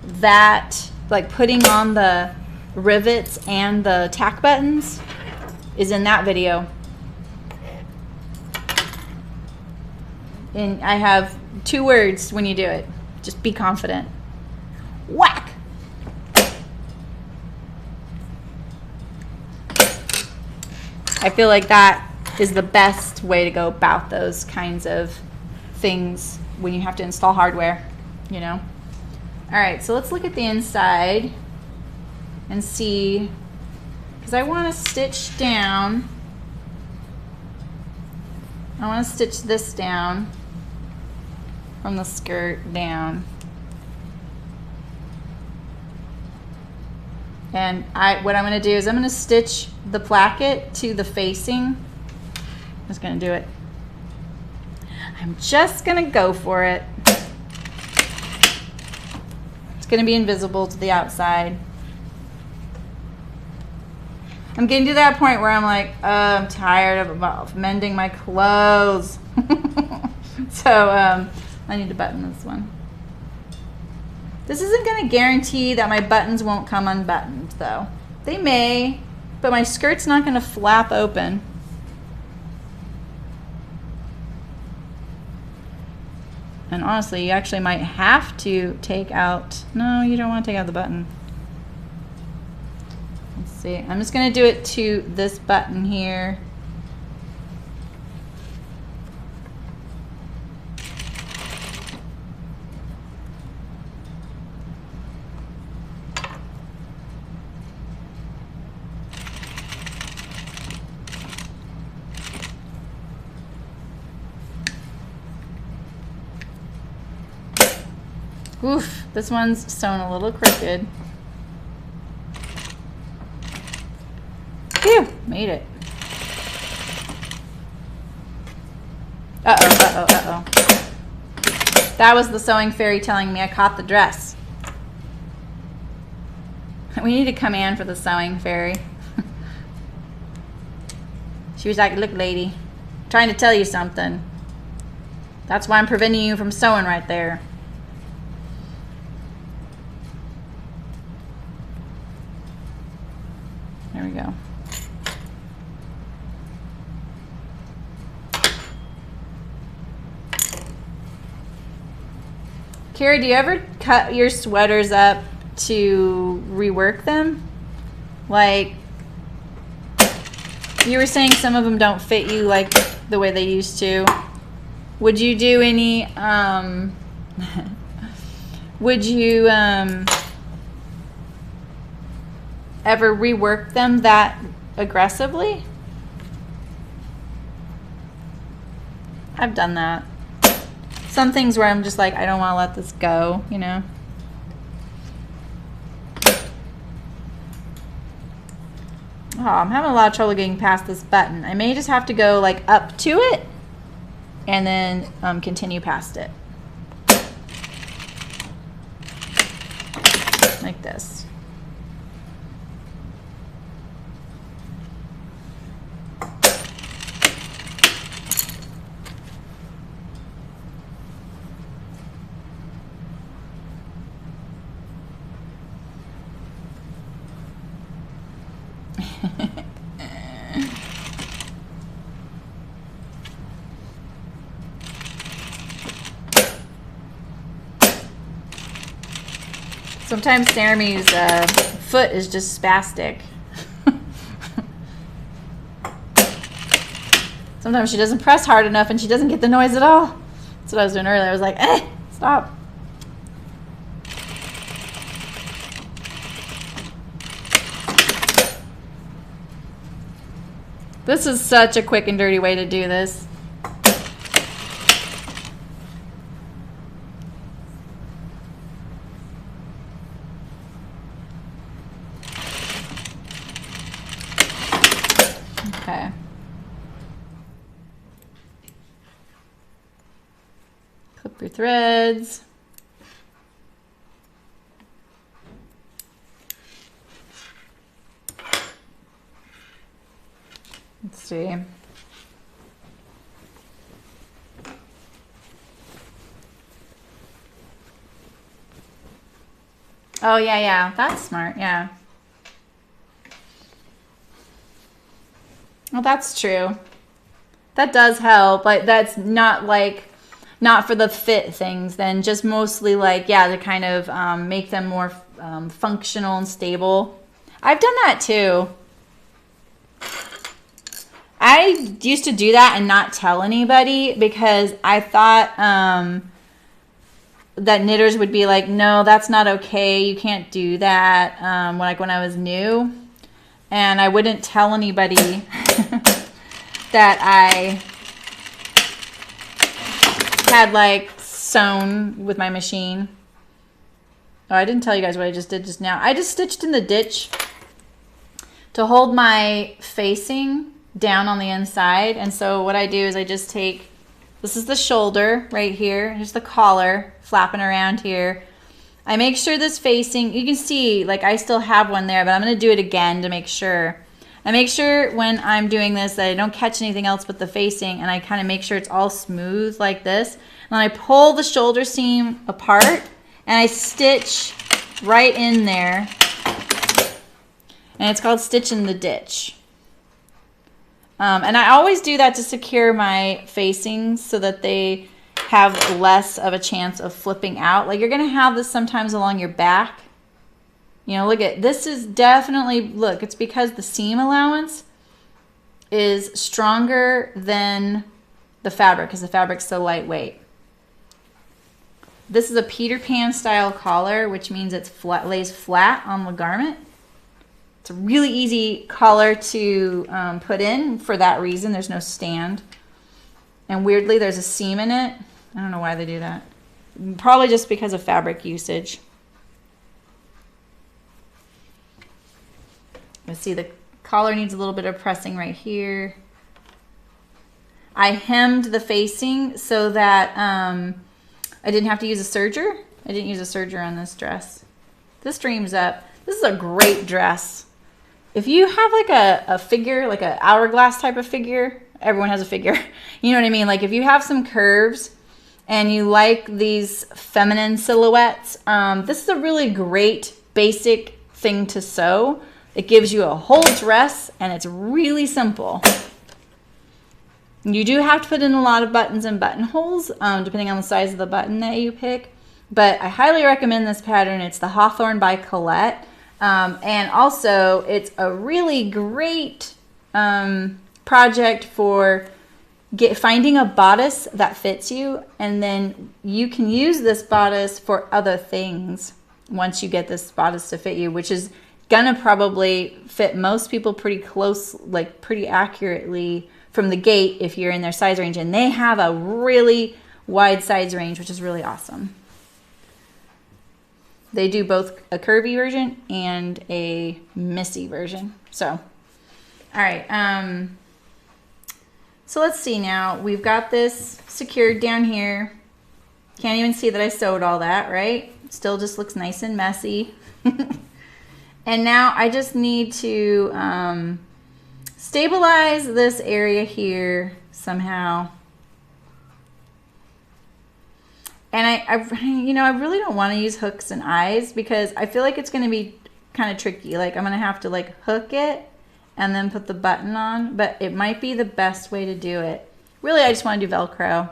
that, like, putting on the rivets and the tack buttons is in that video. And I have 2 words when you do it. Just be confident. Whack! I feel like that is the best way to go about those kinds of things when you have to install hardware, you know? All right, so let's look at the inside and see, because I want to stitch down. I want to stitch this down. from the skirt down. And what I'm going to do is I'm going to stitch the placket to the facing. I'm just going to do it. I'm just going to go for it. It's going to be invisible to the outside. I'm getting to that point where I'm like, oh, I'm tired of mending my clothes. So I need to button this one. This isn't going to guarantee that my buttons won't come unbuttoned, though. They may, but my skirt's not going to flap open. And honestly, you actually might have to take out, no, you don't want to take out the button. Let's see, I'm just going to do it to this button here. Oof, this one's sewn a little crooked. Phew, made it. Uh-oh, uh-oh, uh-oh. That was the sewing fairy telling me I caught the dress. We need a command for the sewing fairy. She was like, look, lady, I'm trying to tell you something. That's why I'm preventing you from sewing right there. There we go. Kara, do you ever cut your sweaters up to rework them? Like, you were saying some of them don't fit you like the way they used to. Would you do any, would you ever rework them that aggressively? I've done that. Some things where I'm just like, I don't want to let this go, you know? Oh, I'm having a lot of trouble getting past this button. I may just have to go like up to it and then continue past it. Like this. Sometimes Sammy's foot is just spastic. Sometimes she doesn't press hard enough and she doesn't get the noise at all. That's what I was doing earlier. I was like, stop. This is such a quick and dirty way to do this. Okay. Clip your threads. Let's see. Oh, yeah, that's smart, yeah. Well, that's true. That does help, but that's not like, not for the fit things then, just mostly like, yeah, to kind of make them more functional and stable. I've done that too. I used to do that and not tell anybody because I thought that knitters would be like, no, that's not okay. You can't do that. When I was new, and I wouldn't tell anybody that I had like sewn with my machine. Oh, I didn't tell you guys what I just did just now. I just stitched in the ditch to hold my facing down on the inside. And so what I do is I just take, this is the shoulder right here. Here's the collar flapping around here. I make sure this facing, you can see like I still have one there, but I'm gonna do it again to make sure. I make sure when I'm doing this that I don't catch anything else but the facing, and I kind of make sure it's all smooth like this. And then I pull the shoulder seam apart and I stitch right in there. And it's called stitch in the ditch. And I always do that to secure my facings so that they have less of a chance of flipping out. Like you're gonna have this sometimes along your back. You know, look at, this is definitely, look, it's because the seam allowance is stronger than the fabric because the fabric's so lightweight. This is a Peter Pan style collar, which means it's flat, lays flat on the garment. It's a really easy collar to put in for that reason. There's no stand. And weirdly, there's a seam in it. I don't know why they do that. Probably just because of fabric usage. Let's see, the collar needs a little bit of pressing right here. I hemmed the facing so that I didn't have to use a serger. I didn't use a serger on this dress. This streams up. This is a great dress. If you have like a figure, like an hourglass type of figure, everyone has a figure. You know what I mean? Like if you have some curves and you like these feminine silhouettes, this is a really great basic thing to sew. It gives you a whole dress and it's really simple. You do have to put in a lot of buttons and buttonholes, depending on the size of the button that you pick. But I highly recommend this pattern. It's the Hawthorne by Colette. And also, it's a really great project for finding a bodice that fits you. And then you can use this bodice for other things once you get this bodice to fit you, which is gonna probably fit most people pretty close, like pretty accurately from the gate if you're in their size range. And they have a really wide size range, which is really awesome. They do both a curvy version and a missy version. So, all right. So let's see now. We've got this secured down here. Can't even see that I sewed all that, right? Still just looks nice and messy. And now I just need to stabilize this area here somehow. And I really don't want to use hooks and eyes because I feel like it's going to be kind of tricky. Like I'm going to have to like hook it and then put the button on, but it might be the best way to do it. Really, I just want to do Velcro.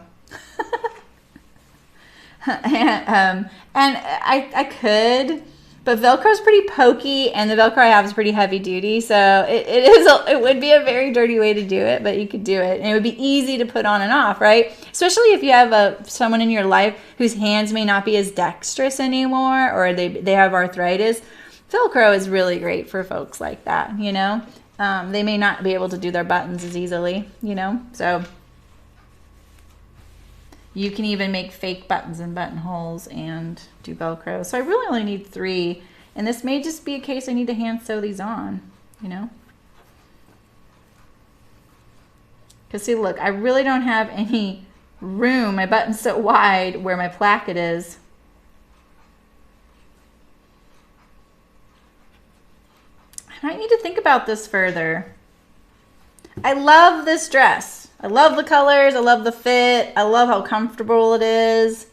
and I could, but Velcro is pretty pokey and the Velcro I have is pretty heavy duty. So it would be a very dirty way to do it, but you could do it. And it would be easy to put on and off, right? Especially if you have someone in your life whose hands may not be as dexterous anymore or they have arthritis. Velcro is really great for folks like that, you know? They may not be able to do their buttons as easily, you know? So you can even make fake buttons and buttonholes and do Velcro. So I really only need 3. And this may just be a case I need to hand sew these on, you know? Because see, look, I really don't have any room. My button's so wide where my placket is. I might need to think about this further. I love this dress. I love the colors. I love the fit. I love how comfortable it is.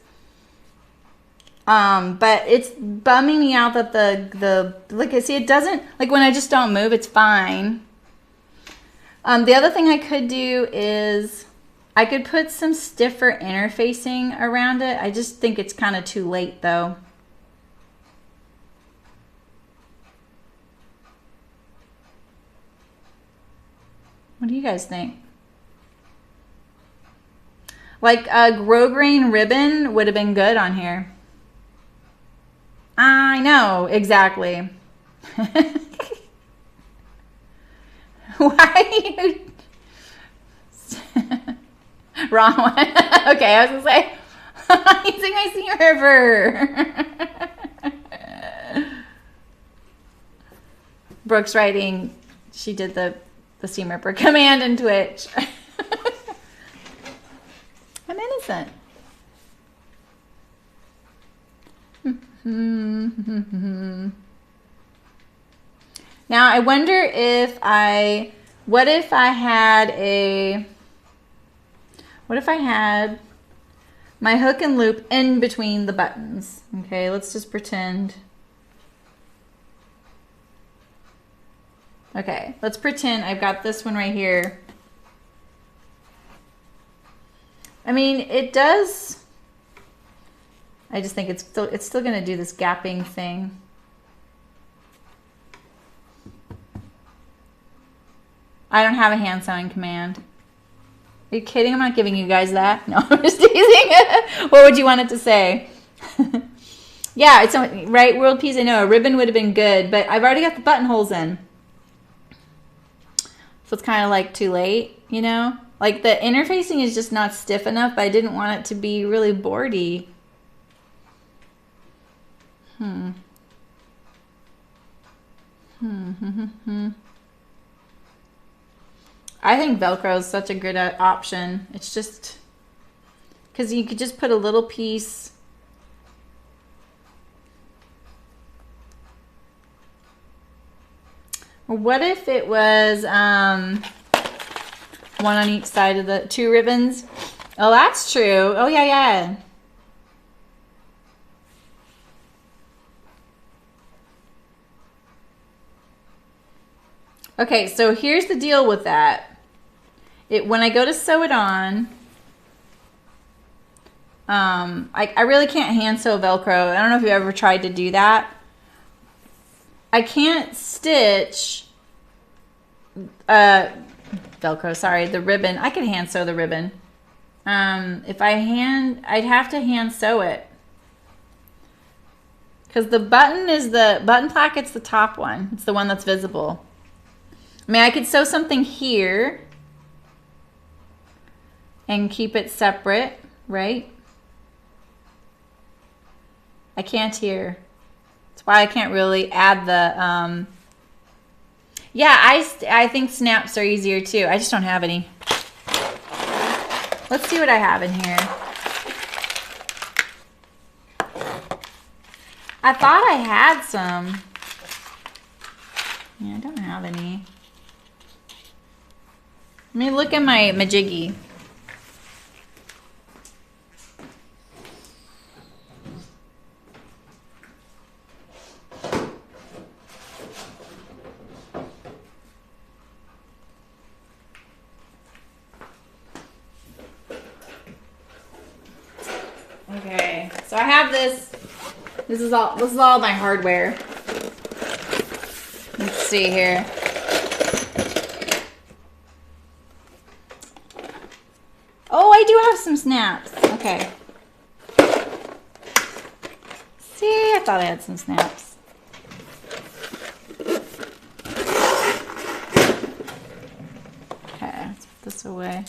But it's bumming me out that look, see, it doesn't, like when I just don't move, it's fine. The other thing I could do is I could put some stiffer interfacing around it. I just think it's kind of too late though. What do you guys think? Like a grosgrain ribbon would have been good on here. I know, exactly. Why you... Wrong one. Okay, I was gonna say. Using my seam ripper. Brooke's writing, she did the seam ripper command in Twitch. I'm innocent. Now I wonder if what if I had my hook and loop in between the buttons? Okay, let's just pretend. Okay, let's pretend I've got this one right here. I mean, it does. I just think it's still going to do this gapping thing. I don't have a hand sewing command. Are you kidding? I'm not giving you guys that. No, I'm just teasing. What would you want it to say? Yeah, it's right. World Peas, I know a ribbon would have been good, but I've already got the buttonholes in. So it's kind of like too late, you know? Like the interfacing is just not stiff enough, but I didn't want it to be really boardy. I think Velcro is such a good option. It's just because you could just put a little piece. Or what if it was one on each side of the 2 ribbons? Oh, that's true. Oh, yeah, yeah. Okay, so here's the deal with that. When I go to sew it on, I really can't hand sew Velcro. I don't know if you ever tried to do that. I can't stitch Velcro, sorry, the ribbon. I could hand sew the ribbon. I'd have to hand sew it. Because the button placket's the top one. It's the one that's visible. I mean, I could sew something here and keep it separate, right? I can't here. That's why I can't really add the, yeah, I think snaps are easier too. I just don't have any. Let's see what I have in here. I thought I had some. Yeah, I don't have any. Let me look at my majiggy. Okay, so I have this. This is all my hardware. Let's see here. Oh, I do have some snaps. Okay. See, I thought I had some snaps. Okay, let's put this away.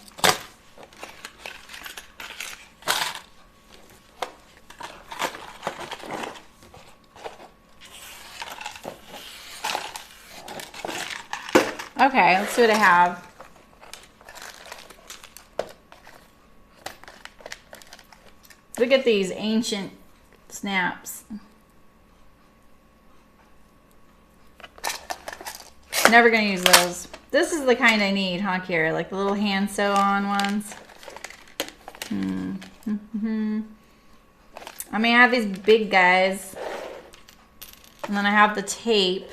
Okay, let's see what I have. Look at these ancient snaps. Never gonna use those. This is the kind I need, huh, Kira? Like the little hand sew on ones. I mean, I have these big guys. And then I have the tape.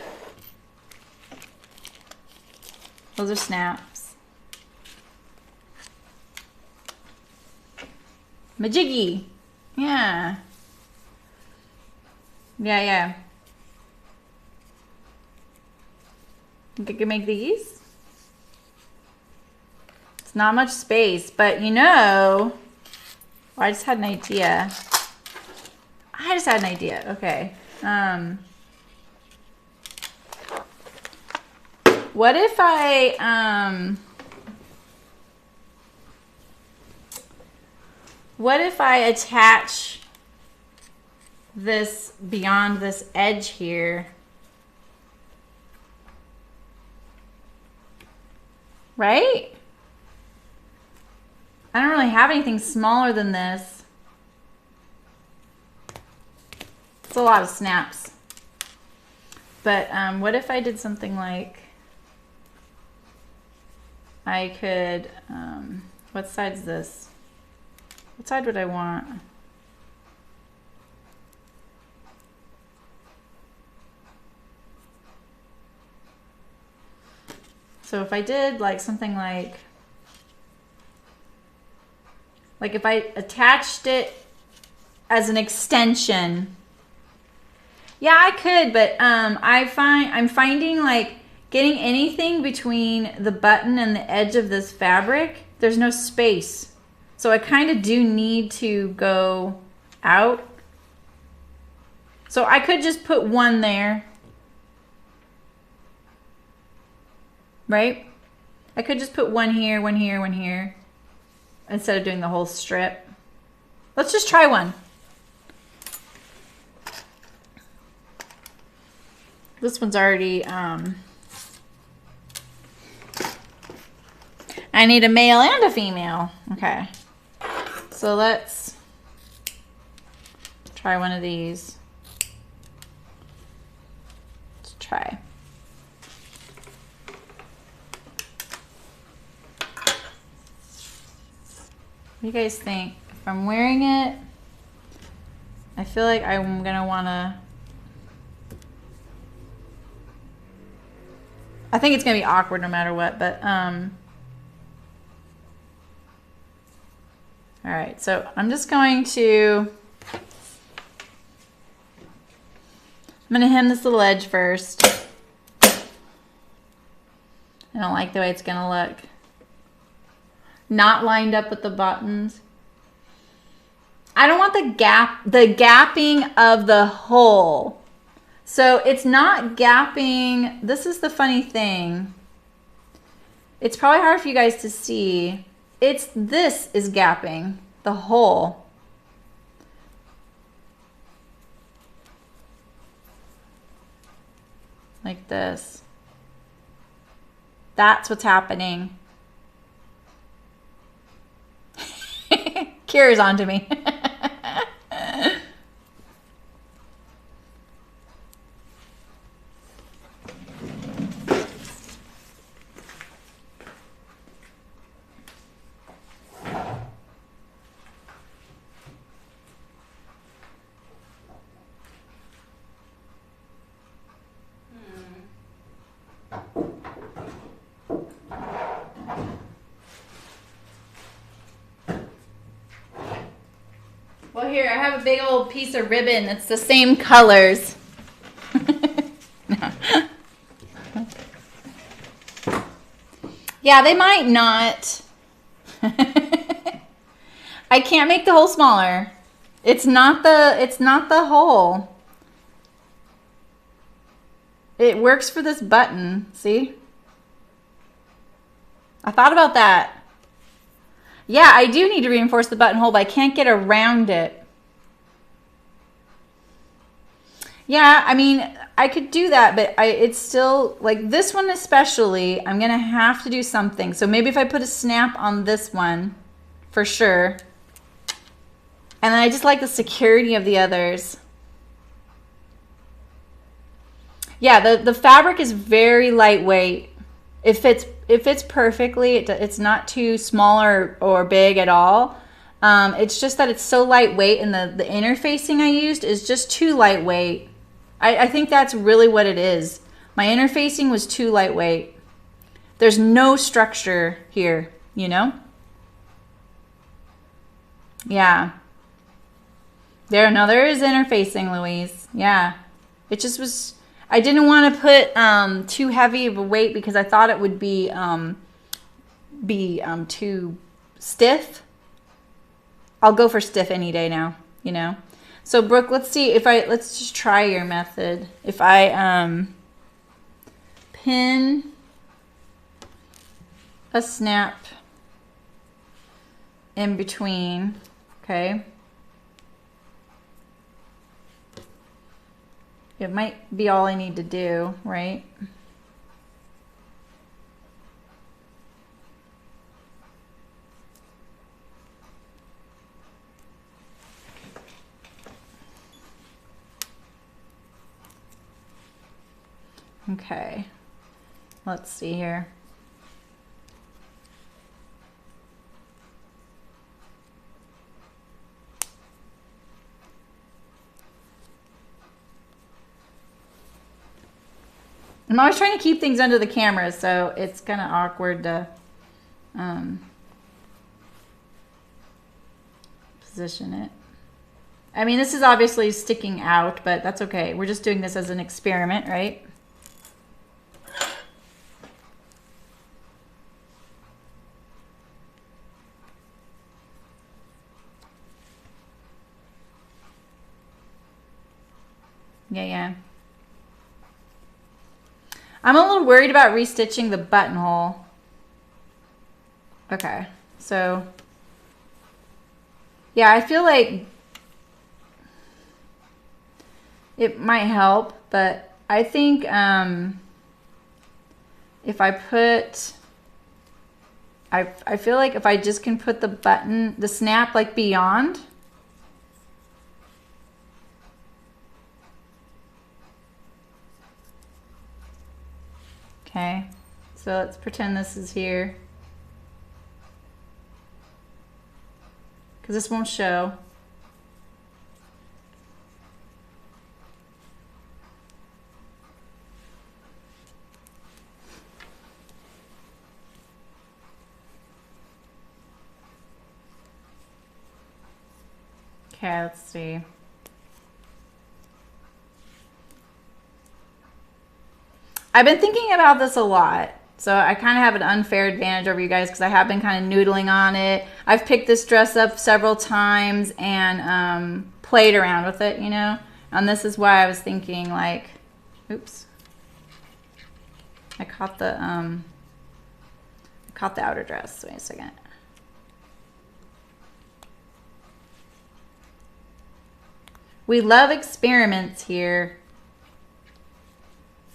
Those are snaps. Majiggy. Yeah. Yeah, yeah. Think I could make these? It's not much space, but you know, oh, I just had an idea. Okay. What if What if I attach this beyond this edge here? Right? I don't really have anything smaller than this. It's a lot of snaps. But what if I did something like, I could, what side's this? What side would I want? So if I did like something like if I attached it as an extension, yeah, I could, but I'm finding like getting anything between the button and the edge of this fabric, there's no space. So I kind of do need to go out. So I could just put one there. Right? I could just put one here, one here, one here, instead of doing the whole strip. Let's just try one. This one's already, I need a male and a female. Okay. So let's try one of these. Let's try. What do you guys think? If I'm wearing it, I feel like I'm gonna wanna, I think it's gonna be awkward no matter what, but all right, so I'm just going to, I'm gonna hem this little edge first. I don't like the way it's gonna look. Not lined up with the buttons. I don't want the gapping of the hole. So it's not gapping. This is the funny thing. It's probably hard for you guys to see. This is gapping the hole. Like this. That's what's happening. Kira's onto me. Well, here, I have a big old piece of ribbon that's the same colors. No. Yeah, they might not. I can't make the hole smaller. It's not the hole. It works for this button, see? I thought about that. Yeah, I do need to reinforce the buttonhole, but I can't get around it. Yeah, I mean, I could do that, but it's still, like this one especially, I'm going to have to do something. So maybe if I put a snap on this one, for sure. And then I just like the security of the others. Yeah, the fabric is very lightweight. It fits perfectly. It's not too small or big at all. It's just that it's so lightweight, and the interfacing I used is just too lightweight. I think that's really what it is. My interfacing was too lightweight. There's no structure here, you know? Yeah. There is interfacing, Louise. Yeah. It just was, I didn't want to put too heavy of a weight because I thought it would be too stiff. I'll go for stiff any day now, you know. So Brooke, let's see let's just try your method. If I pin a snap in between, Okay. It might be all I need to do, right? Okay, let's see here. I'm always trying to keep things under the camera, so it's kind of awkward to position it. I mean, this is obviously sticking out, but that's okay. We're just doing this as an experiment, right? Yeah. I'm a little worried about restitching the buttonhole. Okay, so yeah, I feel like it might help, but I think if I put, I feel like if I just can put the button, the snap like beyond. Okay, so let's pretend this is here, because this won't show. Okay, let's see. I've been thinking about this a lot, so I kind of have an unfair advantage over you guys because I have been kind of noodling on it. I've picked this dress up several times and played around with it, you know? And this is why I was thinking, like, oops. I caught the outer dress. Wait a second. We love experiments here.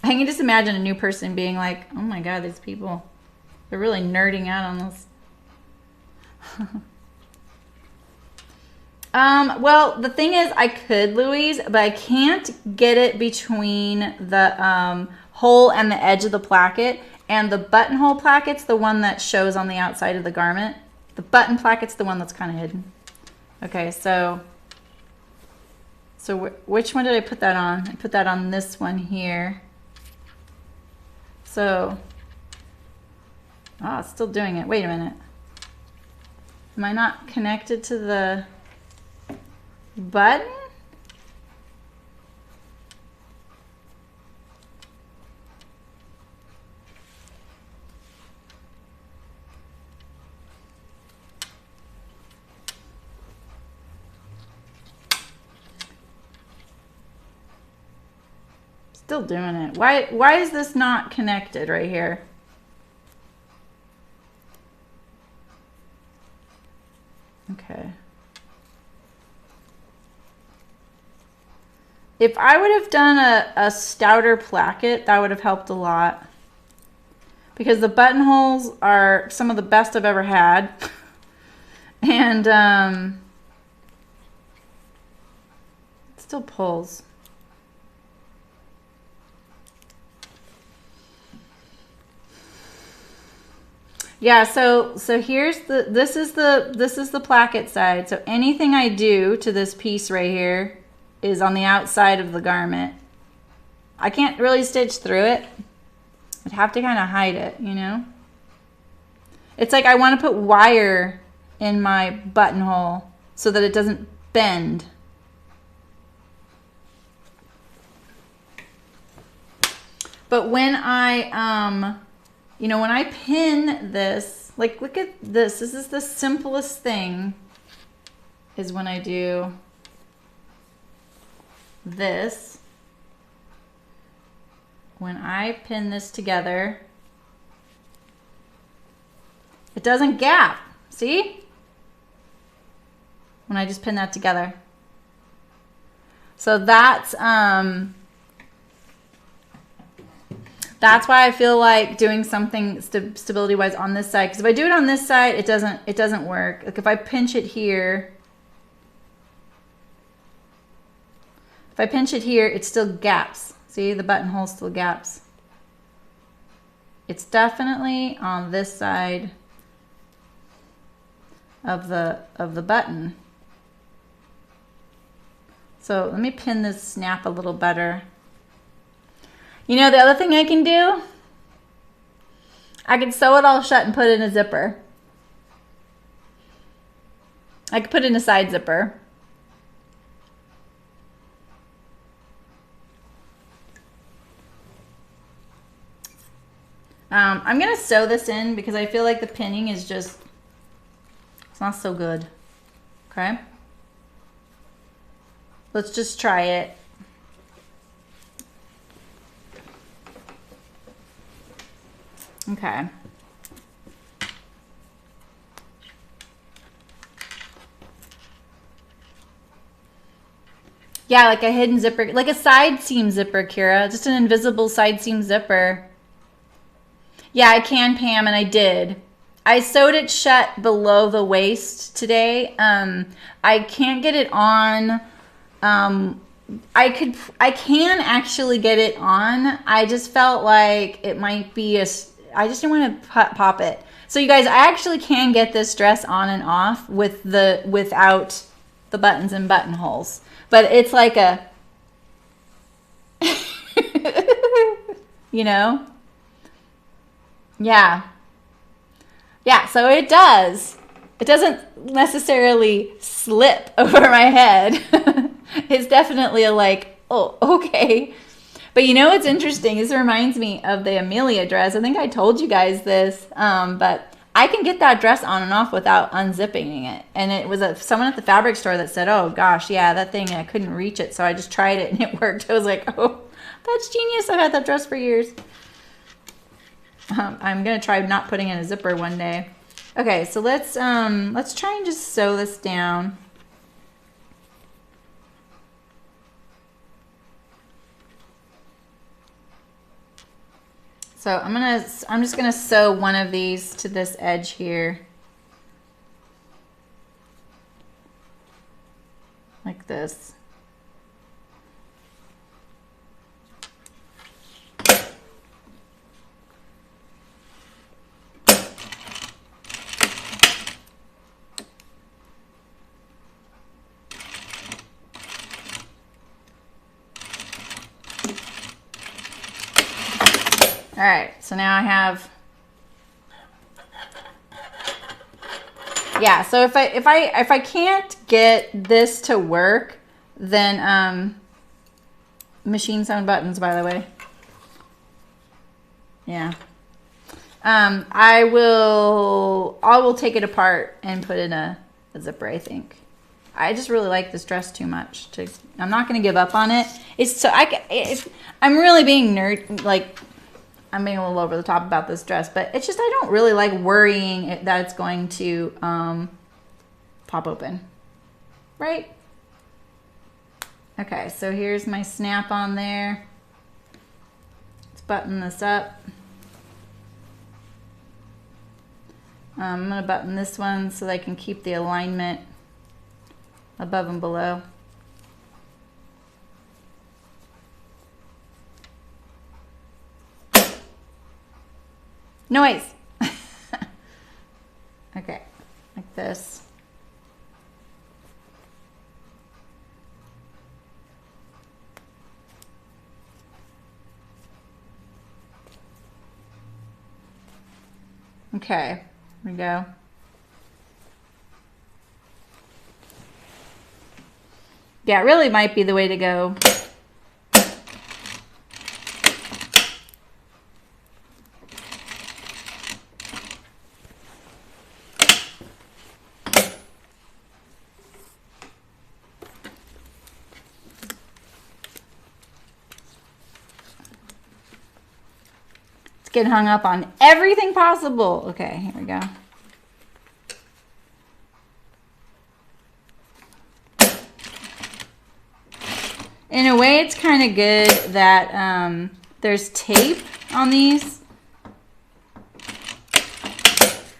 I can just imagine a new person being like, oh my God, these people, they're really nerding out on this. Well, the thing is, I could, Louise, but I can't get it between the hole and the edge of the placket. And the buttonhole placket's the one that shows on the outside of the garment. The button placket's the one that's kind of hidden. Okay, so which one did I put that on? I put that on this one here. So, oh, it's still doing it. Wait a minute. Am I not connected to the button? Still doing it. Why is this not connected right here? Okay. If I would have done a stouter placket, that would have helped a lot. Because the buttonholes are some of the best I've ever had. And it still pulls. Yeah, so here's this is the placket side. So anything I do to this piece right here is on the outside of the garment. I can't really stitch through it. I'd have to kind of hide it, you know? It's like I want to put wire in my buttonhole so that it doesn't bend. But when I you know, when I pin this, like, look at this. This is the simplest thing, is when I do this. When I pin this together, it doesn't gap. See? when I just pin that together. So that's why I feel like doing something stability wise on this side, because if I do it on this side, it doesn't work. Like if I pinch it here, it still gaps. See, the buttonhole still gaps. It's definitely on this side of the button. So let me pin this snap a little better. You know, the other thing I can do, I can sew it all shut and put it in a zipper. I could put it in a side zipper. I'm gonna sew this in because I feel like the pinning is just, it's not so good. Okay. Let's just try it. Okay. Yeah, like a hidden zipper, like a side seam zipper, Kira. Just an invisible side seam zipper. Yeah, I can, Pam, and I did. I sewed it shut below the waist today. I can't get it on. I can actually get it on. I just felt like it might be I just didn't want to pop it. So you guys, I actually can get this dress on and off without the buttons and buttonholes. But it's like a, you know? Yeah. Yeah, so it does. It doesn't necessarily slip over my head. It's definitely a like, oh, okay. But you know what's interesting? This reminds me of the Amelia dress. I think I told you guys this, but I can get that dress on and off without unzipping it. And it was someone at the fabric store that said, oh gosh, yeah, that thing, I couldn't reach it. So I just tried it and it worked. I was like, oh, that's genius. I've had that dress for years. I'm going to try not putting in a zipper one day. Okay, so let's try and just sew this down. So I'm just gonna sew one of these to this edge here. Like this. All right, so now I have, yeah, so if I can't get this to work, then machine sewn buttons, by the way. Yeah. I will take it apart and put in a zipper, I think. I just really like this dress too much. I'm not going to give up on it. I'm really being I'm being a little over the top about this dress, but it's just I don't really like worrying that it's going to pop open, right? Okay, so here's my snap on there. Let's button this up. I'm going to button this one so that I can keep the alignment above and below. Noise. Okay, like this. Okay, here we go. Yeah, it really might be the way to go. Get hung up on everything possible. Okay, here we go. in a way, it's kind of good that there's tape on these.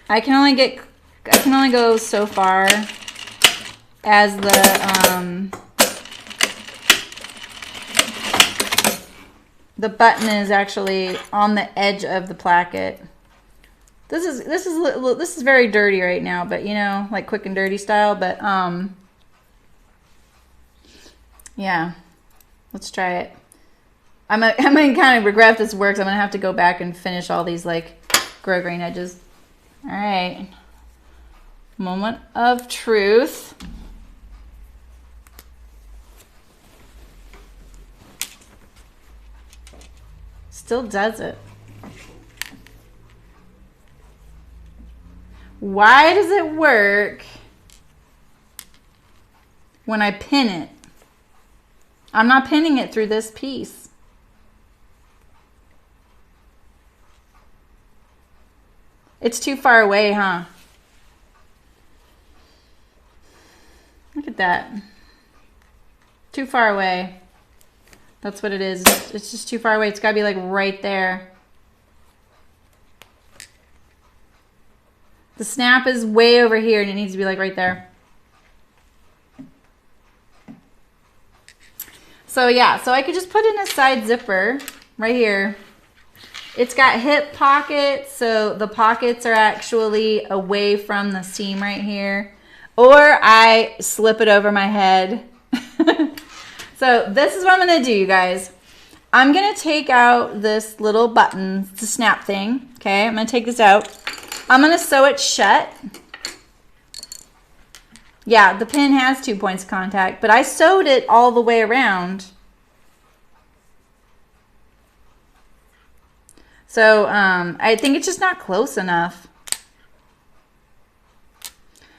I can only go so far as the button is actually on the edge of the placket. This is very dirty right now, but you know, like quick and dirty style. But yeah, let's try it. I'm gonna kind of regret if this works. I'm gonna have to go back and finish all these like grosgrain edges. All right, moment of truth. Still does it. Why does it work when I pin it? I'm not pinning it through this piece. It's too far away, huh? Look at that. Too far away. That's what it is. It's just too far away. It's got to be like right there. The snap is way over here and it needs to be like right there. So yeah, so I could just put in a side zipper right here. It's got hip pockets, so the pockets are actually away from the seam right here. Or I slip it over my head. So this is what I'm gonna do, you guys. I'm gonna take out this little button, the snap thing, okay? I'm gonna take this out. I'm gonna sew it shut. Yeah, the pin has 2 points of contact, but I sewed it all the way around. So I think it's just not close enough.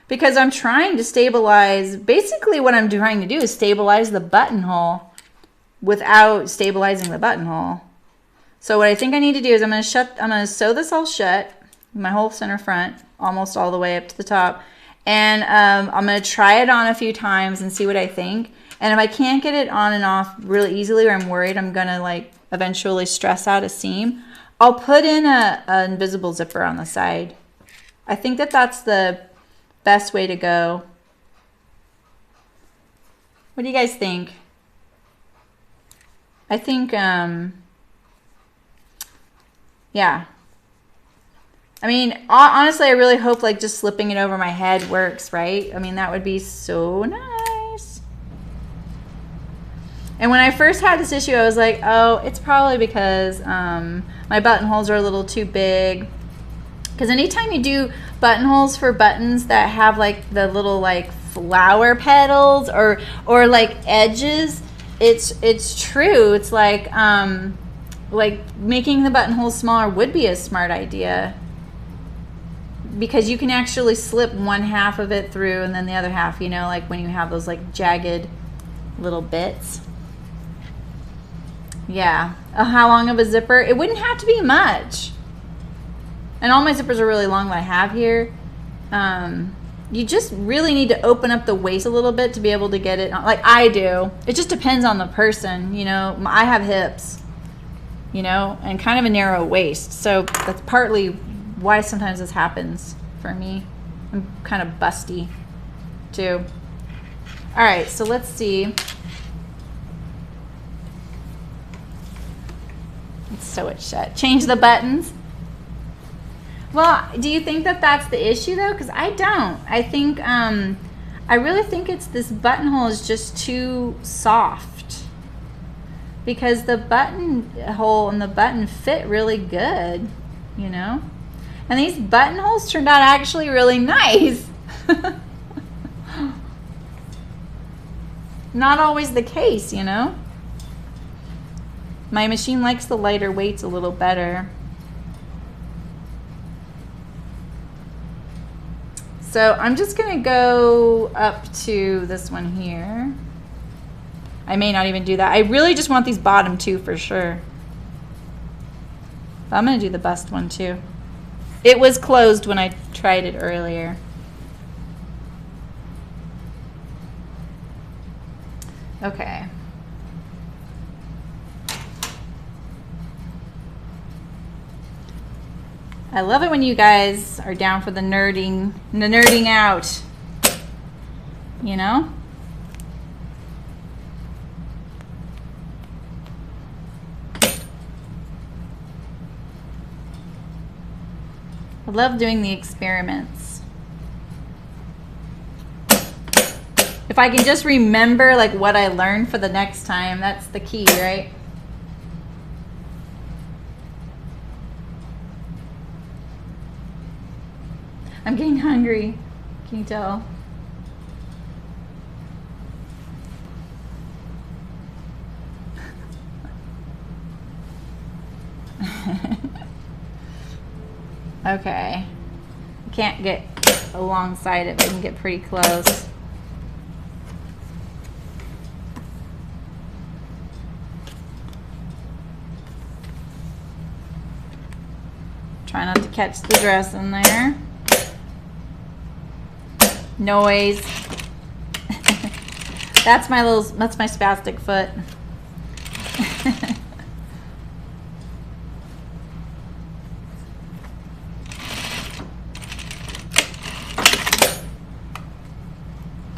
Because I'm trying to stabilize, basically what I'm trying to do is stabilize the buttonhole without stabilizing the buttonhole. So what I think I need to do is I'm gonna sew this all shut, my whole center front, almost all the way up to the top. And I'm gonna try it on a few times and see what I think. And if I can't get it on and off really easily, or I'm worried I'm gonna like eventually stress out a seam, I'll put in an invisible zipper on the side. I think that that's the best way to go. What do you guys think? I think, yeah. I mean, honestly, I really hope like just slipping it over my head works, right? I mean, that would be so nice. And when I first had this issue, I was like, oh, it's probably because my buttonholes are a little too big. Because anytime you do buttonholes for buttons that have like the little like flower petals or like edges, it's true. It's like making the buttonholes smaller would be a smart idea, because you can actually slip one half of it through and then the other half, you know, like when you have those like jagged little bits. Yeah. How long of a zipper? It wouldn't have to be much. And all my zippers are really long that I have here. You just really need to open up the waist a little bit to be able to get it on, like I do. It just depends on the person, you know. I have hips, you know, and kind of a narrow waist. So that's partly why sometimes this happens for me. I'm kind of busty too. All right, so let's see. Let's sew it shut. Change the buttons. Well, do you think that that's the issue though? Because I don't. I think, I really think it's this buttonhole is just too soft. Because the buttonhole and the button fit really good, you know? And these buttonholes turned out actually really nice. Not always the case, you know? My machine likes the lighter weights a little better. So I'm just gonna go up to this one here. I may not even do that. I really just want these bottom two for sure. But I'm gonna do the bust one too. It was closed when I tried it earlier. Okay. I love it when you guys are down for the nerding out, you know? I love doing the experiments. If I can just remember like what I learned for the next time, that's the key, right? I'm getting hungry. Can you tell? Okay. I can't get alongside it, but I can get pretty close. Try not to catch the dress in there. Noise. That's my spastic foot.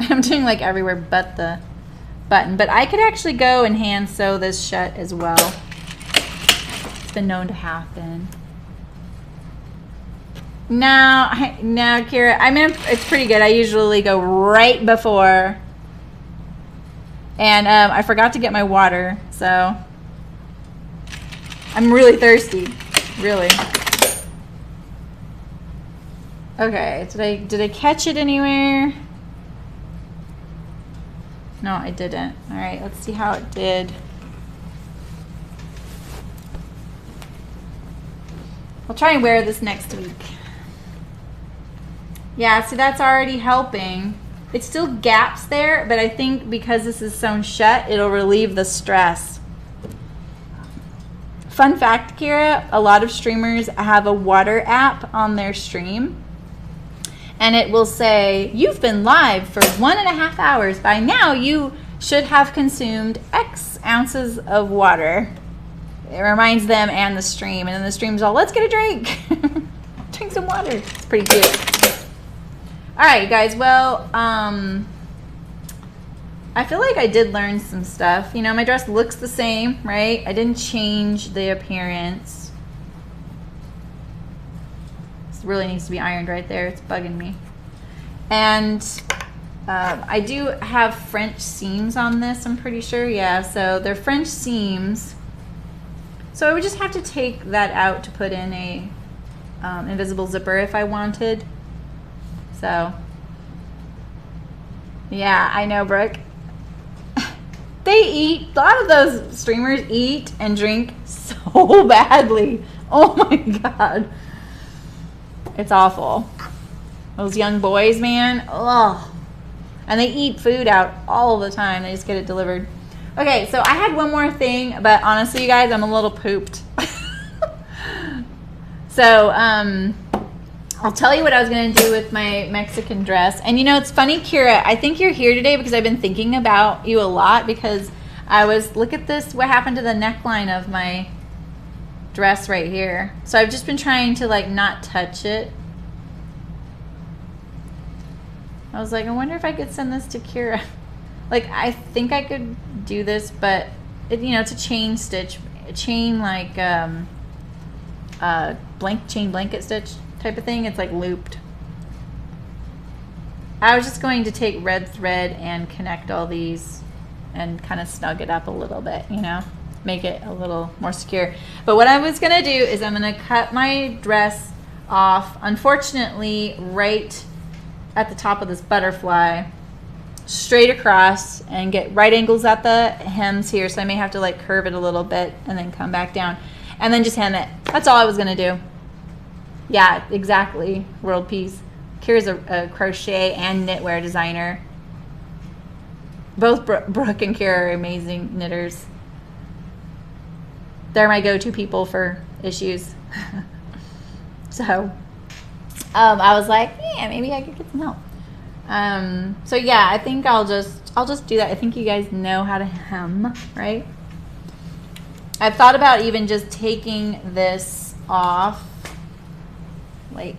I'm doing like everywhere but the button, but I could actually go and hand sew this shut as well. It's been known to happen. No, Kira, I mean, it's pretty good. I usually go right before. And I forgot to get my water, so I'm really thirsty, really. Okay, did I catch it anywhere? No, I didn't. All right, let's see how it did. I'll try and wear this next week. Yeah, see, that's already helping. It still gaps there, but I think because this is sewn shut, it'll relieve the stress. Fun fact, Kira, a lot of streamers have a water app on their stream. And it will say, you've been live for 1.5 hours. By now, you should have consumed X ounces of water. It reminds them and the stream. And then the stream's all, let's get a drink. Drink some water. It's pretty cute. All right, guys. Well, I feel like I did learn some stuff. You know, my dress looks the same, right? I didn't change the appearance. This really needs to be ironed right there. It's bugging me. And I do have French seams on this, I'm pretty sure. Yeah, so they're French seams. So I would just have to take that out to put in a invisible zipper if I wanted. So, yeah, I know, Brooke. They eat, a lot of those streamers eat and drink so badly. Oh my God. It's awful. Those young boys, man. Ugh. And they eat food out all the time. They just get it delivered. Okay, so I had one more thing, but honestly, you guys, I'm a little pooped. So, I'll tell you what I was going to do with my Mexican dress. And you know, it's funny, Kira, I think you're here today because I've been thinking about you a lot, because I was, look at this, what happened to the neckline of my dress right here. So I've just been trying to like not touch it. I was like, I wonder if I could send this to Kira. Like, I think I could do this, but it, you know, it's a chain stitch, a chain like chain blanket stitch type of thing. It's like looped. I was just going to take red thread and connect all these and kind of snug it up a little bit, you know, make it a little more secure. But what I was gonna do is I'm gonna cut my dress off, unfortunately, right at the top of this butterfly, straight across, and get right angles at the hems here. So I may have to like curve it a little bit and then come back down and then just hem it. That's all I was gonna do. Yeah, exactly. World peace. Kira's a crochet and knitwear designer. Both Brooke and Kira are amazing knitters. They're my go-to people for issues. So I was like, yeah, maybe I could get some help. So yeah, I think I'll just do that. I think you guys know how to hem, right? I've thought about even just taking this off like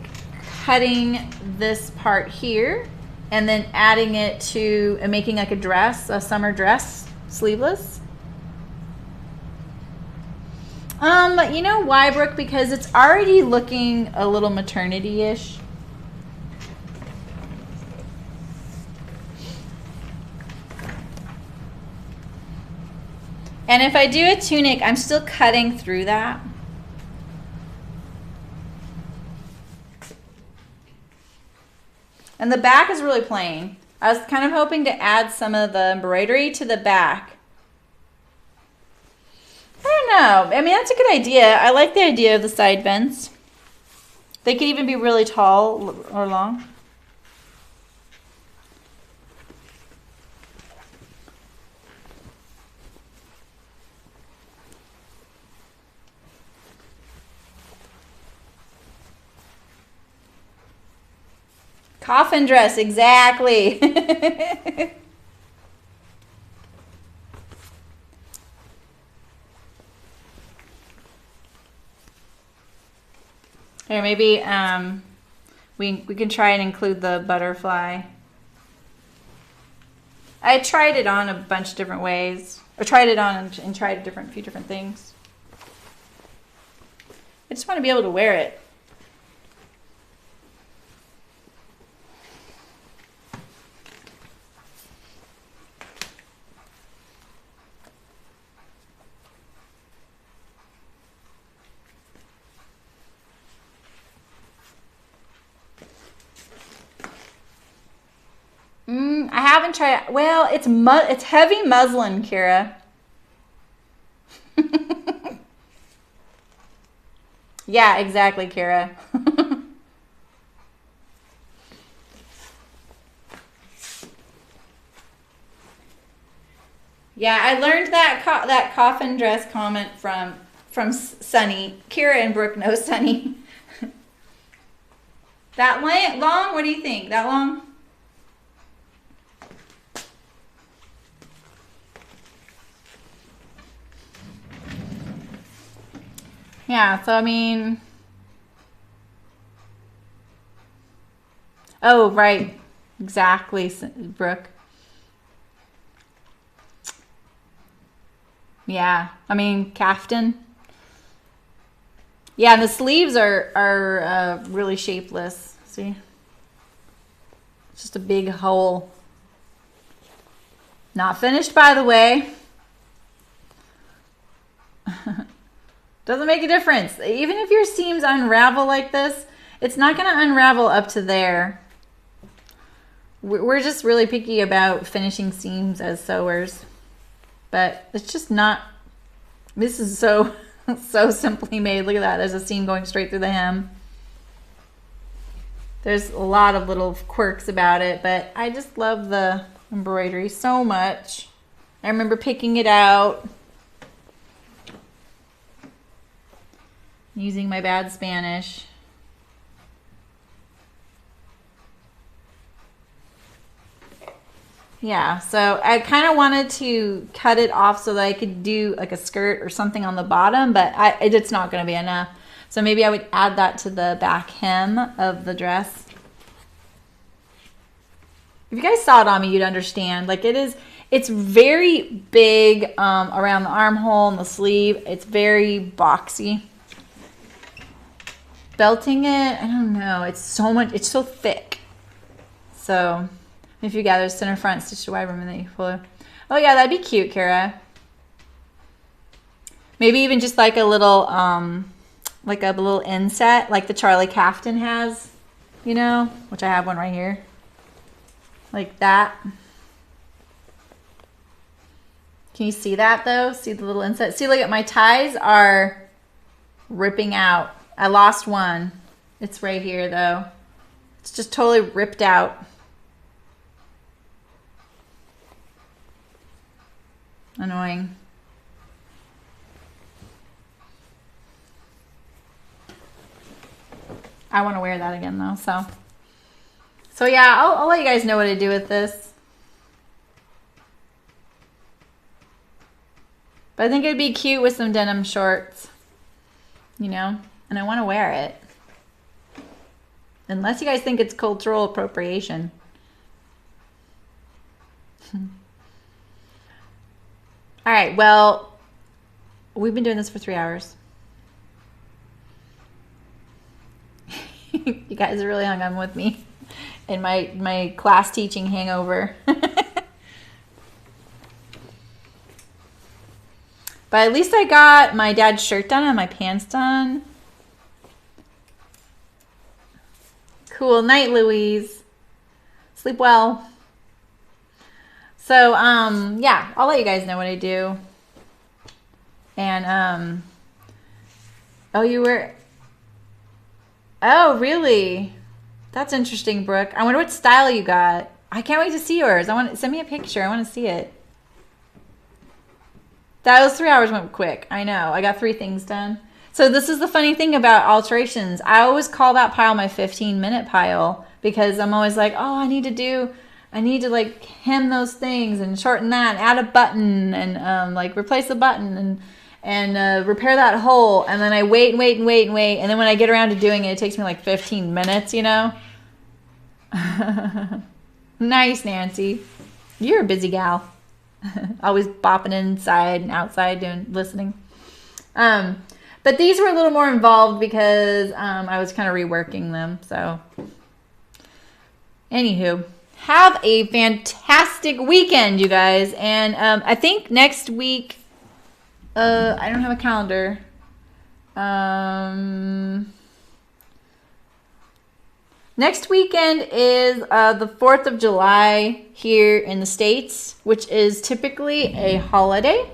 cutting this part here and then adding it to and making like a dress, a summer dress, sleeveless. You know why, Brooke? Because it's already looking a little maternity-ish. And if I do a tunic, I'm still cutting through that. And the back is really plain. I was kind of hoping to add some of the embroidery to the back. I don't know. I mean, that's a good idea. I like the idea of the side vents. They could even be really tall or long. Coffin dress, exactly. Here, maybe we can try and include the butterfly. I tried it on a bunch of different ways. I tried it on and tried a few different things. I just want to be able to wear it. I haven't tried. Well, it's heavy muslin, Kira. Yeah, exactly, Kira. Yeah, I learned that coffin dress comment from Sunny. Kira and Brooke know Sunny. That long? What do you think? That long? Yeah, so I mean, oh, right. Exactly, Brooke. Yeah, I mean, caftan. Yeah, and the sleeves are really shapeless. See? It's just a big hole. Not finished, by the way. Doesn't make a difference. Even if your seams unravel like this, it's not going to unravel up to there. We're just really picky about finishing seams as sewers. But it's just not, this is so simply made. Look at that. There's a seam going straight through the hem. There's a lot of little quirks about it, but I just love the embroidery so much. I remember picking it out, using my bad Spanish. Yeah, so I kind of wanted to cut it off so that I could do like a skirt or something on the bottom, but it's not going to be enough. So maybe I would add that to the back hem of the dress. If you guys saw it on me, you'd understand. Like it's very big around the armhole and the sleeve. It's very boxy. Belting it, I don't know. It's so thick. So if you gather center front, stitch to wide rim, and then you pull. Oh yeah, that'd be cute, Kara. Maybe even just like a little inset, like the Charlie Caftan has, you know, which I have one right here, like that. Can you see that though? See the little inset? See, look at my ties are ripping out. I lost one. It's right here though. It's just totally ripped out. Annoying. I want to wear that again though, so yeah, I'll let you guys know what to do with this. But I think it'd be cute with some denim shorts, you know, and I want to wear it. Unless you guys think it's cultural appropriation. All right, well, we've been doing this for 3 hours. You guys are really hung on with me in my class teaching hangover. But at least I got my dad's shirt done and my pants done. Cool night, Louise. Sleep well. So, yeah, I'll let you guys know what I do. And, oh, you were, oh, really? That's interesting, Brooke. I wonder what style you got. I can't wait to see yours. Send me a picture. I want to see it. Those 3 hours went quick. I know. I got 3 things done. So this is the funny thing about alterations. I always call that pile my 15-minute pile because I'm always like, oh, I need to like hem those things and shorten that, and add a button and like replace the button and repair that hole. And then I wait. And then when I get around to doing it, it takes me like 15 minutes, you know? Nice, Nancy. You're a busy gal. Always bopping inside and outside listening. But these were a little more involved because I was kind of reworking them. So, anywho, have a fantastic weekend, you guys. And I think next week, I don't have a calendar. Next weekend is the 4th of July here in the States, which is typically a holiday.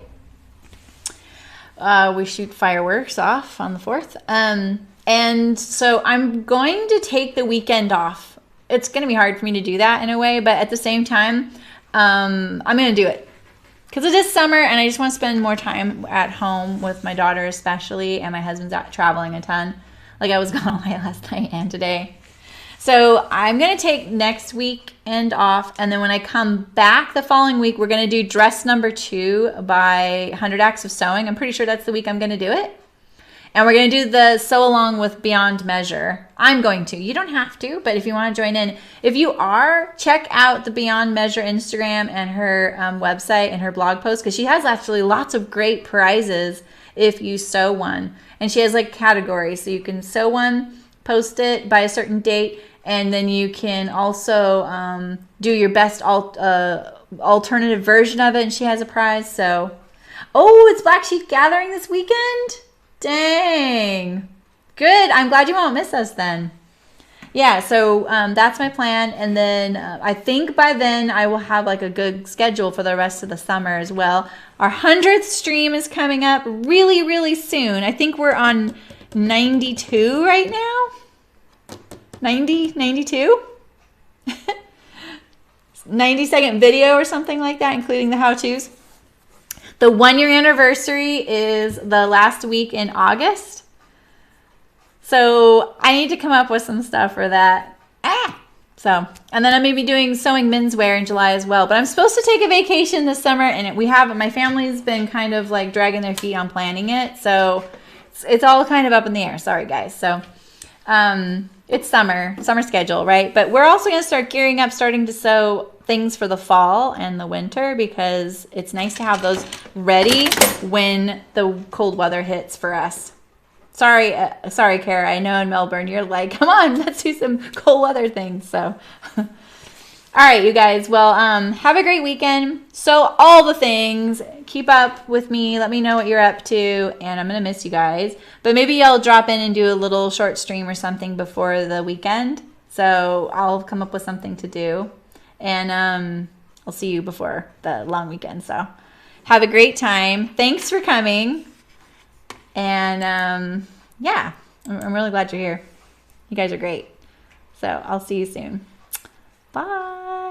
We shoot fireworks off on the 4th. And so I'm going to take the weekend off. It's going to be hard for me to do that in a way, but at the same time, I'm going to do it. Because it is summer and I just want to spend more time at home with my daughter especially, and my husband's out traveling a ton. Like I was gone all night last night and today. So I'm going to take next weekend off, and then when I come back the following week, we're going to do dress number 2 by 100 Acts of Sewing. I'm pretty sure that's the week I'm going to do it. And we're going to do the sew along with Beyond Measure. I'm going to. You don't have to, but if you want to join in. If you are, check out the Beyond Measure Instagram and her website and her blog post, because she has actually lots of great prizes if you sew one. And she has like categories, so you can sew one, post it by a certain date, and then you can also do your best alternative version of it, and she has a prize. So, oh, it's Black Sheep Gathering this weekend? Dang. Good. I'm glad you won't miss us then. Yeah, so that's my plan. And then I think by then I will have like a good schedule for the rest of the summer as well. Our 100th stream is coming up really, really soon. I think we're on 92 right now. 90, 92? 90-second video or something like that, including the how-tos. The 1-year anniversary is the last week in August. So I need to come up with some stuff for that. So, and then I'm maybe doing sewing menswear in July as well. But I'm supposed to take a vacation this summer, and my family's been kind of like dragging their feet on planning it. So it's all kind of up in the air. Sorry, guys. So, it's summer schedule, right? But we're also going to start gearing up, starting to sew things for the fall and the winter, because it's nice to have those ready when the cold weather hits for us. Sorry, Kara. I know in Melbourne you're like, come on, let's do some cold weather things. So, all right, you guys. Well, have a great weekend. Sew all the things. Keep up with me. Let me know what you're up to, and I'm gonna miss you guys. But maybe I'll drop in and do a little short stream or something before the weekend. So I'll come up with something to do, and I'll see you before the long weekend. So have a great time. Thanks for coming. And yeah, I'm really glad you're here. You guys are great. So I'll see you soon. Bye.